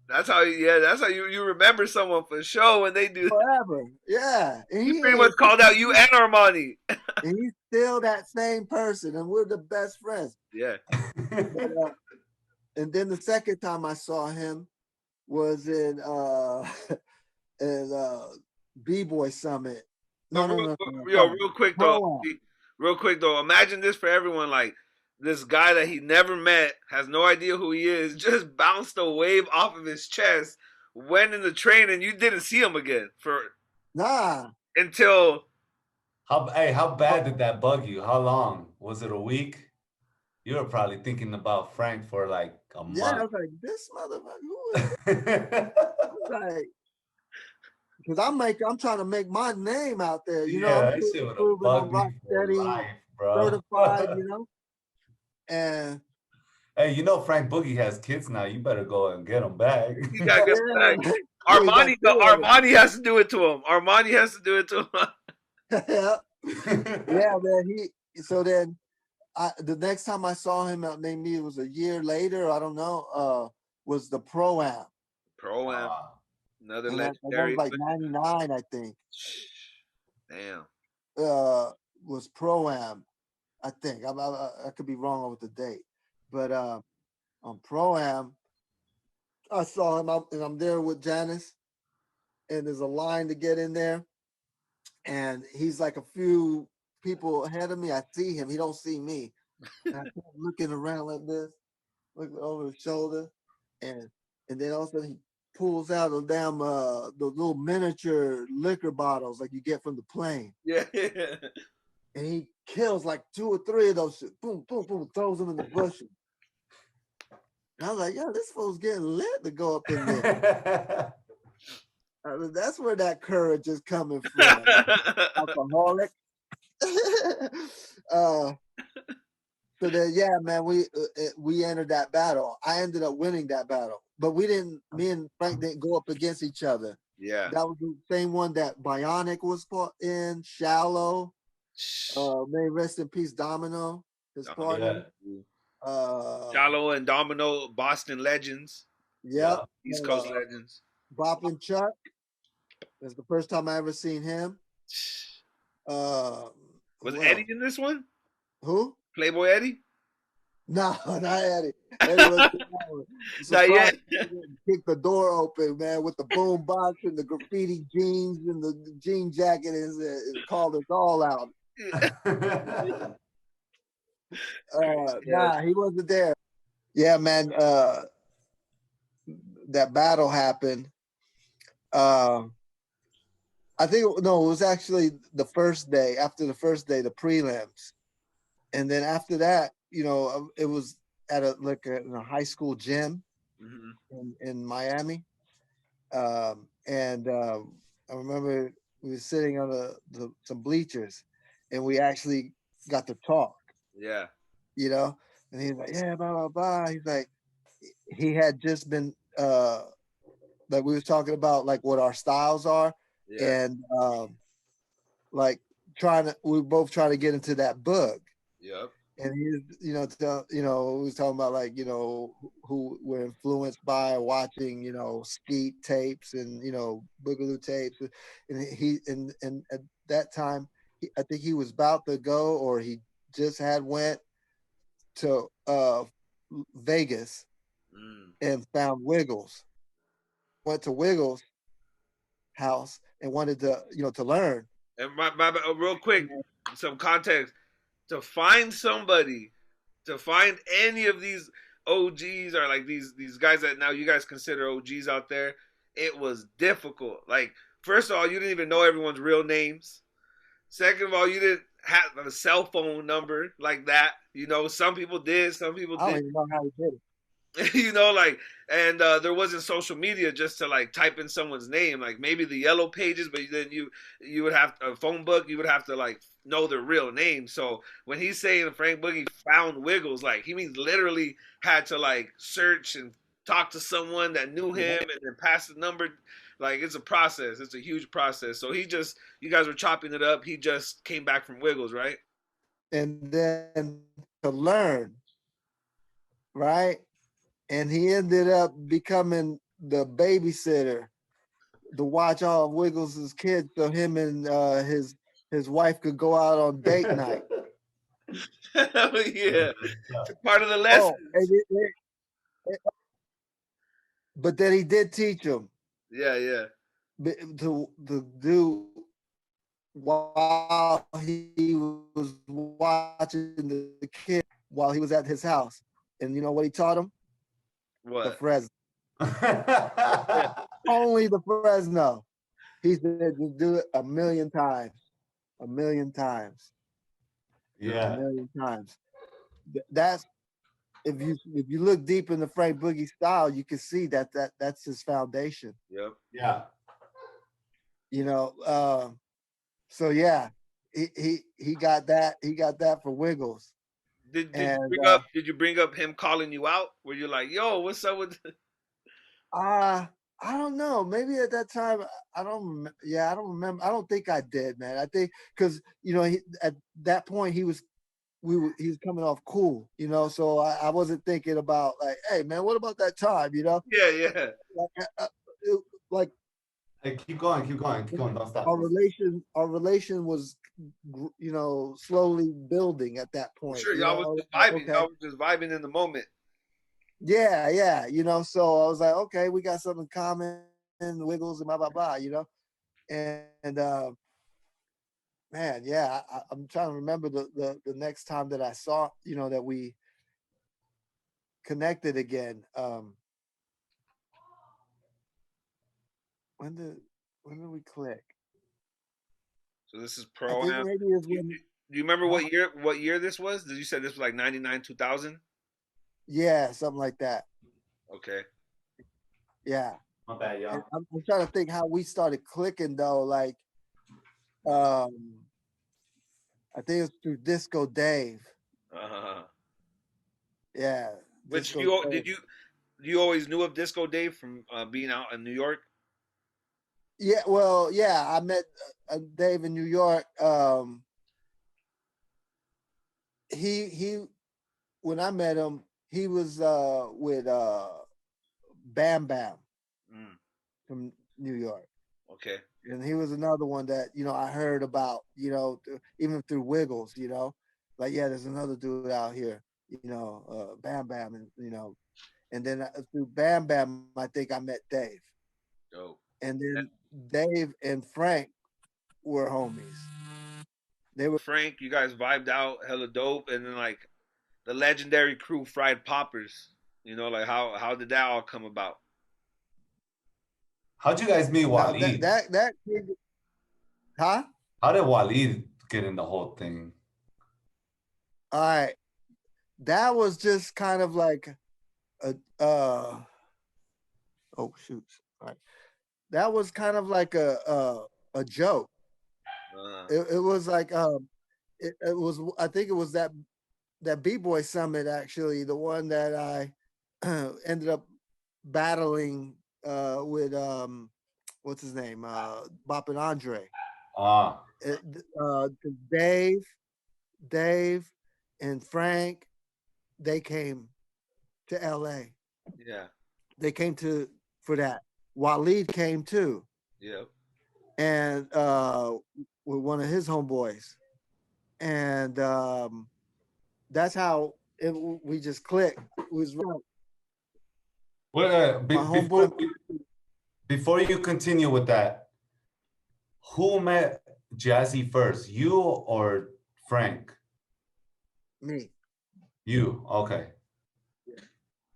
That's how. Yeah, that's how you remember someone for sure when they do. Forever. Yeah. And He pretty much called out you and Armani. and he's still that same person, and we're the best friends. Yeah. But, and then the second time I saw him was in B-Boy Summit. No. Real quick though. Real quick though. Imagine this for everyone. Like this guy that he never met, has no idea who he is, just bounced a wave off of his chest, went in the train, and you didn't see him again until. How bad did that bug you? How long? Was it a week? You were probably thinking about Frank for like a month. Yeah, I was like, this motherfucker, who is like, because I'm trying to make my name out there, Yeah, that shit would have bugged me for life, bro. certified, And Hey, you know Frank Boogie has kids now. You better go and get them back. You gotta get him back. Yeah. He got Armani, two of Armani has to do it to him. Armani has to do it to him. them. Yeah, man. So then the next time I saw him, maybe it was a year later, I don't know, was the Pro Am. Pro Am, Ah, another And that was legendary. like 99, I think. Damn. Uh was Pro Am, I think. I could be wrong with the date. But on Pro Am, I saw him out and I'm there with Janice, and there's a line to get in there. And he's like a few people ahead of me. I see him, he don't see me. And I keep looking around like this, looking over his shoulder, and then all of a sudden he pulls out a damn the little miniature liquor bottles like you get from the plane, Yeah. and he kills like 2 or 3 of those shit. Boom, boom, boom, throws them in the bushes. And I was like, yo, this fool's getting lit to go up in there. I mean, that's where that courage is coming from. Alcoholic. uh, So then, yeah, man, we entered that battle. I ended up winning that battle, but we didn't. Me and Frank didn't go up against each other. Yeah. That was the same one that Bionic was fought in. Shallow. May rest in peace, Domino, his partner. Shallow and Domino, Boston legends. Yep. East Coast legends. Bop and Chuck. That's the first time I ever seen him. Was Eddie in this one? Who? Playboy Eddie? No, not Eddie. Eddie was not yet. Kick the door open, man, with the boom box and the graffiti jeans and the jean jacket, and called us all out. Nah, he wasn't there. Yeah, man. That battle happened. I think no, it was actually the first day. After the first day, the prelims, and then after that, it was at in a high school gym in Miami, and I remember we were sitting on some bleachers, and we actually got to talk. Yeah. And he's like, yeah, blah blah blah. He's like, he had just been like we was talking about like what our styles are, and like we both trying to get into that book. Yep. And he, we was talking about like, who we're influenced by watching, Skeet tapes and, Boogaloo tapes. And at that time, I think he was about to go, or he just had went to Vegas and found Wiggles. Went to Wiggles' house and wanted to, to learn. And real quick, some context. To find any of these OGs or like these guys that now you guys consider OGs out there, it was difficult. Like, first of all, you didn't even know everyone's real names. Second of all, you didn't have a cell phone number like that. Some people did, some people didn't. I don't even know how he did it. And there wasn't social media just to like type in someone's name, like maybe the yellow pages, but then you would have a phone book, you would have to like know their real name. So when he's saying Frank Boogie found Wiggles, like he means literally had to like search and talk to someone that knew him and then pass the number. Like, it's a process. It's a huge process. So you guys were chopping it up. He just came back from Wiggles, right? And then to learn, right? And he ended up becoming the babysitter to watch all of Wiggles' kids, so him and his wife could go out on date night. Yeah, it's part of the lesson. But then he did teach him. Yeah. To do while he was watching the kid while he was at his house, and you know what he taught him? What? The Fresno. Only the Fresno. He said to do it a million times. Yeah. A million times. That's if you look deep in the Frank Boogie style, you can see that's his foundation. Yep. Yeah. So yeah, he got that for Wiggles. And did you bring up him calling you out? Where you're like, yo, what's up with? I don't know. Maybe at that time, I don't. Yeah, I don't remember. I don't think I did, man. I think because at that point he was coming off cool, So I wasn't thinking about like, hey, man, what about that time, Yeah, yeah. Like, like Hey, keep going, keep going, keep going. Don't stop. our relation was, slowly building at that I'm point. sure y'all was just Like, vibing. okay, Y'all was just vibing in the moment. yeah, So I was like, okay, we got something in common, the Wiggles and blah blah blah, and man, yeah, I'm trying to remember the next time that I saw, that we connected again. When did when did we click? So this is I pro think am. maybe is Do when. you remember Huh? what year this was? Did you say this was like 99, 2000? Yeah, something like that. Okay. Yeah, My bad, and y'all. I'm trying to think how we started clicking though. Like, um, I think it was through Disco Dave. Uh, Yeah, which Disco you Dave. did you always knew of Disco Dave from being out in New York? Yeah, well, yeah, I met Dave in New York. He when I met him, he was with Bam Bam Mm, from New York. okay. And he was another one that I heard about, even through Wiggles, like yeah, there's another dude out here, Bam Bam, and and then through Bam Bam, I think I met Dave, Dope. and And then Dave and Frank were homies. They were Frank, you guys vibed out, hella dope, and then like the legendary crew, Fried Poppers. Like how did that all come about? How'd you guys meet now Waleed? that kid, huh? How did Waleed get in the whole thing? All right, that was just kind of like a oh shoot, all right, that was kind of like a joke. Uh, It was like it was, I think it was that B-boy summit, actually, the one that I ended up battling with what's his name, Bop and Andre. Ah, It, uh, Dave, Dave, and Frank, they came to L.A. yeah, They came to for that. Waleed came too, yeah. and with one of his homeboys, and that's how we just clicked. It was well, my homeboy, before you continue with that, who met Jazzy first, you or Frank? me, You, okay.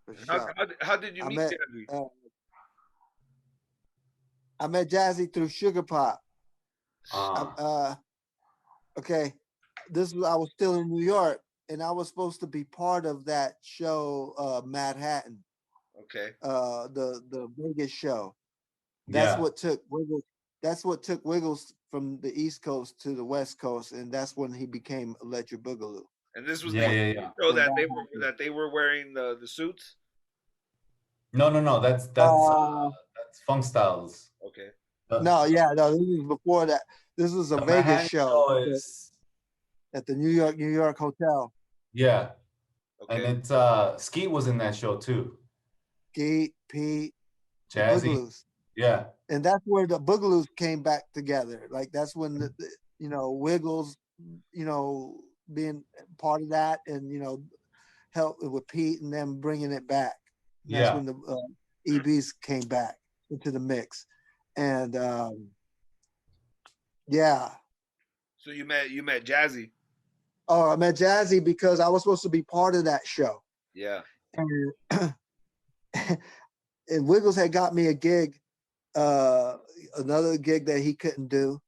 for How, sure. how, how did you I meet met Jazzy? uh, I met Jazzy through Sugar Pop. Ah, Okay, this was I was still in New York, and I was supposed to be part of that show, Manhattan, Okay. the Vegas show. That's yeah, what took Wiggles. That's what took Wiggles from the East Coast to the West Coast, and that's when he became Electric Boogaloo. And this was yeah, the yeah, yeah. show When that that happened. they were wearing the suits. No, no, no. Uh, That's Funk Styles. Okay. no, yeah, no, this was before that. This was a The Vegas Manhattan show show is at the New York hotel. yeah, and Okay. it's Skeet was in that show too. Gate, Pete, the Jazzy, Boogaloos. yeah, And that's where the Boogaloos came back together. Like that's when Wiggles, being part of that, and help with Pete and them bringing it back. And that's yeah. when the EBs came back into the mix, and yeah. So you met Jazzy. Oh, I met Jazzy because I was supposed to be part of that show, Yeah. and and Wiggles had got me a gig, uh, another gig that he couldn't do,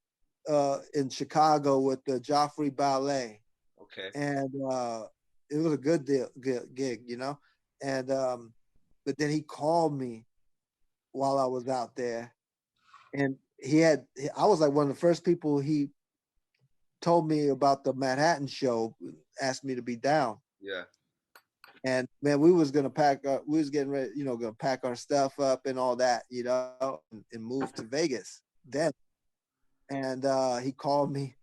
in Chicago with the Joffrey Ballet, Okay. and it was a good deal, good gig, and but then he called me while I was out there, and I was like one of the first people he told me about the Manhattan show, asked me to be down, Yeah. And man, we was getting ready, gonna pack our stuff up and all that, and move to Vegas then. And he called me,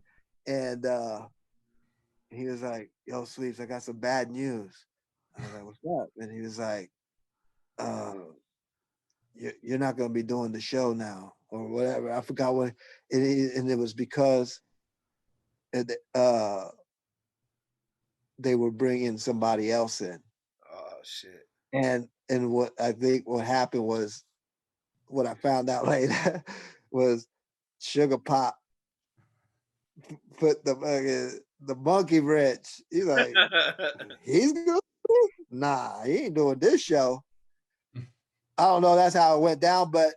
and he was like, "Yo, Sweeps, I got some bad news." I was like, "What's up?" And he was like, uh, "You're not gonna be doing the show now, or whatever." I forgot what, and it was because uh, they were bringing somebody else in. Oh shit. And what I think what happened was, what I found out later was Sugar Pop put the monkey wrench. He's like, he's good. Nah, he ain't doing this show. I don't know. That's how it went down, but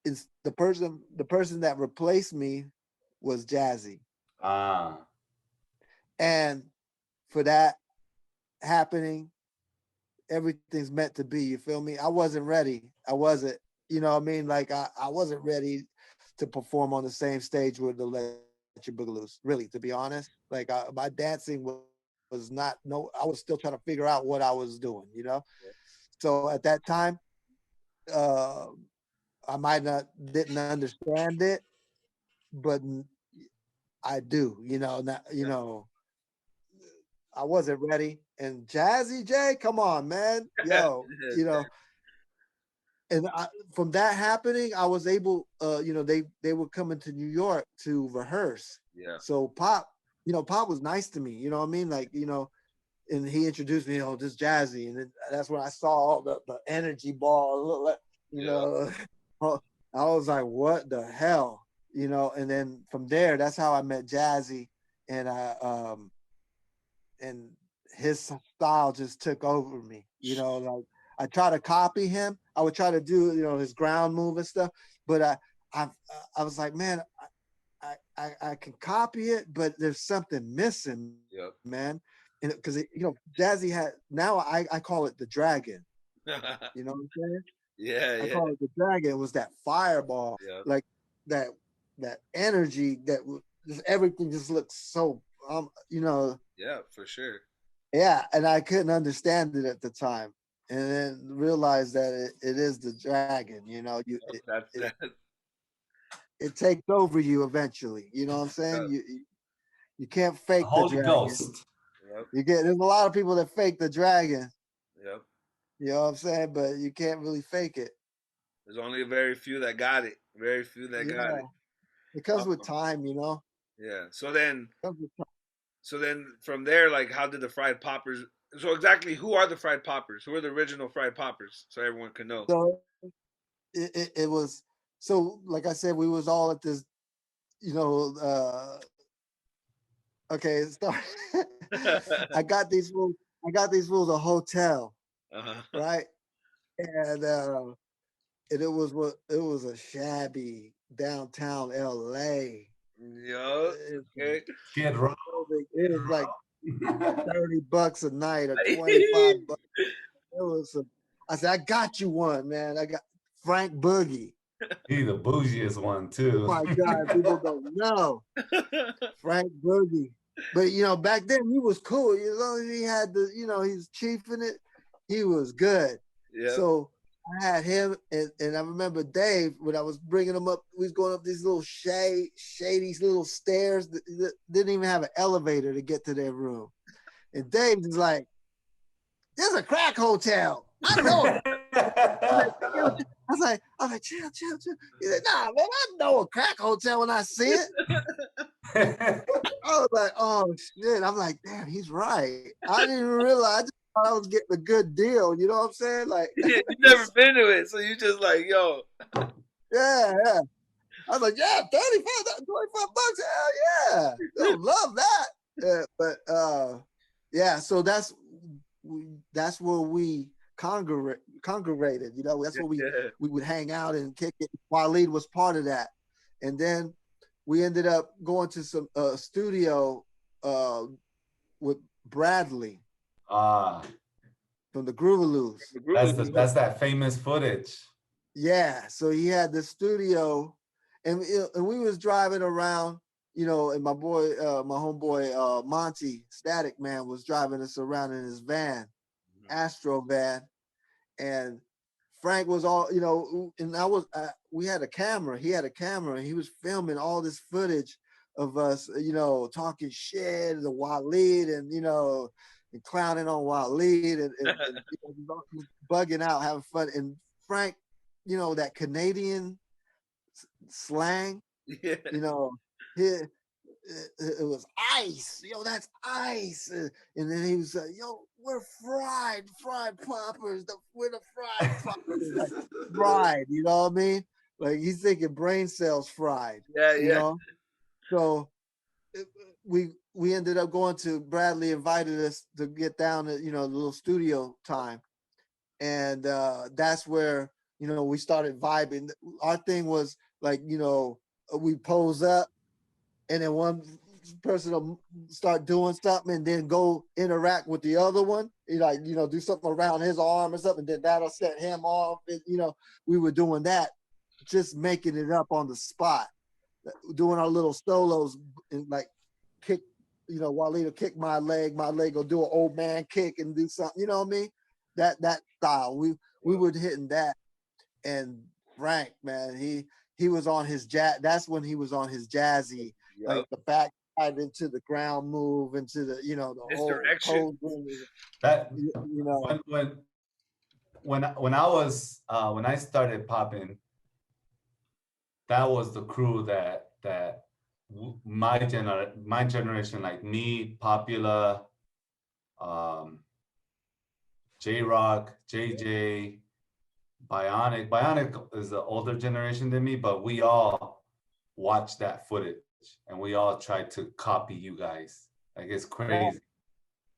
it's the person that replaced me was Jazzy. Ah. And for that happening, everything's meant to be. You feel me? I wasn't ready. I wasn't, you know what I mean? Like I wasn't ready to perform on the same stage with the Electric Boogaloo's, really, to be honest. Like my dancing was not, no, I was still trying to figure out what I was doing, So at that time, uh, I might not didn't understand it, but I do, not, I wasn't ready. And Jazzy J, come on, man. Yo, and from that happening, I was able, they were coming to New York to rehearse. Yeah. So Pop, Pop was nice to me, you know what I mean? Like, and he introduced me, this Jazzy. And then that's when I saw all the energy ball, I was like, what the hell? And then from there, that's how I met Jazzy. And and his style just took over me, like I try to copy him. I would try to do, his ground move and stuff, but I was like, man, I can copy it, but there's something missing, man. And because Jazzy had, now I call it the dragon. You know what I'm saying? Yeah, I call it the dragon. It was that fireball, like that energy that just everything just looks so, Yeah, for sure. Yeah, and I couldn't understand it at the time, and then realized that it is the dragon. It takes over you eventually. You know what I'm saying? You can't fake the Holy dragon. Ghost. There's a lot of people that fake the dragon. Yep. You know what I'm saying? But you can't really fake it. There's only a very few that got it. Very few that got it. It comes with time, Yeah. So then from there, like, how did the fried poppers? So exactly, who are the fried poppers? Who are the original fried poppers? So everyone can know. So it was, so like I said, we was all at this, okay, it started. I got these fools a hotel, right? And it was a shabby downtown LA. Yo, okay. Kid Rock. It was like $30 a night or $25. It was I said, I got you one, man. I got Frank Boogie. He the bougiest one too. Oh my God, people don't know. Frank Boogie. But back then he was cool. As long as he had the, he's chiefing it, he was good. Yeah. So I had him, and I remember Dave, when I was bringing him up, we was going up these little shady little stairs that didn't even have an elevator to get to their room. And Dave was like, "There's a crack hotel. I know it." I was like, chill. He said, "Nah, man, I know a crack hotel when I see it." I was like, oh shit. I'm like, damn, he's right. I didn't even realize. I just thought I was getting a good deal. You know what I'm saying? Like, you never been to it, so you just like, yo. Yeah. I was like, yeah, $25, $25. Hell yeah. They'll love that. But yeah, so that's where we congregated. That's where we would hang out and kick it. Waleed was part of that. And then we ended up going to some studio with Bradley from the Groovaloos. That's that famous footage. Yeah, so he had the studio, and we was driving around, and my boy, my homeboy, Monty Static Man was driving us around in his van, Astro van, and Frank was all, and we had a camera. He had a camera, and he was filming all this footage of us, talking shit, the Waleed, and clowning on Waleed, bugging out, having fun. And Frank, that Canadian slang, Yeah. he, it was ice, that's ice, and then he was like, yo, we're fried poppers, we're the fried poppers, like fried, you know what I mean? Like he's thinking brain cells fried, Yeah, you yeah. know. So we ended up going to Bradley invited us to get down to the little studio time, and that's where we started vibing. Our thing was like we pose up, and then one person will start doing something and then go interact with the other one. Like, do something around his arm or something, then that'll set him off. And, we were doing that, just making it up on the spot, doing our little solos and like kick, Waleed will kick my leg will do an old man kick and do something, you know what I mean? That style. We were hitting that. And Frank, man, he was on his jazz. That's when he was on his jazzy, like the back side into the ground move, into the the His whole direction. That when I started popping, that was the crew that my generation, like me, Popular, J Rock, JJ, Bionic. Bionic is the older generation than me, but we all watched that footage and we all tried to copy you guys. Like it's crazy.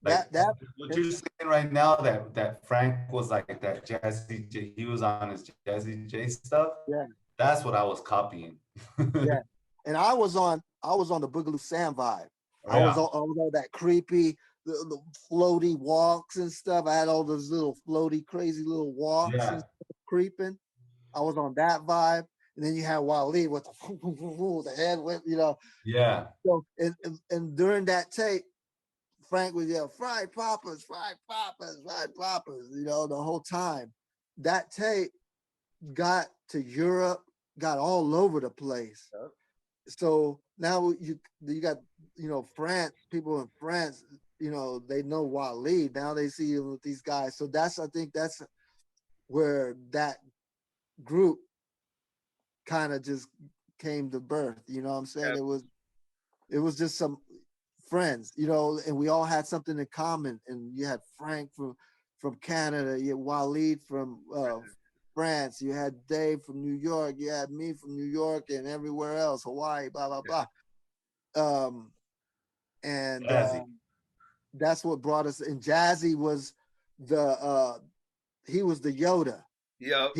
Like what you're saying right now, that Frank was like that Jazzy J, he was on his Jazzy J stuff. Yeah, that's what I was copying. yeah. And I was on the Boogaloo Sam vibe. I was on that creepy, the floaty walks and stuff. I had all those little floaty, crazy little walks and stuff, creeping. I was on that vibe. And then you had Waleed with the head whip, Yeah. So and during that tape, Frank was yelling, fried poppers, fried poppers, fried poppers, the whole time. That tape got to Europe, got all over the place. Yep. So now you got, France, people in France, they know Waleed. Now they see him with these guys. So I think that's where that group kind of just came to birth. You know what I'm saying? Yep. It was just some friends, and we all had something in common. And you had Frank from Canada, you had Waleed from France, you had Dave from New York, you had me from New York and everywhere else, Hawaii, blah blah blah. And that's what brought us. And Jazzy was he was the Yoda. Yep.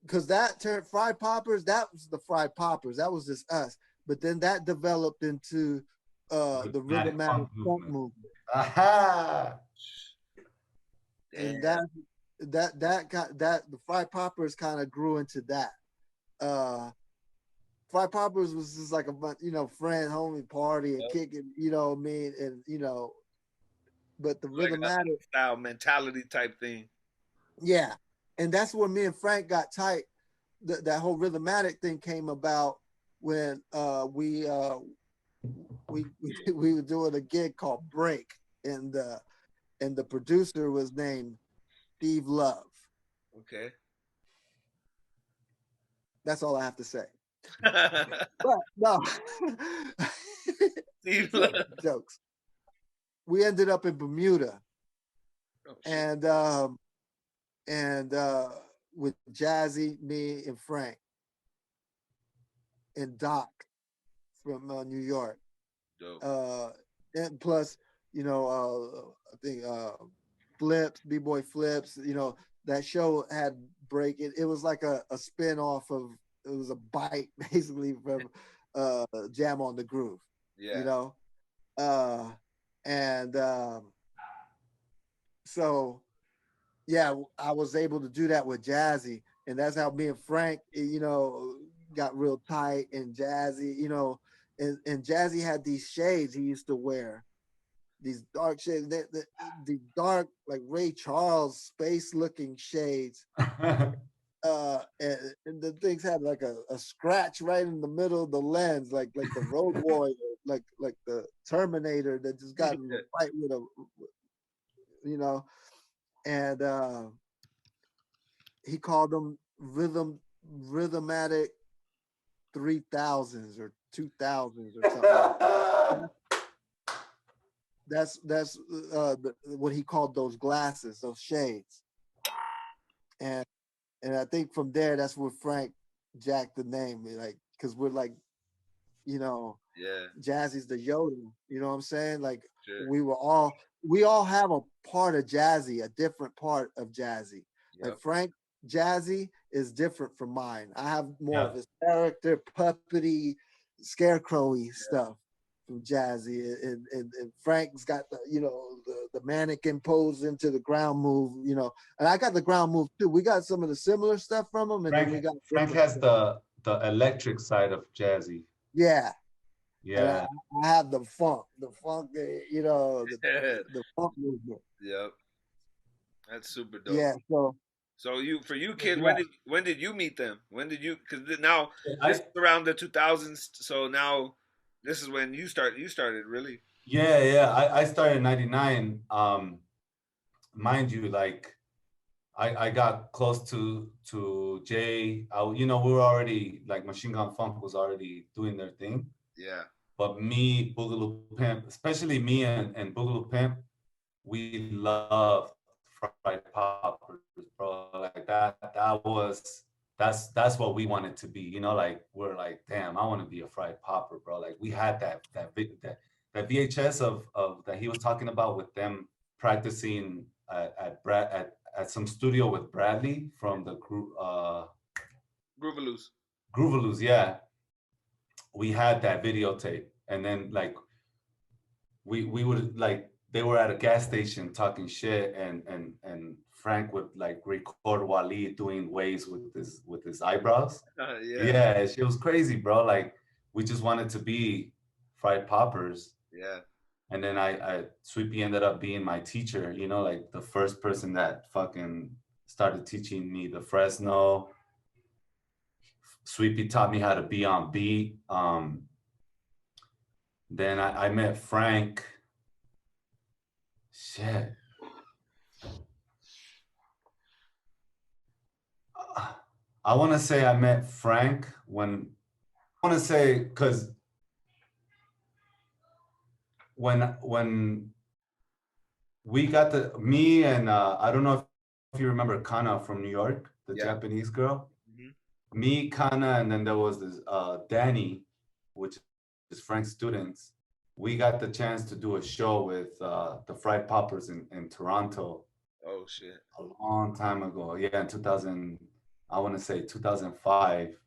Because that turned fried poppers. That was the fried poppers. That was just us. But then that developed into the rhythmatic funk movement. Aha! And that the fried poppers kind of grew into that. Fried poppers was just like a friend, homie party and kicking, what I mean, and but the like rhythmatic style mentality type thing. Yeah, and that's where me and Frank got tight. That whole rhythmatic thing came about when we were doing a gig called Break, and the producer was named Steve Love. Okay. That's all I have to say. But no. Steve Love. Jokes. We ended up in Bermuda. And with Jazzy, me, and Frank, and Doc from New York. Dope. And plus, I think Flips, B-Boy Flips, that show had Break. It was like a spin-off of, it was a bite basically from Jam on the Groove. Yeah. So yeah, I was able to do that with Jazzy, and that's how me and Frank, got real tight, and Jazzy, and Jazzy had these shades he used to wear, these dark shades, the dark like Ray Charles space looking shades. And the things had like a scratch right in the middle of the lens, like the Road Warrior, like the Terminator that just got in a fight with a, you know, and he called them rhythmatic 3000s or 2000s or something like that. That's what he called those glasses, those shades, and I think from there that's where Frank jacked the name, like because we're like, Yeah. Jazzy's the Yoda, you know what I'm saying? Like Sure. we all have a part of Jazzy, a different part of Jazzy. Like Yep. Frank Jazzy is different from mine. I have more Yeah. of his character, puppety, scarecrowy stuff from Jazzy, and Frank's got the mannequin pose into the ground move, and I got the ground move too. We got some of the similar stuff from him, and then we got Frank different has stuff. the electric side of Jazzy. Yeah. And Yeah. I have the funk, the funk movement. Yep. That's super dope. Yeah. So So for you kids, yeah, when did you meet them? When did you? Because now this I is around the 2000s. So now this is when you started really. yeah. I started in '99. Mind you, like I got close to Jay. We were already like Machine Gun Funk was already doing their thing. Yeah. But me, Boogaloo Pimp, especially me and Boogaloo Pimp, we loved fried poppers, bro. Like that's what we wanted to be. Like we're like, damn, I want to be a fried popper, bro. Like we had that VHS of that he was talking about with them practicing at some studio with Bradley from the group Groovaloos. Groovaloos, yeah. We had that videotape, and then like we would like they were at a gas station talking shit, and Frank would like record Wally doing waves with his eyebrows. Yeah. Yeah, she was crazy, bro. Like we just wanted to be fried poppers. Yeah. And then I Sweepy ended up being my teacher, like the first person that fucking started teaching me the Fresno. Sweepy taught me how to be on beat. Then I met Frank. Shit. I want to say I met Frank when I want to say because when we got me and I don't know if you remember Kana from New York, the Yeah. Japanese girl. Mhm. Me, Kana, and then there was this Danny, which is Frank's students. We got the chance to do a show with the Fried Poppers in Toronto Oh shit. a long time ago. Yeah, in 2000, I want to say 2005.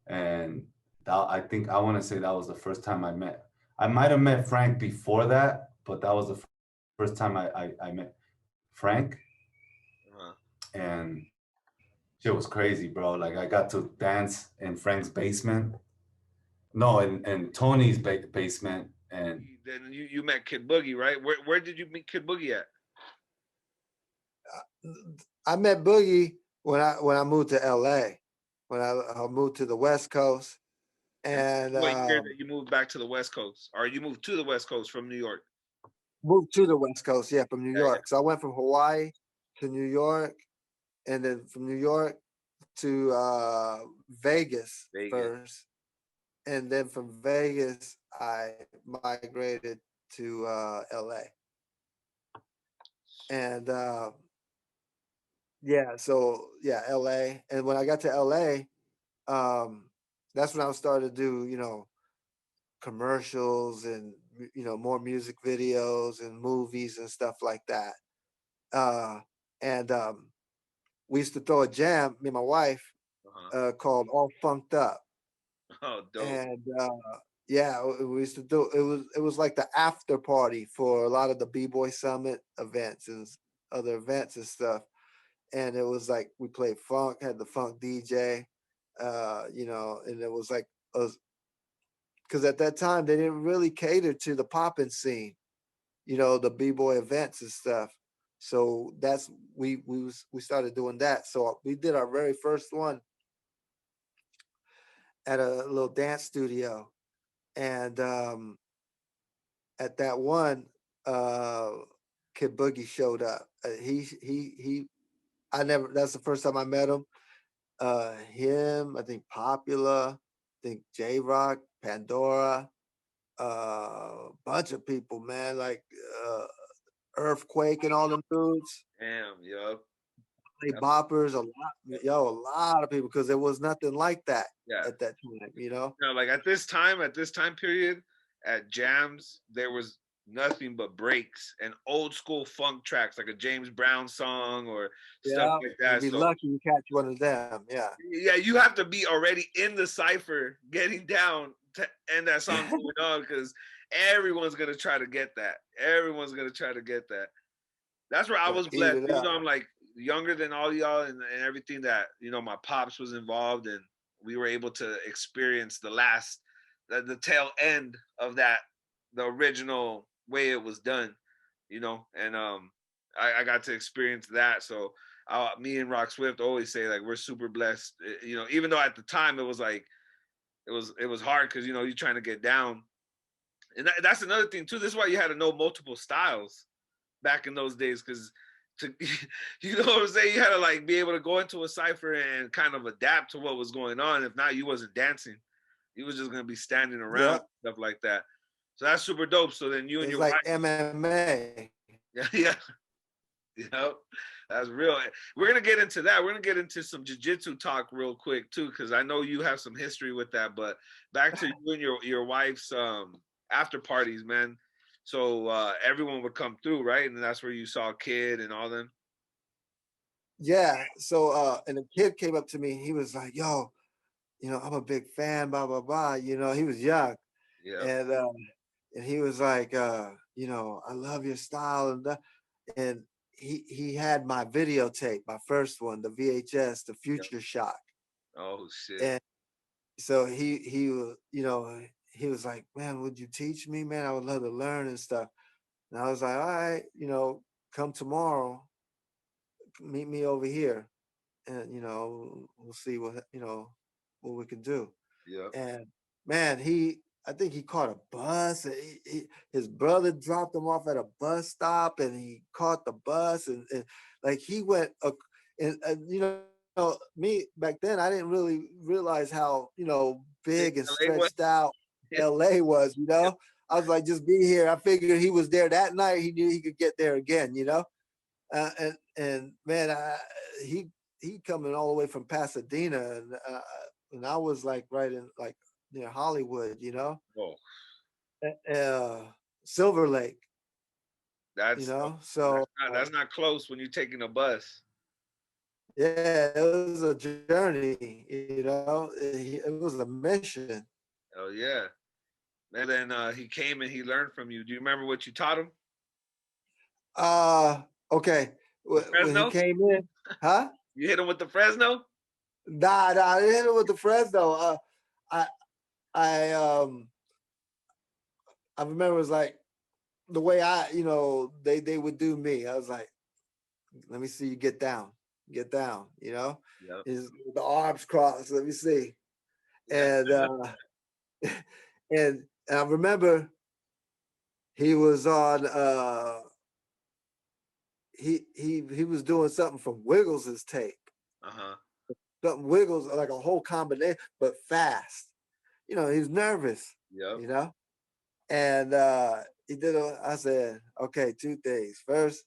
And I think I want to say that was the first time I met. I might have met Frank before that, but that was the first time I met Frank. Uh-huh. And shit was crazy, bro. Like I got to dance in Frank's basement. No, in Tony's basement. And Then you met Kid Boogie, right? Where did you meet Kid Boogie at? I met Boogie when I moved to LA, when I moved to the West Coast, And and what year that you moved back to the West Coast, or you moved to the West Coast from New York? moved to the West Coast, yeah, from New Yeah, yeah. York. So I went from Hawaii to New York, and then from New York to Vegas Vegas. first, and then from Vegas I migrated to LA, and LA. And when I got to LA, that's when I started to do commercials and more music videos and movies and stuff like that. And we used to throw a jam, me and my wife, Uh-huh. called All Funked Up. Oh, dope. And yeah, we used to do it was like the after party for a lot of the B-Boy Summit events and other events and stuff. And it was like we played funk, had the funk DJ. You know, and it was like, because at that time they didn't really cater to the popping scene, you know, the b-boy events and stuff. So that's we started doing that. So we did our very first one at a little dance studio, and at that one, uh, Kid Boogie showed up. He. I never. That's the first time I met him. Him, I think Popular, I think J Rock, Pandora, bunch of people, man, like uh, Earthquake and all them dudes. Damn, yo. They boppers, a lot, yo, a lot of people, because there was nothing like that Yeah. at that time, you know. No, like at this time period, at jams, there was nothing but breaks and old school funk tracks, like a James Brown song or stuff Yeah, like you'd that. be So lucky you catch one of them. Yeah. yeah, you have to be already in the cipher, getting down to end that song going on, because everyone's gonna try to get that. Everyone's gonna try to get that. That's where I was Eat blessed. it Even up. though I'm like younger than all y'all and everything, that my pops was involved and we were able to experience the tail end of that, the original way it was done, and I got to experience that. So me and Rock Swift always say like we're super blessed, even though at the time it was like it was hard because you're trying to get down, and that's another thing too. This is why you had to know multiple styles back in those days, because to you know what I'm saying, you had to like be able to go into a cipher and kind of adapt to what was going on. If not, you wasn't dancing. You was just gonna be standing around, Yeah. stuff like that. So that's super dope. So then you and It's your like wife, MMA. yeah, that's real. We're gonna get into that. We're gonna get into some jiu-jitsu talk real quick too, because I know you have some history with that. But back to you and your wife's after parties, man. So everyone would come through, right? And that's where you saw Kid and all them. Yeah. So and the kid came up to me, he was like, yo, you know, I'm a big fan, blah, blah, blah. You know, he was young. Yeah, And he was like, you know, I love your style and that. And he had my videotape, my first one, the VHS, the yeah. Future Shock. Oh shit. And so he was, you know, he was like, man, would you teach me, man? I would love to learn and stuff. And I was like, all right, you know, come tomorrow, meet me over here, and you know, we'll see what you know what we can do. Yeah, And man, I think he caught a bus. And his brother dropped him off at a bus stop, and he caught the bus, and like he went, and you know, me back then, I didn't really realize how big big and LA was. stretched out Yeah, L.A. was. You yeah, know, I was like, just be here. I figured he was there that night. He knew he could get there again. You know, and man, he coming all the way from Pasadena, and I was like right in like near Hollywood, you know, oh, uh, Silver Lake, you that's know. So that's not close when you're taking a bus. yeah, it was a journey, you know. It was a mission. Oh yeah. And then he came and he learned from you. Do you remember what you taught him? Uh, okay. The When he Fresno? came in, huh? You hit him with the Fresno? Nah, I didn't hit him with the Fresno. I, I, I remember it was like the way they would do me. I was like, let me see you get down, you know, Yep. is the arms crossed. Let me see, and and I remember he was on. He was doing something from Wiggles's tape. Uh-huh. Something Wiggles like a whole combination, but fast. You know, he was nervous. Yep. You know, and he did. I said, okay, two things. First,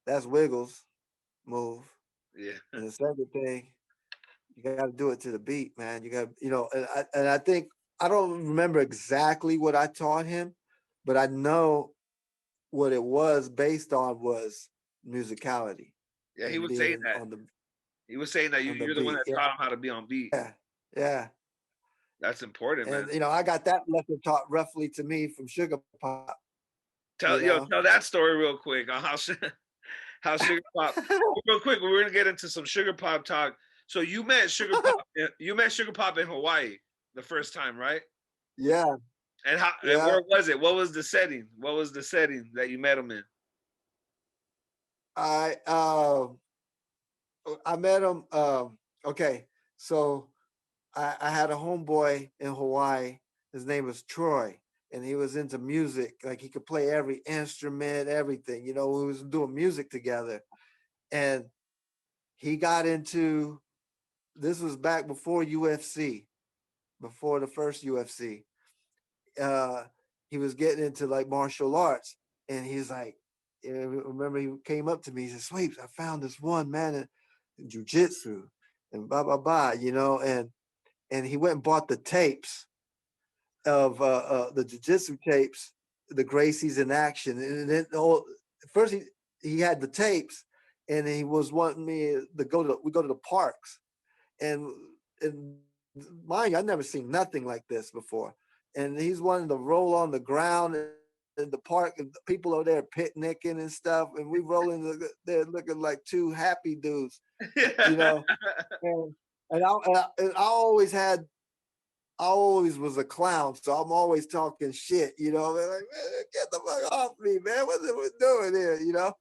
that's Wiggles move. Yeah. And the second thing, you got to do it to the beat, man. You got, and I think I don't remember exactly what I taught him, but I know what it was based on was musicality Yeah, he and was saying being that. He was saying that on the you're the one beat. that taught him how to be on beat. Yeah, yeah. That's important, man. And I got that lesson taught roughly to me from Sugar Pop. Tell that story real quick on how Sugar Pop. Real quick, we're gonna get into some Sugar Pop talk. So you met Sugar Pop. You met Sugar Pop in Hawaii the first time, right? Yeah, And how? And yeah. where was it? What was the setting? What was the setting that you met him in? I I met him. Okay, so I had a homeboy in Hawaii. His name was Troy, and he was into music. Like he could play every instrument, everything. You know, we was doing music together, and he got into. This was back before UFC, before the first UFC. Uh, he was getting into like martial arts, and he's like, remember he came up to me. He said, "Sweeps, I found this one man in jujitsu, and blah blah blah." You know, and he went and bought the tapes of the jiu-jitsu tapes, the Gracies in action. And then first he had the tapes, and he was wanting me to we go to the parks, and and mind you, I've never seen nothing like this before. And he's wanting to roll on the ground in the park, and the people are there picnicking and stuff, and we rolling there looking like two happy dudes, you know. And I always had I always was a clown, so I'm always talking shit, you know. They're like, man, get the fuck off me, man. What's it we doing here, you know?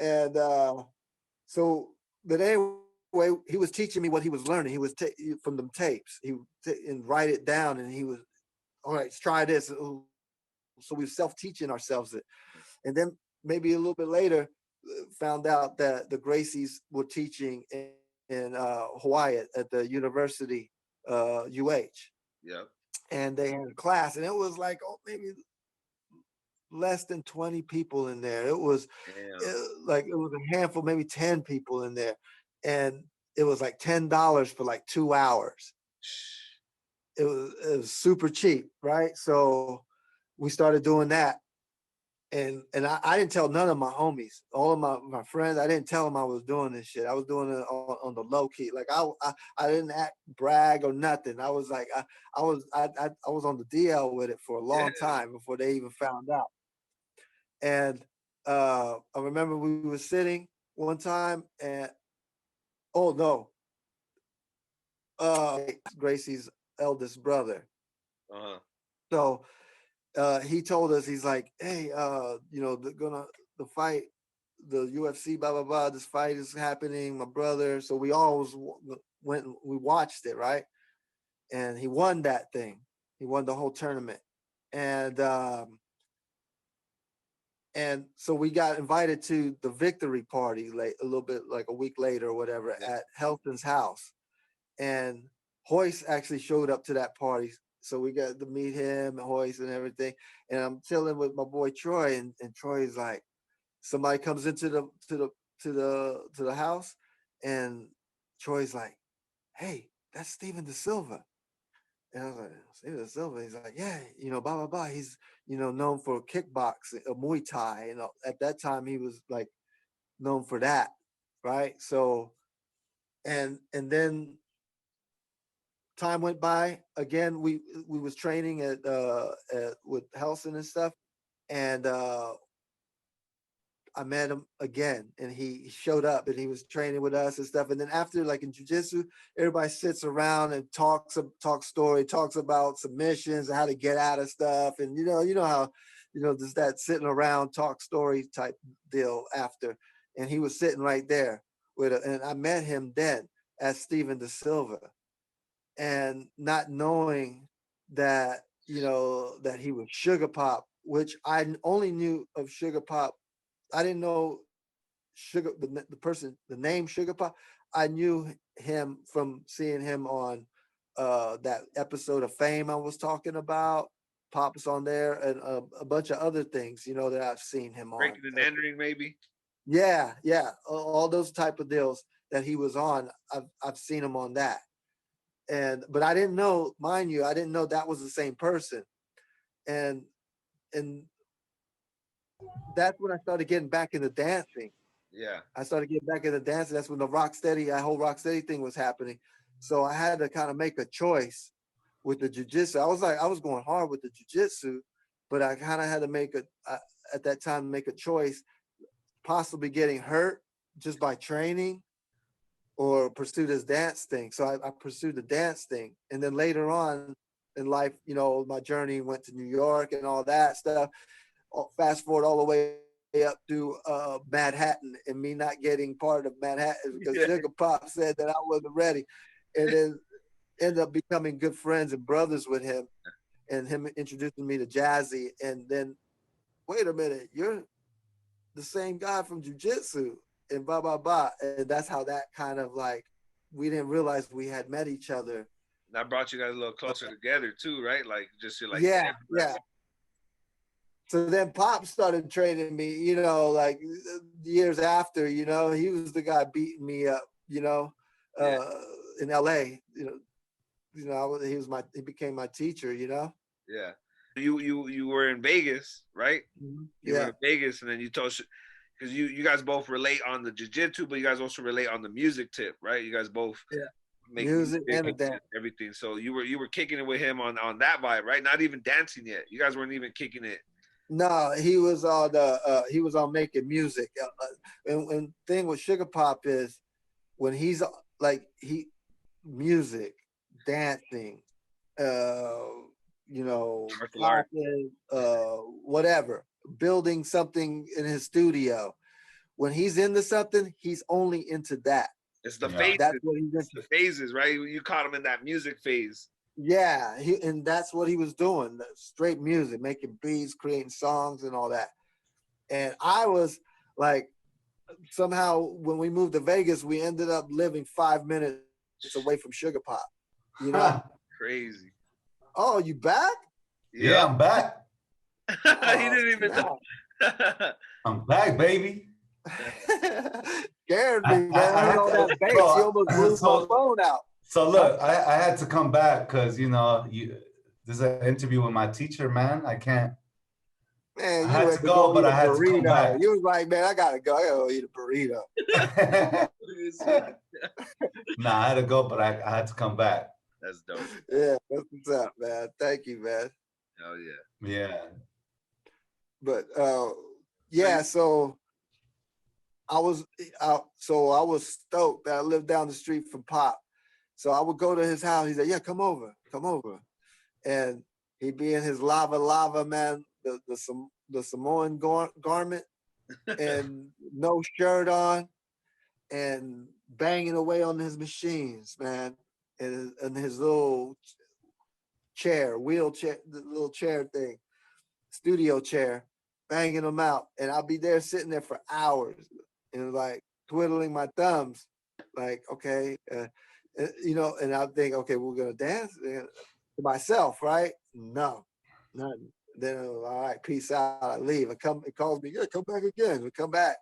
And so, but anyway, he was teaching me what he was learning. He was from them tapes. He would and write it down, and he was, all right, let's try this. So we were self-teaching ourselves it, and then maybe a little bit later, found out that the Gracies were teaching in Hawaii at the university, UH, Yep. and they had a class, and it was like, oh, maybe less than 20 people in there. Damn. Like it was a handful, maybe 10 people in there, and it was like $10 for like 2 hours. It was super cheap, right? So we started doing that, and I didn't tell none of my homies, all of my friends. I didn't tell them I was doing this shit. I was doing it on the low key. Like I didn't brag or nothing. I was like I was on the DL with it for a Yeah. long time before they even found out. And I remember we were sitting one time, and oh no, Gracie's eldest brother. Uh-huh. So he told us, he's like, hey, you know, the fight, the UFC, blah blah blah. This fight is happening, my brother. So we always went, we watched it, right? And he won that thing. He won the whole tournament, and so we got invited to the victory party late, a little bit like a week later or whatever, Yeah. at Helton's house. And Hoyce actually showed up to that party. So we got to meet him and Hoyce and everything. And I'm chilling with my boy Troy, and Troy's like, somebody comes into the house, and Troy's like, hey, that's Steven De Silva. And I was like, Steven De Silva. He's like, yeah, you know, blah blah blah. He's, you know, known for kickboxing, Muay Thai, and at that time he was like known for that, right? So, and then time went by. Again, we was training with Helson and stuff, and I met him again, and he showed up, and he was training with us and stuff. And then after, like in jujitsu, everybody sits around and talks story, talks about submissions and how to get out of stuff, and you know how, you know, there's that sitting around talk story type deal after. And he was sitting right there and I met him then as Steven De Silva, and not knowing that, you know, that he was Sugar Pop, which I only knew of Sugar Pop. I didn't know the person, the name Sugar Pop. I knew him from seeing him on that episode of Fame I was talking about. Pop's on there, and a bunch of other things, you know, that I've seen him on. Breaking and entering, maybe. Yeah, yeah, all those type of deals that he was on. I've seen him on that, but I didn't know, mind you, I didn't know that was the same person, and and that's when I started getting back into dancing. Yeah. I started getting back into dancing. That's when that whole Rocksteady thing was happening. So I had to kind of make a choice with the jujitsu. I was going hard with the jujitsu, but I kind of had to at that time, make a choice, possibly getting hurt just by training, or pursue this dance thing. So I pursued the dance thing. And then later on in life, you know, my journey went to New York and all that stuff. Fast forward all the way up to Manhattan, and me not getting part of Manhattan because Yeah. Sugar Pop said that I wasn't ready. And then ended up becoming good friends and brothers with him, and him introducing me to Jazzy. And then, wait a minute, you're the same guy from Jiu-Jitsu and blah, blah, blah. And that's how that kind of like, we didn't realize we had met each other. That brought you guys a little closer together too, right? Like just you're like, Yeah, damn, yeah. So then Pop started training me, you know, like years after, you know, he was the guy beating me up, you know, yeah. in LA, he became my teacher, you know? Yeah. You were in Vegas, right? You were Yeah. in Vegas, and then you told, because you guys both relate on the jiu-jitsu, but you guys also relate on the music tip, right? You guys both Yeah. make Music and the dance. everything. So you were kicking it with him on that vibe, right? Not even dancing yet. You guys weren't even kicking it. No, he was on making music. And thing with Sugar Pop is when he's like music, dancing, you know, Martial art. popping, whatever, building something in his studio. When he's into something, he's only into that. It's the Yeah. phases. That's what he's It's the into. phases, right? You caught him in that music phase. Yeah, and that's what he was doing. Straight music, making beats, creating songs and all that. And I was like, somehow when we moved to Vegas, we ended up living 5 minutes away from Sugar Pop. You know? Crazy. Oh, you back? Yeah, I'm back. He Oh, didn't even know. I'm back, baby. Scared me, man. I heard all that bass. Bro, You almost blew my phone out. So look, I had to come back because you know there's an interview with my teacher, man. I can't. Man, I you had had to to go, go but eat a I had to come burrito. back. You was like, man, I gotta go. I gotta go eat a burrito. Nah, I had to go, but I had to come back. That's dope. Yeah, that's what's up, man. Thank you, man. Hell yeah. Yeah. But yeah, so I was stoked that I lived down the street from Pop. So I would go to his house. He said, "Yeah, come over." And he'd be in his lava man, the Samoan garment, and no shirt on, and banging away on his machines, man, and his little wheelchair, the little chair thing, studio chair, banging them out, and I'll be there sitting there for hours, and like twiddling my thumbs, like okay, you know, and I think, okay, we're gonna dance to myself, right? No, nothing. Then all right, peace out. I leave. It calls me, yeah, come back again. We come back,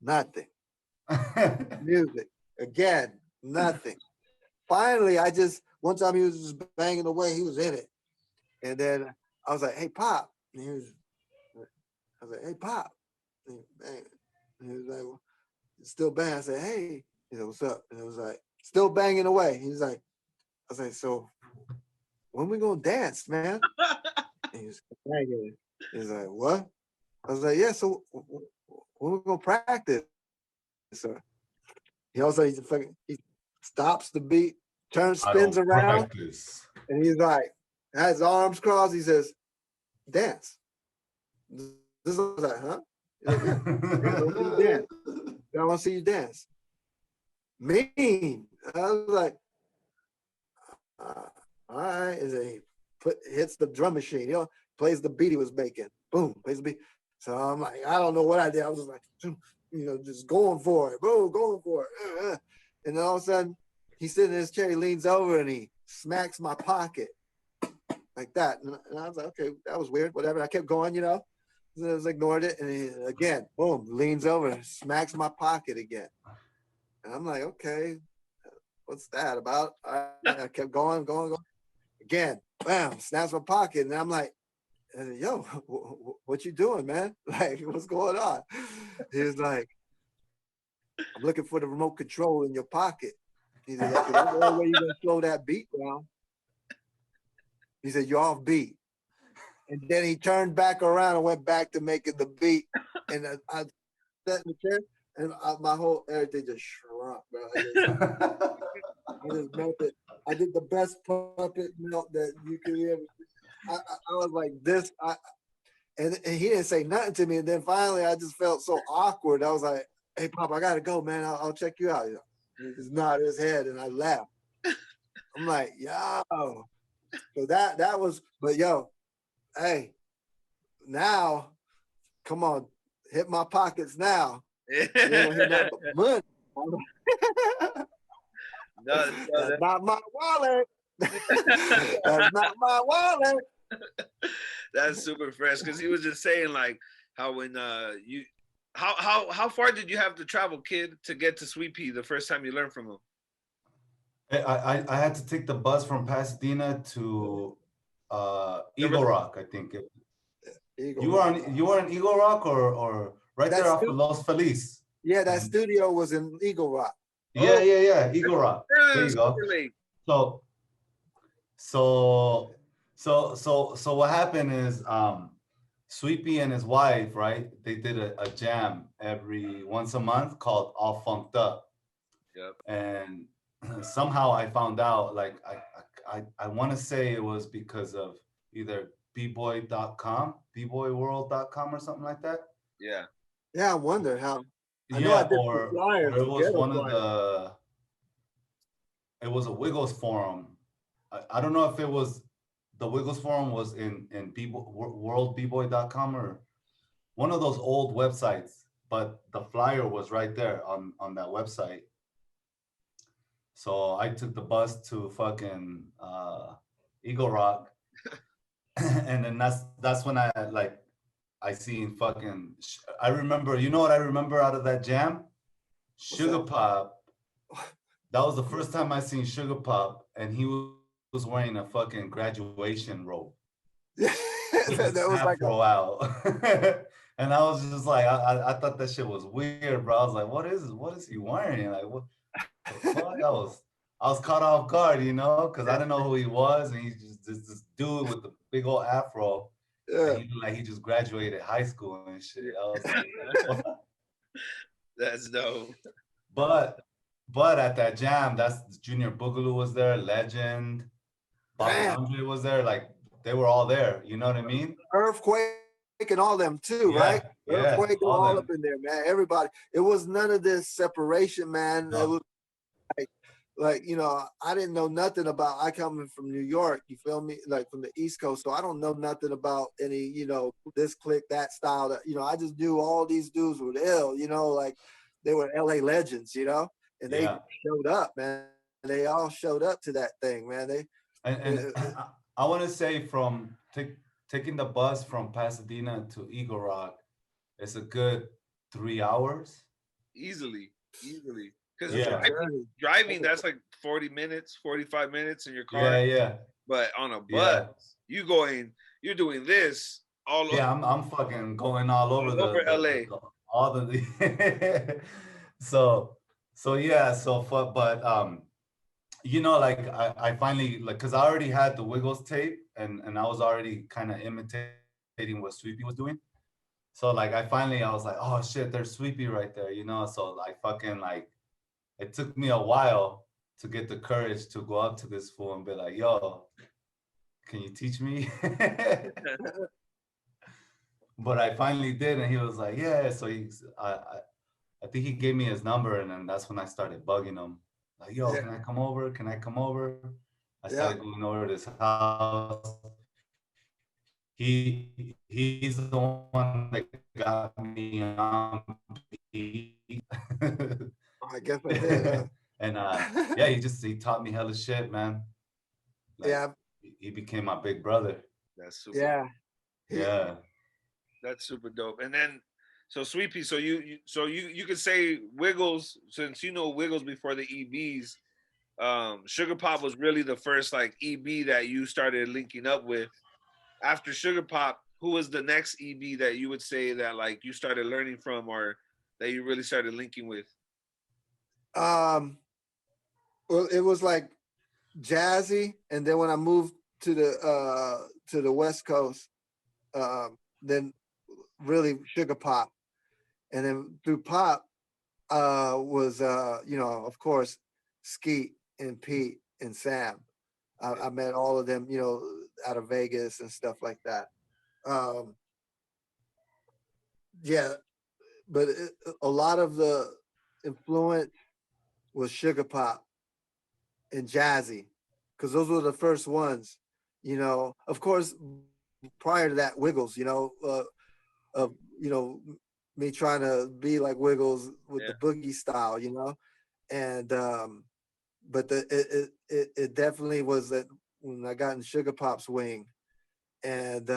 nothing. Music again, nothing. Finally, one time he was just banging away. He was in it, and then I was like, "Hey, Pop," and I was like, "Hey, Pop," and he was like, well, "Still banging." I said, "Hey," he said, "What's up?" And it was like, "Still banging away." He was like, I was like, "So when we gonna dance, man?" And he was banging. He's like, "What?" I was like, "Yeah. So when we gonna practice?" So he stops the beat, spins around, and he's like, has his arms crossed. He says, "Dance." This is like, huh? He's like, yeah. I want to see you dance. Mean. I was like, all right. And then he hits the drum machine. You know, plays the beat he was making. Boom, plays the beat. So I'm like, I don't know what I did. I was just like, you know, just going for it. Boom, going for it. And then all of a sudden, he's sitting in his chair. He leans over and he smacks my pocket like that. And I was like, okay, that was weird. Whatever. I kept going, you know. I just ignored it. And he, again, boom, leans over and smacks my pocket again. And I'm like, okay, what's that about? I kept going. Again, bam, snaps my pocket. And I'm like, yo, what you doing, man? Like, what's going on? He was like, I'm looking for the remote control in your pocket. He said, that's the only way you're going to slow that beat down. He said, you're off beat. And then he turned back around and went back to making the beat. And I sat in the chair and my whole everything just shrunk, bro. I just melted. I did the best puppet melt that you could ever. I was like this. And he didn't say nothing to me. And then finally, I just felt so awkward. I was like, "Hey, Pop, I gotta go, man. I'll check you out." He just nodded his head, and I laughed. I'm like, "Yo." So that was. But yo, hey, now, come on, hit my pockets now. You don't hit nothing but money. That's not my wallet. That's not my wallet. That's super fresh because he was just saying like how when you how far did you have to travel, kid, to get to Sweepy the first time you learned from him? I had to take the bus from Pasadena to Eagle Rock, I think. You were in Eagle Rock or right there off of Los Feliz. Yeah, that studio was in Eagle Rock. Yeah, Eagle Rock. There you go. So what happened is Sweepy and his wife, right? They did a jam every once a month called All Funked Up. Yep. And somehow I found out, like I want to say it was because of either bboy.com, bboyworld.com or something like that. Yeah. Yeah, I wonder how. I know Yeah, I did or flyers. it was one of the. It was a Wiggles forum. I don't know if it was the Wiggles forum was in worldbboy.com or one of those old websites, but the flyer was right there on that website. So I took the bus to fucking Eagle Rock, and then that's when I seen fucking. I remember, you know what I remember out of that jam? Sugar Pop. That was the first time I seen Sugar Pop, and he was wearing a fucking graduation robe. That was like out. And I was just like, I thought that shit was weird, bro. I was like, what is he wearing? Like, what the fuck? I was caught off guard, you know, because I didn't know who he was, and he's just this dude with the big old afro. Yeah. And he looked like he just graduated high school and shit. I was like, that's dope. But at that jam, that's Junior Boogaloo was there, Legend, Bobby Andre was there, like they were all there. You know what I mean? Earthquake and all them too, right? Earthquake and all up in there, man. Everybody. It was none of this separation, man. No. It was like, you know, I didn't know nothing about. I coming from New York, you feel me? Like from the East Coast, so I don't know nothing about any, you know, this clique, that style. That, you know, I just knew all these dudes were ill, you know, like they were LA legends, you know, and they showed up, man. They all showed up to that thing, man. I want to say from taking the bus from Pasadena to Eagle Rock, it's a good 3 hours. Easily. Because driving, that's like 40 minutes, 45 minutes in your car. Yeah. But on a bus, you're doing this all over. Yeah, I'm fucking going all over LA. All the but you know, like I finally, like, because I already had the Wiggles tape and I was already kind of imitating what Sweepy was doing. So like I was like, oh shit, there's Sweepy right there, you know. So I fucking like, it took me a while to get the courage to go up to this fool and be like, yo, can you teach me? But I finally did, and he was like, yeah. So I think he gave me his number, and then that's when I started bugging him. Like, yo, can I come over? Can I come over? I started going over to his house. He's the one that got me on I guess I did. And he taught me hella shit, man. Like, he became my big brother. That's super. Yeah. That's super dope. And then, so Sweepy, so you could say Wiggles, since you know Wiggles before the EBs. Sugar Pop was really the first like EB that you started linking up with. After Sugar Pop, who was the next EB that you would say that like you started learning from or that you really started linking with? Well, it was like Jazzy, and then when I moved to the West Coast, then really Sugar Pop, and then through Pop, was of course, Skeet and Pete and Sam. I met all of them, out of Vegas and stuff like that. Um, yeah, but a lot of the influence was Sugar Pop and Jazzy, because those were the first ones. Of course, prior to that, Wiggles. Of me trying to be like Wiggles with the Yeah. boogie style. And but it definitely was that when I got in Sugar Pop's wing, and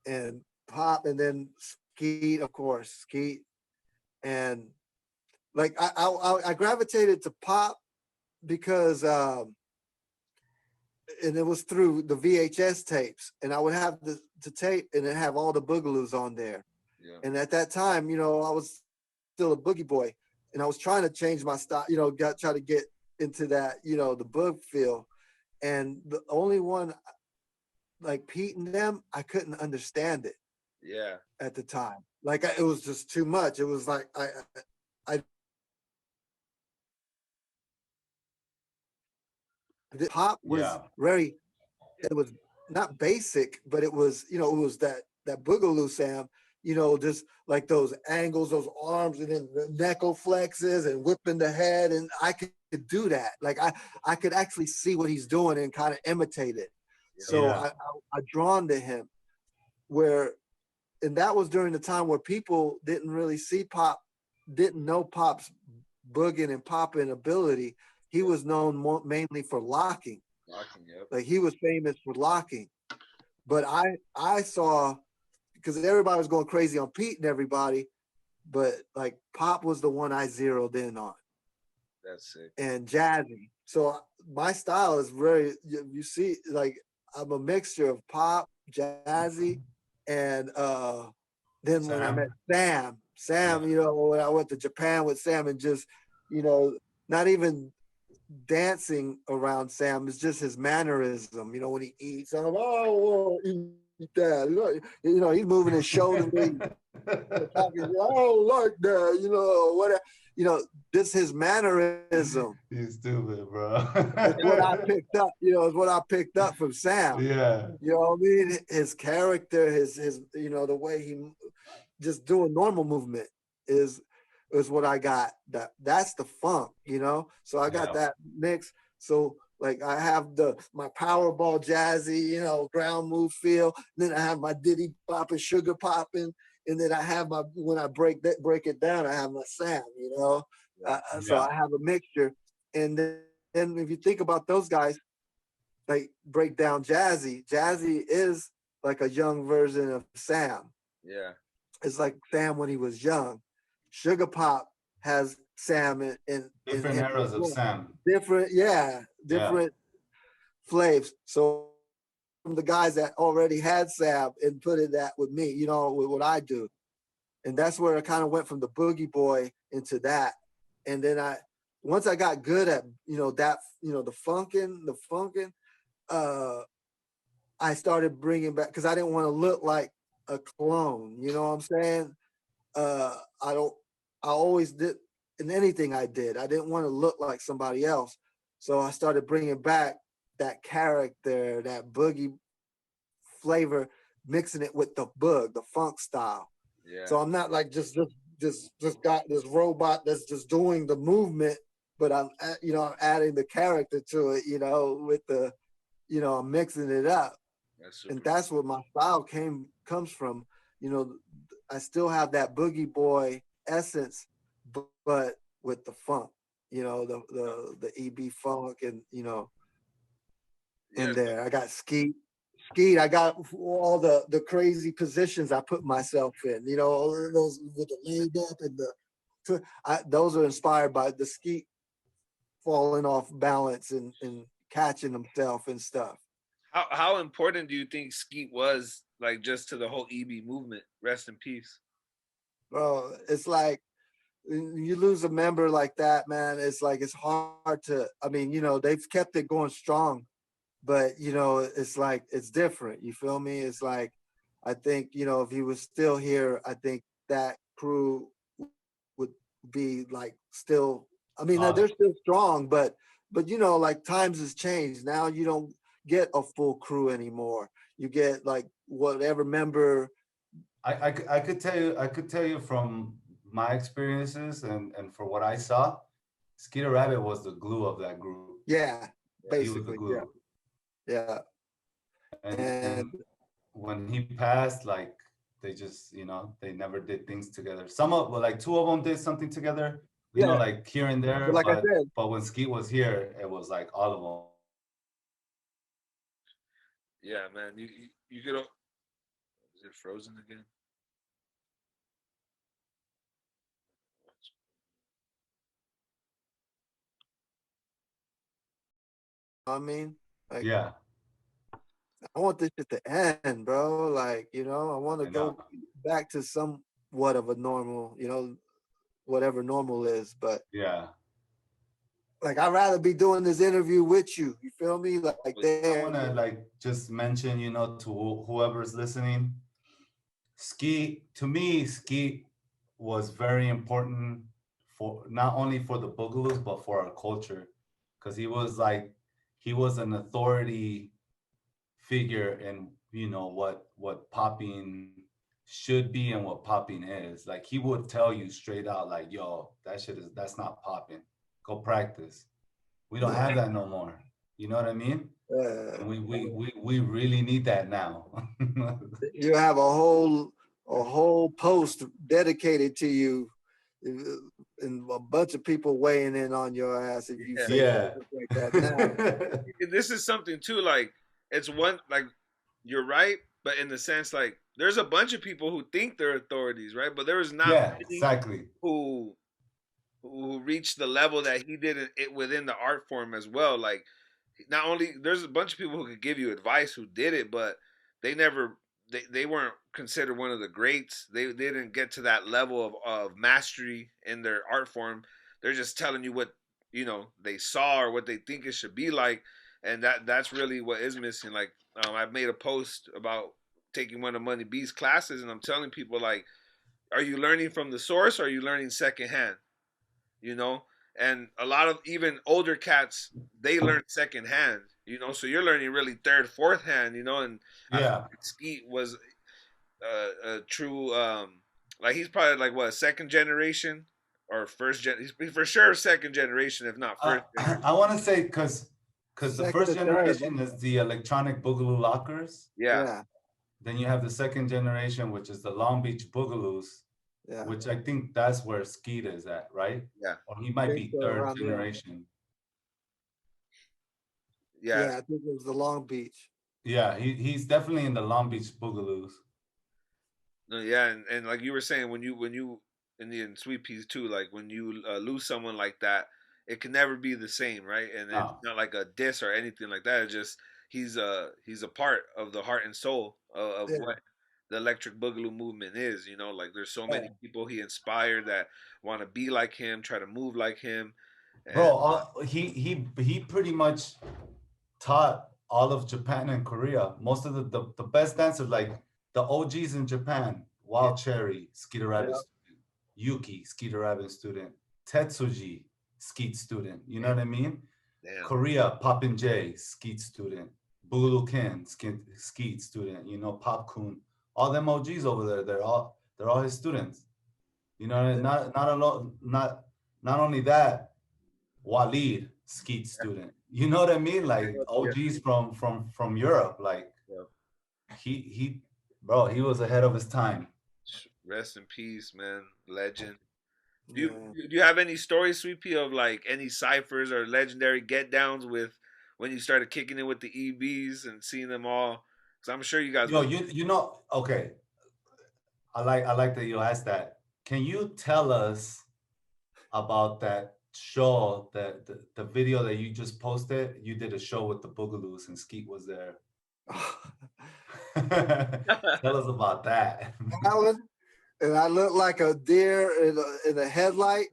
and Pop, and then Skeet, of course, Skeet, and like I gravitated to Pop because and it was through the VHS tapes, and I would have the tape, and it have all the boogaloos on there. Yeah. And at that time, I was still a boogie boy, and I was trying to change my style, try to get into that, the boog feel. And the only one, like Pete and them, I couldn't understand it Yeah. at the time. Like it was just too much. It was like I Pop was Yeah. very, it was not basic, but it was, it was that boogaloo sound, just like those angles, those arms, and then the neckle flexes and whipping the head, and I could do that. Like I could actually see what he's doing and kind of imitate it. So Yeah. I drawn to him, where, and that was during the time where people didn't really see Pop, didn't know Pop's booging and popping ability. He was known mainly for locking. Locking. Yep. Like he was famous for locking. But I saw, because everybody was going crazy on Pete and everybody, but like Pop was the one I zeroed in on, That's sick. and Jazzy. So my style is very, you see, like I'm a mixture of Pop, Jazzy, and then when I met Sam. Sam, Yeah. when I went to Japan with Sam, and just, not even dancing around Sam, it's just his mannerism. When he eats, I'm like, oh, eat that. He's moving his shoulder, talking, oh, like that, whatever. This his mannerism. You stupid, bro. It's what I picked up. It's what I picked up from Sam. Yeah. You know what I mean? His character, his the way he just doing normal movement is what I got. That's the funk, So I got Yeah. that mix. So like I have my Powerball Jazzy, ground move feel. Then I have my Diddy popping, sugar popping, and then I have my, when I break it down, I have my Sam, So Yeah. I have a mixture. And then if you think about those guys, like break down Jazzy. Jazzy is like a young version of Sam. Yeah. It's like Sam when he was young. Sugar Pop has Sam in Different him eras of before. Sam. Different, yeah, Yeah. different flavors. So from the guys that already had Sam and put in that with me, with what I do. And that's where I kind of went from the boogie boy into that. And then once I got good at, that, the funkin', uh, I started bringing back, because I didn't want to look like a clone. You know what I'm saying? I don't. I always did in anything I did. I didn't want to look like somebody else, so I started bringing back that character, that boogie flavor, mixing it with the the funk style. Yeah. So I'm not like just got this robot that's just doing the movement, but I'm I'm adding the character to it. With the I'm mixing it up. That's And super. that's where my style comes from. I still have that boogie boy essence, but with the funk, the EB funk, and in Yeah. there. I got Skeet. I got all the crazy positions I put myself in. All of those with the leg up and those are inspired by the Skeet falling off balance and catching himself and stuff. How important do you think Skeet was, like, just to the whole EB movement? Rest in peace. Bro, it's like you lose a member like that, man. It's like it's hard to. I mean, they've kept it going strong, but it's like it's different. You feel me? It's like I think if he was still here, I think that crew would be like still. I mean, Uh, they're still strong, but you know, like times has changed. Now you don't get a full crew anymore. You get like whatever member. I could tell you from my experiences and for what I saw, Skeeter Rabbit was the glue of that group. Yeah, He was the basically, yeah, glue. yeah. And And when he passed, like they just, they never did things together. Some of, well, like two of them did something together, yeah, like here and there. but like I said, But when Skeet was here, it was like all of them. Yeah, man. You could. Is it frozen again? I mean, like Yeah, I want this shit to end, bro. Like, you know, I want to I know. go back to somewhat of a normal, you know, whatever normal is. But Yeah. like, I'd rather be doing this interview with you. You feel me? Like I there. want to like just mention, to whoever's listening, to me, Ski was very important for not only for the Boogaloo's, but for our culture. Because he was an authority figure in, what popping should be and what popping is. Like he would tell you straight out, like, yo, that's not popping. Go practice. We don't have that no more. You know what I mean? Uh, And we really need that now. you have a whole post dedicated to you, and a bunch of people weighing in on your ass if you Yeah. say Yeah. something like that now. This is something too. Like it's one. Like you're right, but in the sense like there's a bunch of people who think they're authorities, right? But there was not Yeah, many exactly. who reached the level that he did it within the art form as well. Like not only there's a bunch of people who could give you advice who did it, but they never they weren't considered one of the greats. They didn't get to that level of mastery in their art form. They're just telling you what they saw or what they think it should be like, and that's really what is missing. Like I made a post about taking one of Money B's classes, and I'm telling people like, are you learning from the source or are you learning secondhand? You know, and a lot of even older cats they learn secondhand. So you're learning really third, fourth hand. And I feel Yeah. like Skeet was a true like he's probably like what second generation or first gen. He's for sure second generation, if not first I generation. want to say because the Second first or third, generation is the electronic boogaloo lockers. Yeah, yeah, Then you have the second generation, which is the Long Beach Boogaloos, yeah. which I think that's where Skeet is at, right? yeah, Or he I might think be so, third around there. generation. yeah. Yeah, I think it was the Long Beach. Yeah, he's definitely in the Long Beach Boogaloos. No, yeah, and like you were saying, when you in Sweet Peas too, like when you lose someone like that, it can never be the same, right? And it's No. not like a diss or anything like that. It's just he's a part of the heart and soul of Yeah, what the Electric Boogaloo movement is. Like there's so yeah. many people he inspired that want to be like him, try to move like him, and Bro, he pretty much taught all of Japan and Korea. Most of the best dancers, like the OGs in Japan, yeah, Wild Cherry, Skeeter Yeah, Rabbit student, Yuki, Skeeter Rabbit student, Tetsuji, Skeet student. You know damn, what I mean? damn, Korea, Poppin' J, Skeet student, Boogaloo Ken, Skeet student. Pop Kun, all them OGs over there. They're all his students. yeah, Not alone, not only that, Walid, Skeet student. You know what I mean? Like yeah, OGs from Europe. Like yeah. he bro, he was ahead of his time. Rest in peace, man, legend. Do you yeah. do you have any stories, Sweet Pea, of like any ciphers or legendary get downs with when you started kicking it with the EBs and seeing them all? Because I'm sure you guys Yo, must. okay. I like that you asked that. Can you tell us about that show, the video that you just posted? You did a show with the Boogaloos and Skeet was there. Tell us about that. Alan, and I look like a deer in a headlight.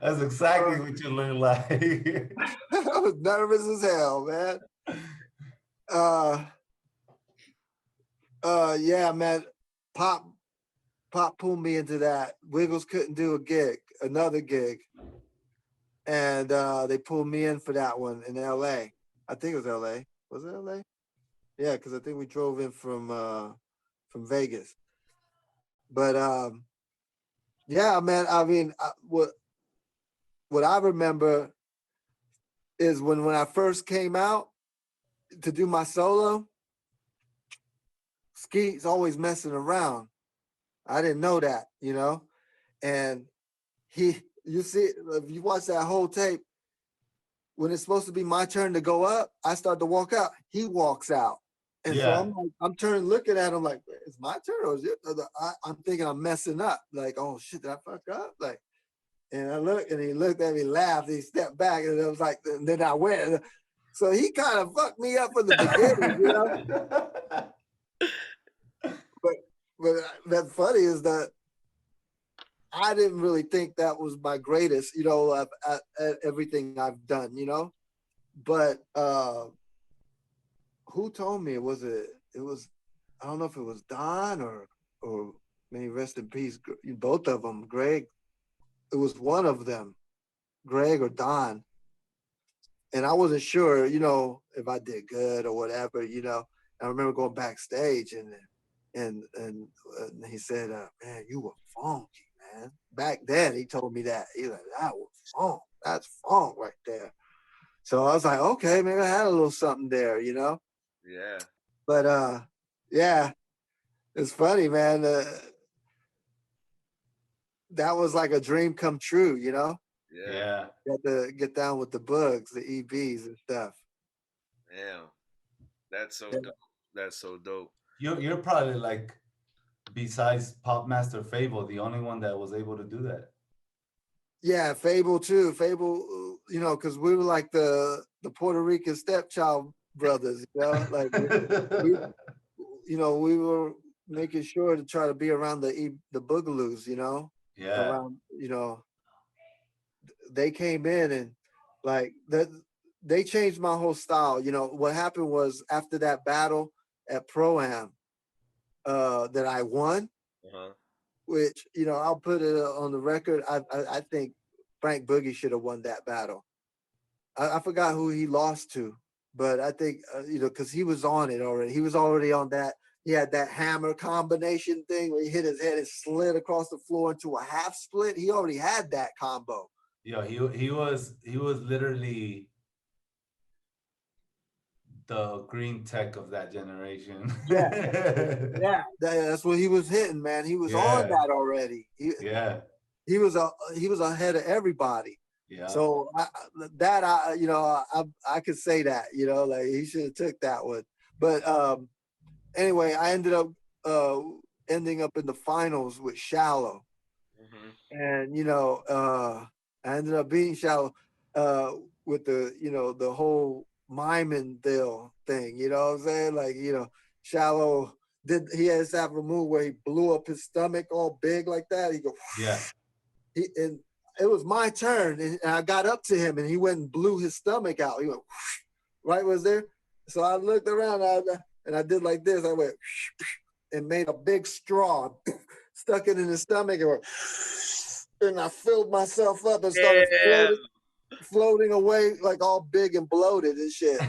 That's exactly what you look like. I was nervous as hell, man. Yeah, man. Pop pulled me into that. Wiggles couldn't do another gig, and they pulled me in for that one in L.A. I think it was L.A. Was it L.A.? Yeah, because I think we drove in from Vegas. But yeah, man. I mean, what I remember is when I first came out to do my solo, Skeet's always messing around. I didn't know that, and you see, if you watch that whole tape, when it's supposed to be my turn to go up, I start to walk out. He walks out. And so I'm like, I'm turning, looking at him like, it's my turn, or is it? I'm thinking I'm messing up. Like, oh shit, did I fuck up? Like, and I looked, and he looked at me, laughed, he stepped back, and it was like, and then I went. So he kind of fucked me up from the beginning, But that's funny is that I didn't really think that was my greatest, at everything I've done, But who told me it was? I don't know if it was Don or may he rest in peace. Both of them, Greg. It was one of them, Greg or Don. And I wasn't sure, if I did good or whatever, I remember going backstage and he said, man, you were funky, man. Back then, he told me that. He was like, that was funk. That's funk right there. So I was like, okay, maybe I had a little something there, Yeah. But yeah, it's funny, man. That was like a dream come true, Yeah. Got to get down with the bugs, the EBs and stuff. Damn. That's so Yeah. dope. That's so dope. You're probably like, besides Pop Master Fable, the only one that was able to do that. Yeah, Fable too. Fable, because we were like the Puerto Rican stepchild brothers, like we were making sure to try to be around the Boogaloos, Yeah. around, they came in and like that. They changed my whole style. What happened was after that battle at Pro-Am that I won, which, I'll put it on the record. I think Frank Boogie should have won that battle. I forgot who he lost to, but I think, because he was on it already. He was already on that. He had that hammer combination thing where he hit his head and slid across the floor into a half split. He already had that combo. Yeah, he was literally the green tech of that generation. Yeah, that's what he was hitting, man. He was on that already. He was ahead of everybody. Yeah. So I could say that, like he should have took that one. But anyway, I ended up ending up in the finals with Shallow, and I ended up beating Shallow with the whole miming deal thing. You know what I'm saying? Like, Shallow he has that move where he blew up his stomach all big like that. He go, yeah. And it was my turn, and I got up to him, and he went and blew his stomach out. He went, right was there. So I looked around, and I did like this. I went and made a big straw, stuck it in his stomach, and I filled myself up and started floating away like all big and bloated and shit.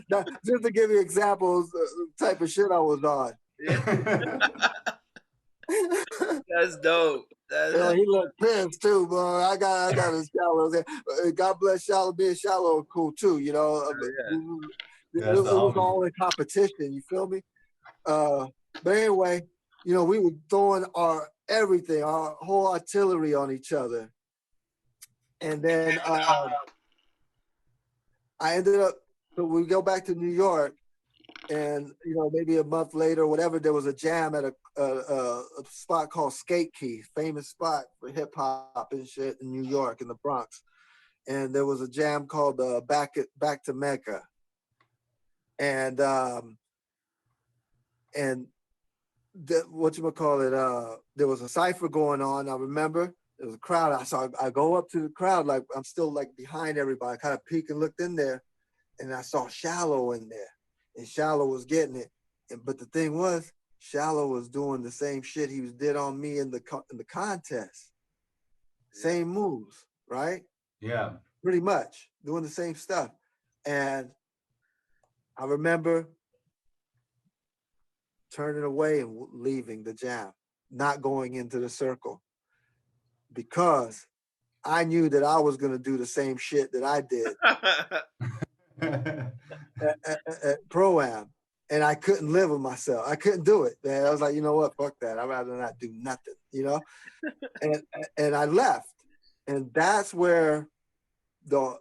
Now, just to give you examples, the type of shit I was on. That's dope. He looked pissed too, bro. I got his Shallow there. God bless Shallow, being Shallow cool too, It was all in competition, you feel me? But anyway, we were throwing our everything, our whole artillery on each other. And then I ended up, so we go back to New York, and maybe a month later, whatever, there was a jam at a spot called Skate Key, famous spot for hip hop and shit in New York, in the Bronx. And there was a jam called Back to Mecca, and whatchamacallit, there was a cipher going on. I remember there was a crowd. I go up to the crowd, like I'm still like behind everybody, kind of peek and looked in there, and I saw Shallow in there. And Shallow was getting it. But the thing was, Shallow was doing the same shit he did on me in the contest. Same moves, right? Yeah. Pretty much doing the same stuff. And I remember turning away and leaving the jam, not going into the circle because I knew that I was going to do the same shit that I did at Pro-Am. And I couldn't live with myself. I couldn't do it, man. I was like, you know what? Fuck that. I'd rather not do nothing, you know? And I left. And that's where so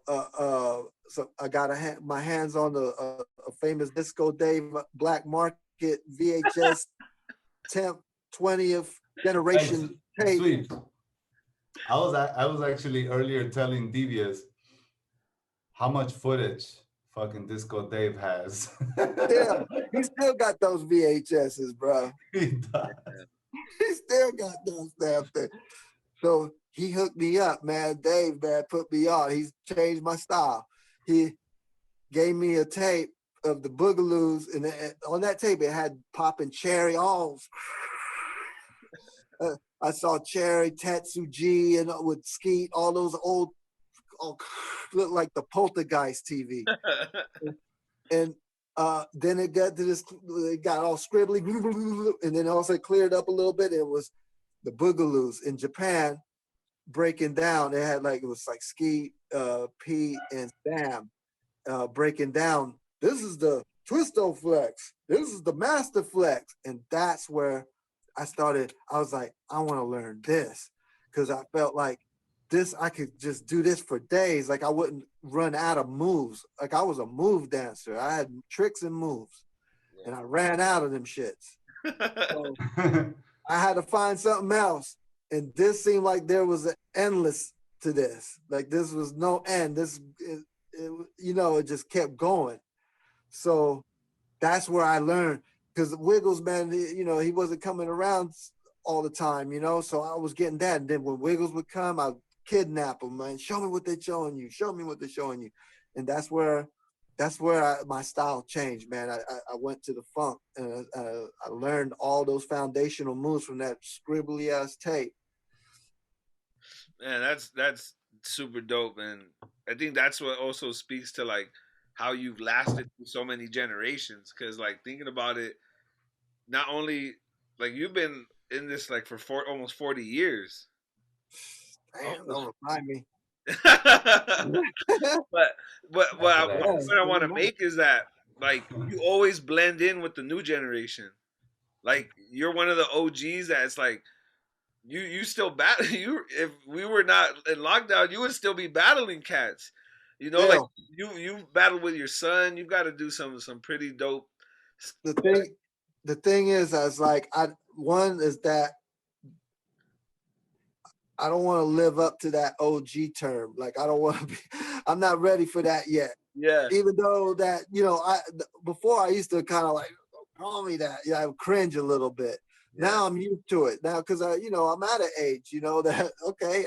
I got my hands on a famous Disco Dave Black Market VHS 10th, 20th generation tape. Sweet. I was actually earlier telling Devious how much footage fucking Disco Dave has. Yeah, he still got those VHSs, bro. He does. He still got those damn things. So he hooked me up, man. Dave, man, put me on. He's changed my style. He gave me a tape of the Boogaloos, and on that tape it had Poppin' Cherry, all. I saw Cherry, Tetsu G, and with Skeet, all those old, look like the Poltergeist TV. And then it got to this, it got all scribbly, and then also cleared up a little bit. It was the Boogaloos in Japan breaking down. It was like Skeet, Pete, and Sam breaking down. This is the Twisto Flex. This is the Master Flex. And that's where I was like, I want to learn this. Because I felt like this, I could just do this for days. Like I wouldn't run out of moves. Like I was a move dancer. I had tricks and moves. Yeah. And I ran out of them shits. So I had to find something else. And this seemed like there was an endless to this. Like this was no end. It just kept going. So that's where I learned, because Wiggles, man, he wasn't coming around all the time, so I was getting that. And then when Wiggles would come, I'd kidnap him, man. Show me what they're showing you. Show me what they're showing you. And that's where my style changed, man. I went to the funk, and I learned all those foundational moves from that scribbly ass tape. Man, that's super dope, and I think that's what also speaks to like how you've lasted through so many generations. Because like thinking about it, not only like you've been in this like for almost 40 years. Damn, don't remind me. but what I want to make is that like you always blend in with the new generation. Like you're one of the OGs that's like you still battle. If we were not in lockdown, you would still be battling cats. Like you battle with your son. You've got to do some pretty dope. The thing is, I was like, one is that I don't want to live up to that OG term. Like I don't want to be. I'm not ready for that yet. Yeah. Even though that before I used to kind of like call me that. Yeah, I would cringe a little bit. Yeah. Now I'm used to it now because I'm at an age that okay,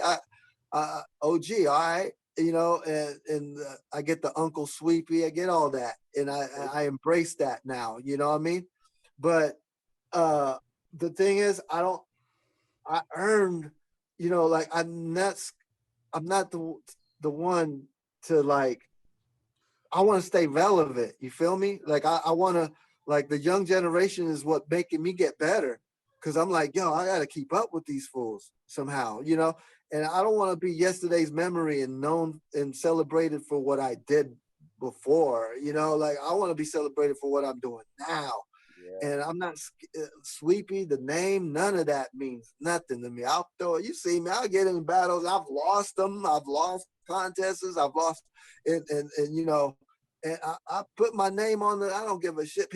OG, all right, and I get the Uncle Sweepy, I get all that, and I embrace that now. You know what I mean? But the thing is, I earned, like I'm not the one to like. I want to stay relevant. You feel me? Like I want to, like the young generation is what making me get better. Cause I'm like, yo, I got to keep up with these fools somehow, and I don't want to be yesterday's memory and known and celebrated for what I did before, like I want to be celebrated for what I'm doing now. Yeah. And I'm not Sweepy, the name, none of that means nothing to me. I'll throw it. You see me, I'll get in battles. I've lost them. I've lost contests. I've lost and I put my name on it. I don't give a shit.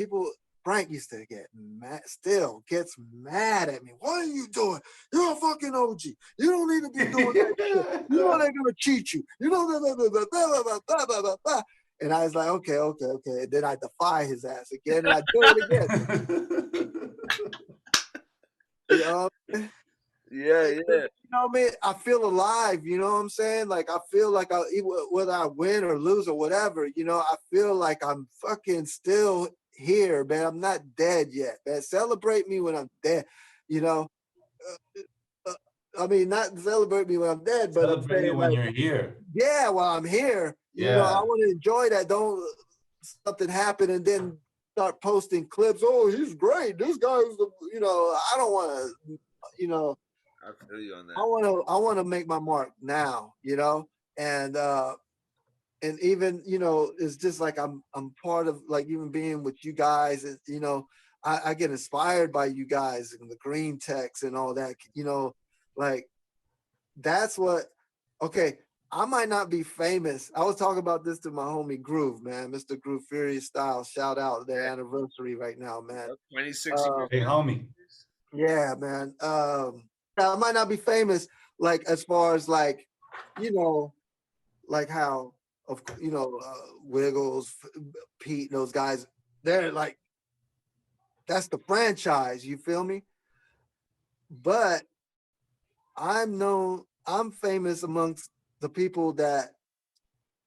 Frank used to get mad, still gets mad at me. What are you doing? You're a fucking OG. You don't need to be doing that shit. You know they're gonna cheat you. Blah, blah, blah. And I was like, okay. And then I defy his ass again, and I do it again. Yeah. You know what I mean? I feel alive. You know what I'm saying? Like I feel like whether I win or lose or whatever, I feel like I'm fucking still here, man. I'm not dead yet, man. Celebrate me when I'm dead. You know, I mean, not celebrate me when I'm dead, but I'm Celebrate you saying when like, you're here. yeah, while I'm here, you know, I Yeah. want to enjoy that. Don't something happen and then start posting clips. Oh, he's great. This guy's, you know, I don't want to, you know, I feel you on that. I want to make my mark now, you know, and even, you know, it's just like I'm part of, like, even being with you guys, you know, I get inspired by you guys and the green text and all that, you know, like that's what, okay, I might not be famous. I was talking about this to my homie Groove, man, Mr. Groove Furious Style. Shout out their anniversary right now, man. 26 years. Hey, homie. Yeah, man. I might not be famous, like as far as like, you know, like how of you know Wiggles, Pete, those guys. They're like that's the franchise. You feel me? But I'm known. I'm famous amongst the people that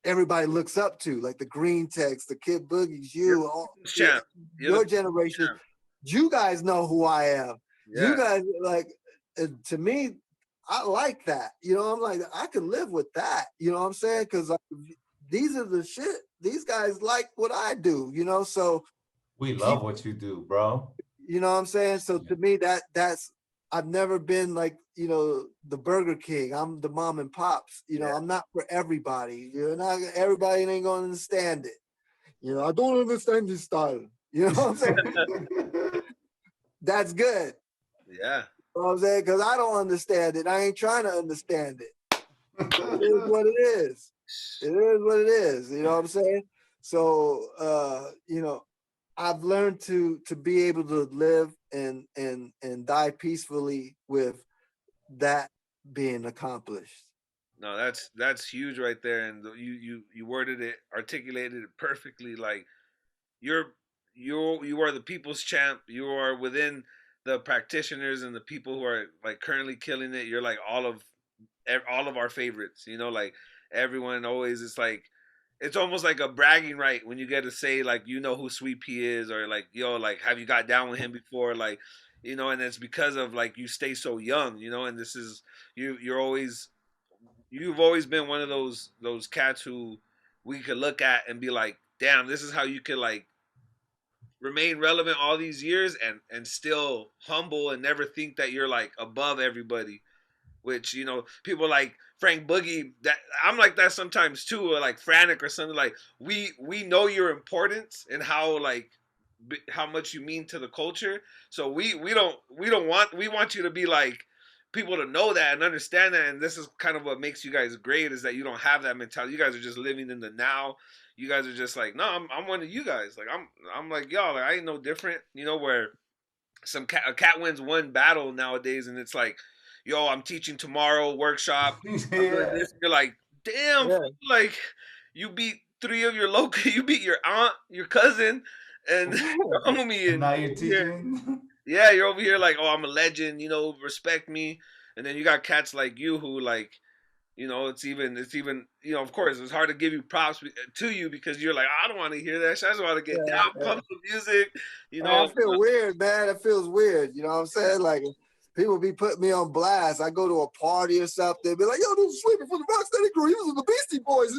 everybody looks up to, like the Green Text, the Kid Boogies, you, all, Champ. your generation. Champ. You guys know who I am. Yeah. You guys like to me. I like that. You know, I'm like I can live with that. You know what I'm saying? Because like, these are the shit. These guys like what I do. You know, so We love what you do, bro. you know what I'm saying? So to me, that's I've never been like, you know, the Burger King. I'm the mom and pops. You know, I'm not for everybody. You're not everybody ain't gonna understand it. You know, I don't understand this style. You know what I'm saying? That's good. Yeah. You know what I'm saying? Because I don't understand it. I ain't trying to understand it. It is what it is. It is what it is. You know what I'm saying? So you know, I've learned to be able to live and die peacefully with that being accomplished. No, that's huge right there, and you worded it, articulated it perfectly. Like you're you are the people's champ. You are within the practitioners and the people who are like currently killing it. You're like all of our favorites. You know, like everyone always is like. It's almost like a bragging right when you get to say like you know who Sweepy is or like yo like have you got down with him before like you know and it's because of like you stay so young you know and this is you've always been one of those cats who we could look at and be like damn this is how you could like remain relevant all these years and still humble and never think that you're like above everybody which you know people like Frank Boogie that I'm like that sometimes too or like Frantic or something like we know your importance and how like how much you mean to the culture so we want you to be like people to know that and understand that and this is kind of what makes you guys great is that you don't have that mentality you guys are just living in the now you guys are just like no I'm one of you guys like I'm like y'all like I ain't no different you know where a cat wins one battle nowadays and it's like yo I'm teaching tomorrow workshop I'm doing this you're like damn like you beat three of your local you beat your aunt your cousin and your homie And now you're here, teaching. yeah you're over here like oh I'm a legend you know respect me and then you got cats like you who like you know it's even you know of course it's hard to give you props to you because you're like I don't want to hear that shit. I just want to get down pump some music you know I feel weird, man. It feels weird. You know what I'm saying? Like people be putting me on blast. I go to a party or something, be like, yo, this is Sweepy from the Rocksteady crew. He was in the Beastie Boys.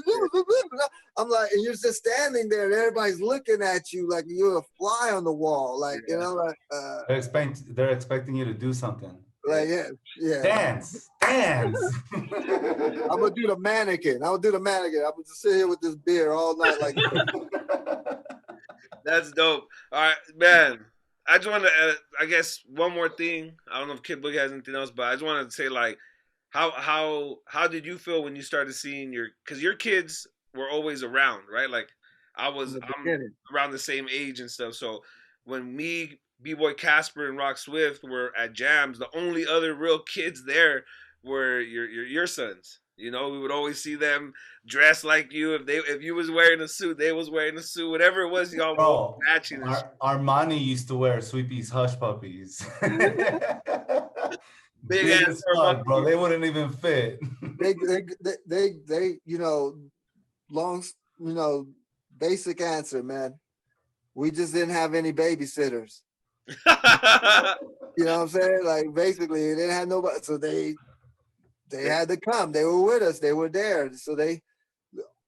I'm like, and you're just standing there and everybody's looking at you like you're a fly on the wall. Like, you know, like They're expecting you to do something. Like yeah. Dance. I'm gonna do the mannequin. I'm gonna just sit here with this beer all night like That's dope. All right, man. I just want to, I guess, one more thing. I don't know if Kid Boogie has anything else, but I just wanted to say, like, how did you feel when you started seeing because your kids were always around, right? Like, I'm around the same age and stuff. So when me, B-Boy Casper, and Rock Swift were at jams, the only other real kids there were your sons. You know, we would always see them dressed like you. If you was wearing a suit, they was wearing a suit. Whatever it was, y'all were matching. Armani used to wear Sweepy's Hush Puppies. Big ass fuck, bro. They wouldn't even fit. they you know, long, you know, basic answer, man. we just didn't have any babysitters. You know what I'm saying? Like basically, they didn't have nobody, so they had to come. They were with us. They were there. So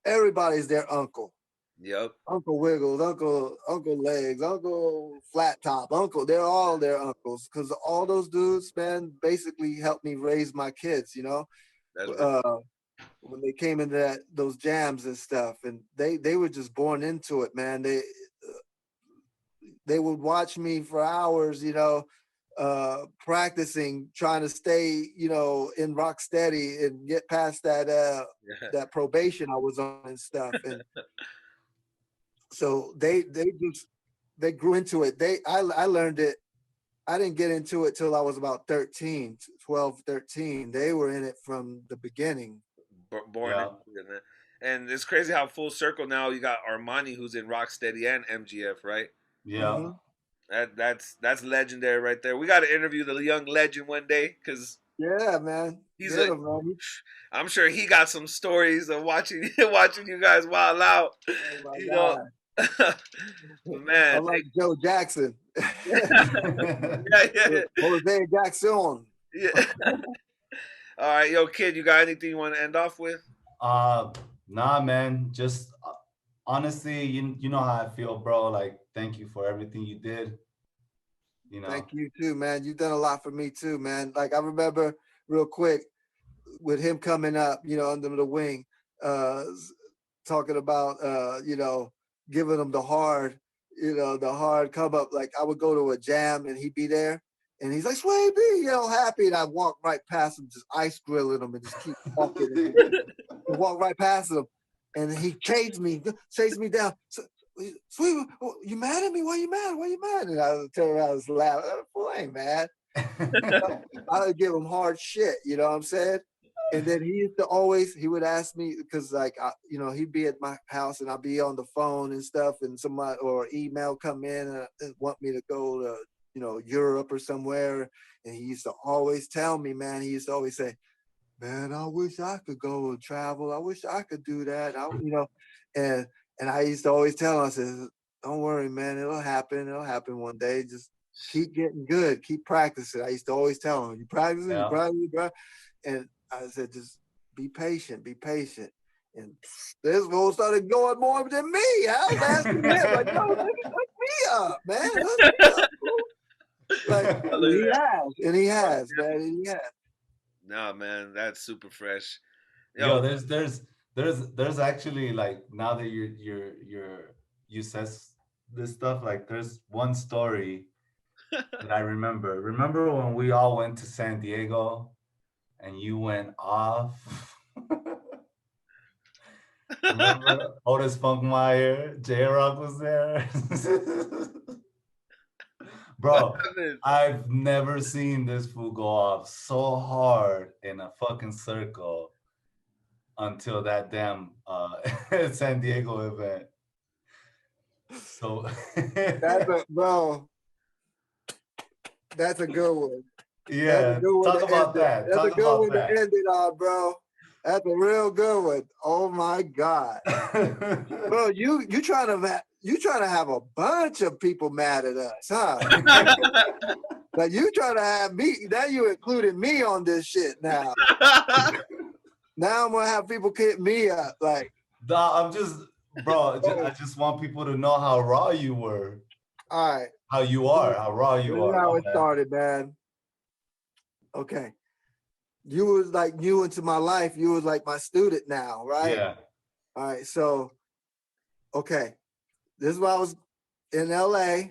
everybody's their uncle. Yep. Uncle Wiggles, Uncle Legs, Uncle Flat Top, Uncle. They're all their uncles because all those dudes, man, basically helped me raise my kids. You know, That's right. when they came into those jams and stuff, and they were just born into it, man. They would watch me for hours, you know, practicing, trying to stay, you know, in rock steady and get past that Yeah. that probation I was on and stuff. And so they grew into it. I learned it. I didn't get into it till I was about 13, 12, 13. They were in it from the beginning. Born Yeah. into it, man. And it's crazy how full circle now you got Armani who's in Rocksteady and MGF, right? Yeah. Mm-hmm. That's legendary right there. We got to interview the young legend one day because Yeah, man. he's Get a. him, man. I'm sure he got some stories of watching watching you guys wild out. Oh my You know, God. but man, I'm like Joe Jackson. yeah, yeah, Jose Jackson. yeah. All right, yo, kid, you got anything you want to end off with? Nah, man. Just honestly, you know how I feel, bro. Like, thank you for everything you did. You know. Thank you too, man. You've done a lot for me too, man. Like I remember real quick with him coming up, you know, under the wing, uh, talking about, you know, giving him the hard, you know, the hard come up. Like I would go to a jam and he'd be there and he's like, Sweepy, you know, happy. And I'd walk right past him, just ice grilling him and just keep walking and walk right past him. And he chased me down. So, Sweet, you mad at me? Why you mad? Why you mad? And I would turn around and laugh. Boy, I ain't mad. I would give him hard shit, you know what I'm saying? And then he would ask me, because like, you know, he'd be at my house and I'd be on the phone and stuff and somebody or email come in and want me to go to, you know, Europe or somewhere. And he used to always tell me, man, he used to always say, man, I wish I could go and travel. I wish I could do that. You know, and I used to always tell him, I said, don't worry, man, it'll happen. It'll happen one day. Just keep getting good, keep practicing. I used to always tell him, you practicing, you Yeah. practicing. And I said, just be patient, be patient. And this fool started going more than me. I was asking him, like, yo, nigga, hook me up, man. Hook me up, fool. Like, and he has, man, and he has. No, man, that's super fresh. Yo, there's actually, like, now that you says this stuff, like there's one story that I remember. Remember when we all went to San Diego and you went off? Remember Otis Funkmeyer, J Rock was there? Bro, I've never seen this fool go off so hard in a fucking circle until that damn San Diego event. So Bro, that's a good one. yeah, talk about that. That's a Talk good about one that. to end it on, bro. That's a real good one. Oh my God, bro, you trying to have a bunch of people mad at us, huh? Like you trying to have me now? You included me on this shit now. Now I'm gonna have people hit me up like. Nah, I'm just, bro. I just want people to know how raw you were. All right. How you are. How raw you This is are. how it started, man. Okay. You was like new into my life. You was like my student now, right? Yeah. All right. So, okay. This is why I was in LA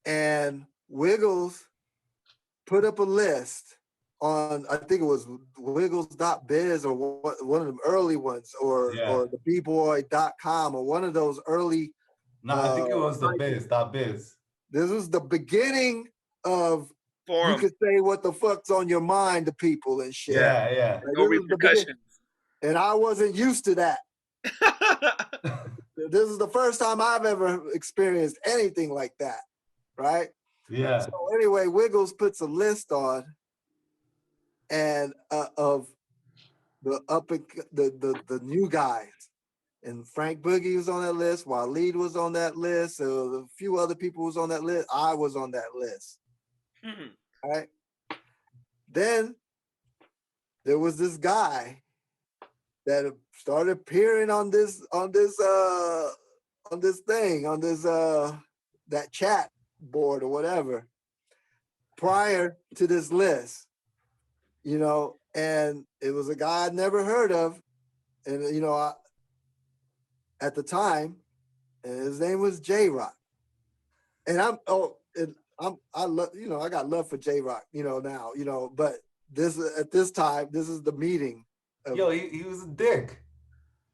and Wiggles put up a list on, I think it was Wiggles.biz or one of them early ones or the bboy.com or one of those early. No, I think it was the biz. This was the beginning of Forum. you could say what the fuck's on your mind to people and shit. Yeah. Like, no repercussions. And I wasn't used to that. This is the first time I've ever experienced anything like that, right? Yeah. So anyway, Wiggles puts a list on, and of the new guys, and Frank Boogie was on that list. Waleed was on that list. A few other people was on that list. I was on that list. All right. Then there was this guy that started appearing on this thing, on this that chat board or whatever prior to this list, you know, and it was a guy I'd never heard of. And, you know, at the time, and his name was J-Rock. And I love, you know, I got love for J-Rock, you know, now, you know, but at this time, this is the meeting. Yo, he was a dick.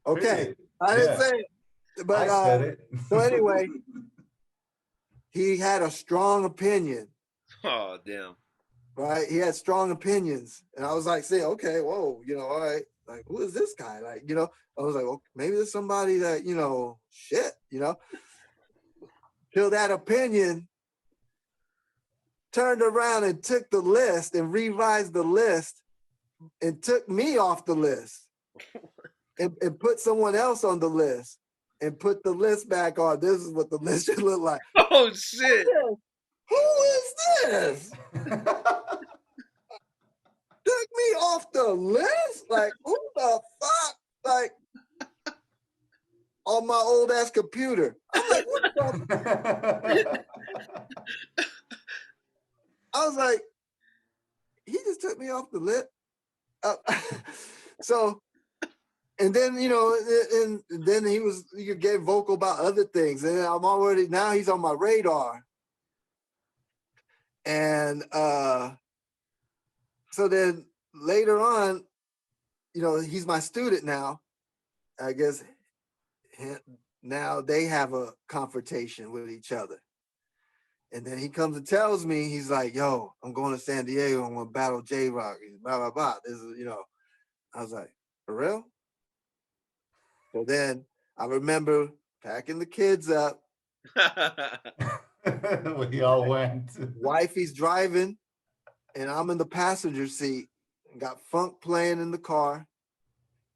Okay. Period. I didn't say it, but I said it. So anyway, he had a strong opinion. Oh, damn. Right? He had strong opinions. And I was like, say, okay, whoa, you know, all right. Like, who is this guy? Like, you know, I was like, well, maybe there's somebody that, you know, shit, you know. Till that opinion turned around and took the list and revised the list and took me off the list and put someone else on the list and put the list back on. This is what the list should look like. Oh, shit. Who is this? Took me off the list? Like, who the fuck? Like, on my old ass computer. I'm like, what the? I was like, he just took me off the list. So, and then, you know, and then you get vocal about other things. And now he's on my radar. And so then later on, you know, he's my student now. I guess now they have a confrontation with each other. And then he comes and tells me, he's like, yo, I'm going to San Diego. I'm going to battle J-Rock. Blah, blah, blah. This is, you know, I was like, for real? So then I remember packing the kids up. We all went. Wifey's driving, and I'm in the passenger seat. Got funk playing in the car,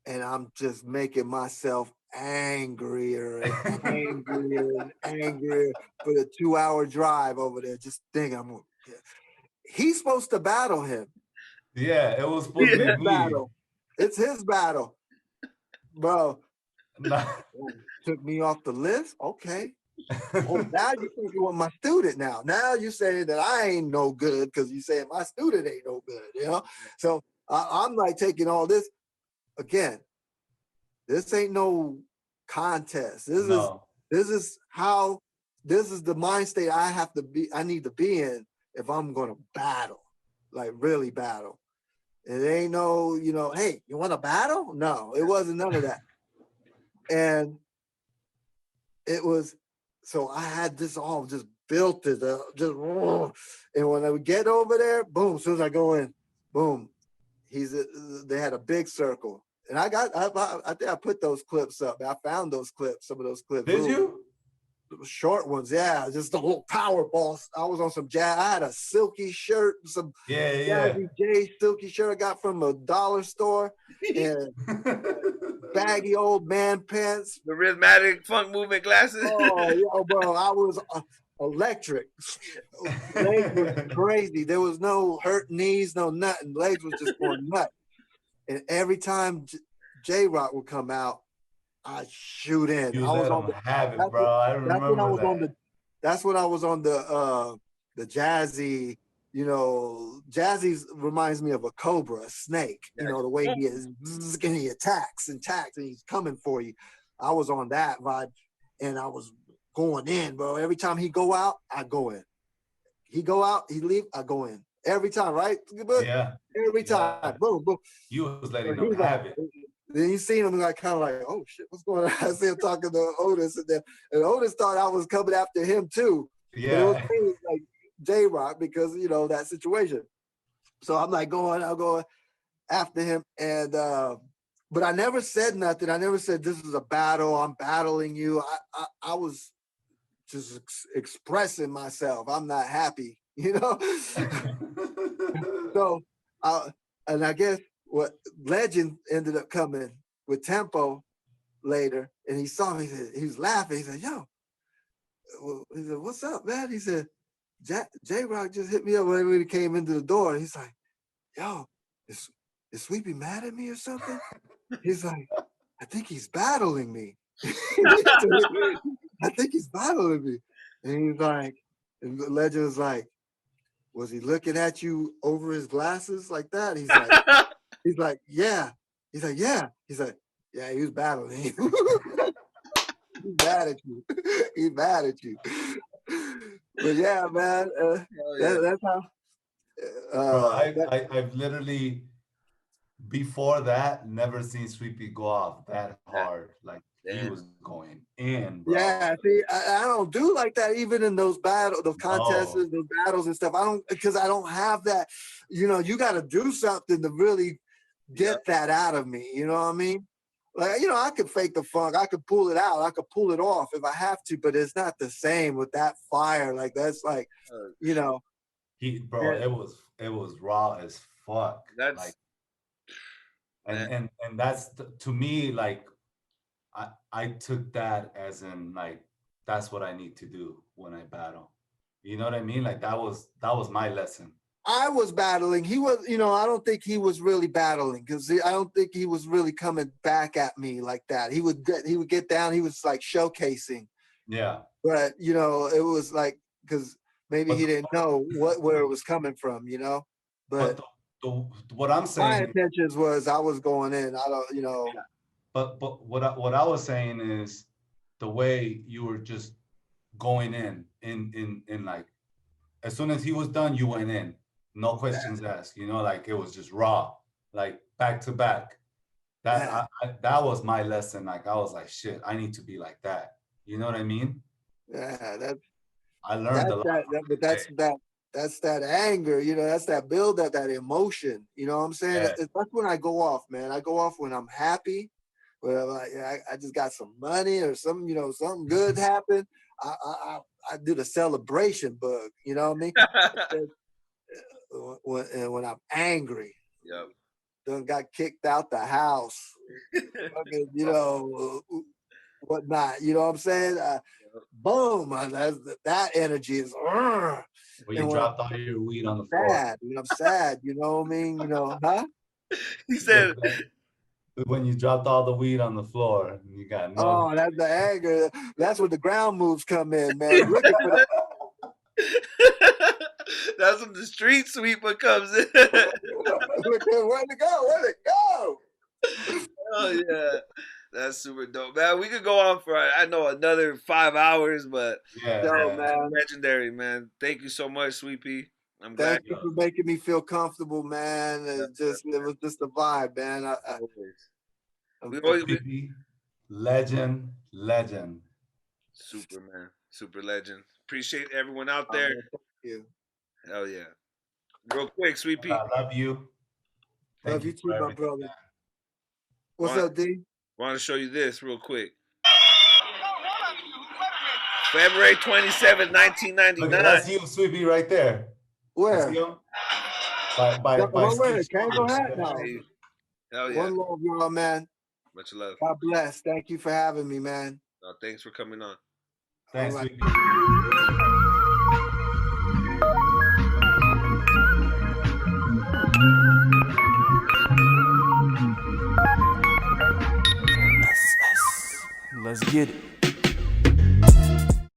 and I'm just making myself angrier and angrier and angrier for the 2-hour drive over there. Just thinking, he's supposed to battle him. Yeah, it was supposed to be his battle. It's his battle, bro. Nah. Took me off the list. Okay. Oh, now you think you want my student now. Now you saying that I ain't no good because you saying my student ain't no good, you know? So I'm like taking all this. Again, this ain't no contest. This is the mind state I need to be in if I'm gonna battle, like really battle. It ain't no, you know, hey, you want to battle? No, it wasn't none of that. And it was, so I had this all just built it up, and when I would get over there, boom, as soon as I go in, boom, they had a big circle. And I think I put those clips up. I found those clips, some of those clips. Did you? Short ones, yeah, just a little power balls. I was on some jazz. I had a silky shirt, some Jazzy J silky shirt I got from a dollar store, and baggy old man pants. The rhythmic funk movement glasses. Oh, yo, bro, I was electric. Legs were crazy. There was no hurt knees, no nothing. Legs was just going nuts. And every time J-Rock would come out, I shoot in. You was on habit, bro. I remember that. That's when I was on the Jazzy. You know, Jazzy reminds me of a cobra, a snake. You know, the way he is, and he attacks and he's coming for you. I was on that vibe, and I was going in, bro. Every time he go out, I go in. He go out, he leave, I go in. Every time, right? Yeah. Every time, boom, boom. You was letting him have it. Then you seen him like kind of like, oh shit, what's going on? I see him talking to Otis, and Otis thought I was coming after him too. Yeah. But it was like J-Rock because you know that situation. So I'm like I'm going after him, and but I never said nothing. I never said this is a battle. I'm battling you. I was just expressing myself. I'm not happy, you know. So and I guess what Legend ended up coming with Tempo, later, and he saw me. He was laughing. He said, "Yo," he said, "What's up, man?" He said, "J Rock just hit me up when he came into the door." He's like, "Yo, is Sweepy mad at me or something?" He's like, "I think he's battling me." I think he's battling me. And he's like, and the legend was like, "Was he looking at you over his glasses like that?" He's like, "Yeah." He's like, "Yeah." He's like, "Yeah, he was battling you." He's mad at you. He's mad at you. But yeah, man, yeah. that's how. Bro, I've literally before that never seen Sweepy go off that hard. Like he was going in, bro. Yeah, see, I don't do like that even in those those contests, No. those battles and stuff. I don't, because I don't have that. You know, you got to do something to really get that out of me. You know what I mean? Like, you know, I could fake the funk, I could pull it out, I could pull it off if I have to, but it's not the same with that fire. Like that's like, you know, Bro, it was raw as fuck. That's like, and that's to me, like, I took that as in like that's what I need to do when I battle. You know what I mean? Like that was my lesson. I was battling. He was, you know, I don't think he was really battling because I don't think he was really coming back at me like that. He would get down. He was like showcasing. Yeah. But you know, it was like because maybe he didn't know where it was coming from. You know, but what I'm saying, my intentions was I was going in. I don't, you know. But what I was saying is the way you were just going in like as soon as he was done, you went in. No questions asked, you know, like it was just raw, like back to back. That that was my lesson. Like I was like, shit, I need to be like that. You know what I mean? Yeah, I learned a lot. but that's that anger, you know, that's that build up, that emotion. You know what I'm saying? Yeah. That's when I go off, man. I go off when I'm happy, when I'm like, I just got some money or something, you know, something good happened. I do the celebration bug, you know what I mean? when I'm angry, done got kicked out the house, you know, whatnot. You know what I'm saying? Boom! That energy is. When you dropped all your weed on the floor. I'm sad. You know what I mean? You know, huh? He said. When you dropped all the weed on the floor, and you got no. Oh, that's the anger. That's where the ground moves come in, man. Looking for that. That's when the street sweeper comes in. Where'd it go? Where'd it go? Oh yeah, that's super dope, man. We could go on for I know another 5 hours, but man, legendary, man. Thank you so much, Sweepy. I'm glad. Thank you for making me feel comfortable, man. It was just a vibe, man. Sweepy, legend. Super, man. Super legend. Appreciate everyone out there. Thank you. Hell yeah. Real quick, Sweepy. I love you. Love you too, my brother. What's up, D? Want to show you this real quick. February 27, 1999. Look, that's you, Sweepy, right there. Where? By Kango hat? No. Hell yeah. One love, y'all, man. Much love. God bless. Thank you for having me, man. Thanks for coming on. Thanks, Sweepy. Let's get it.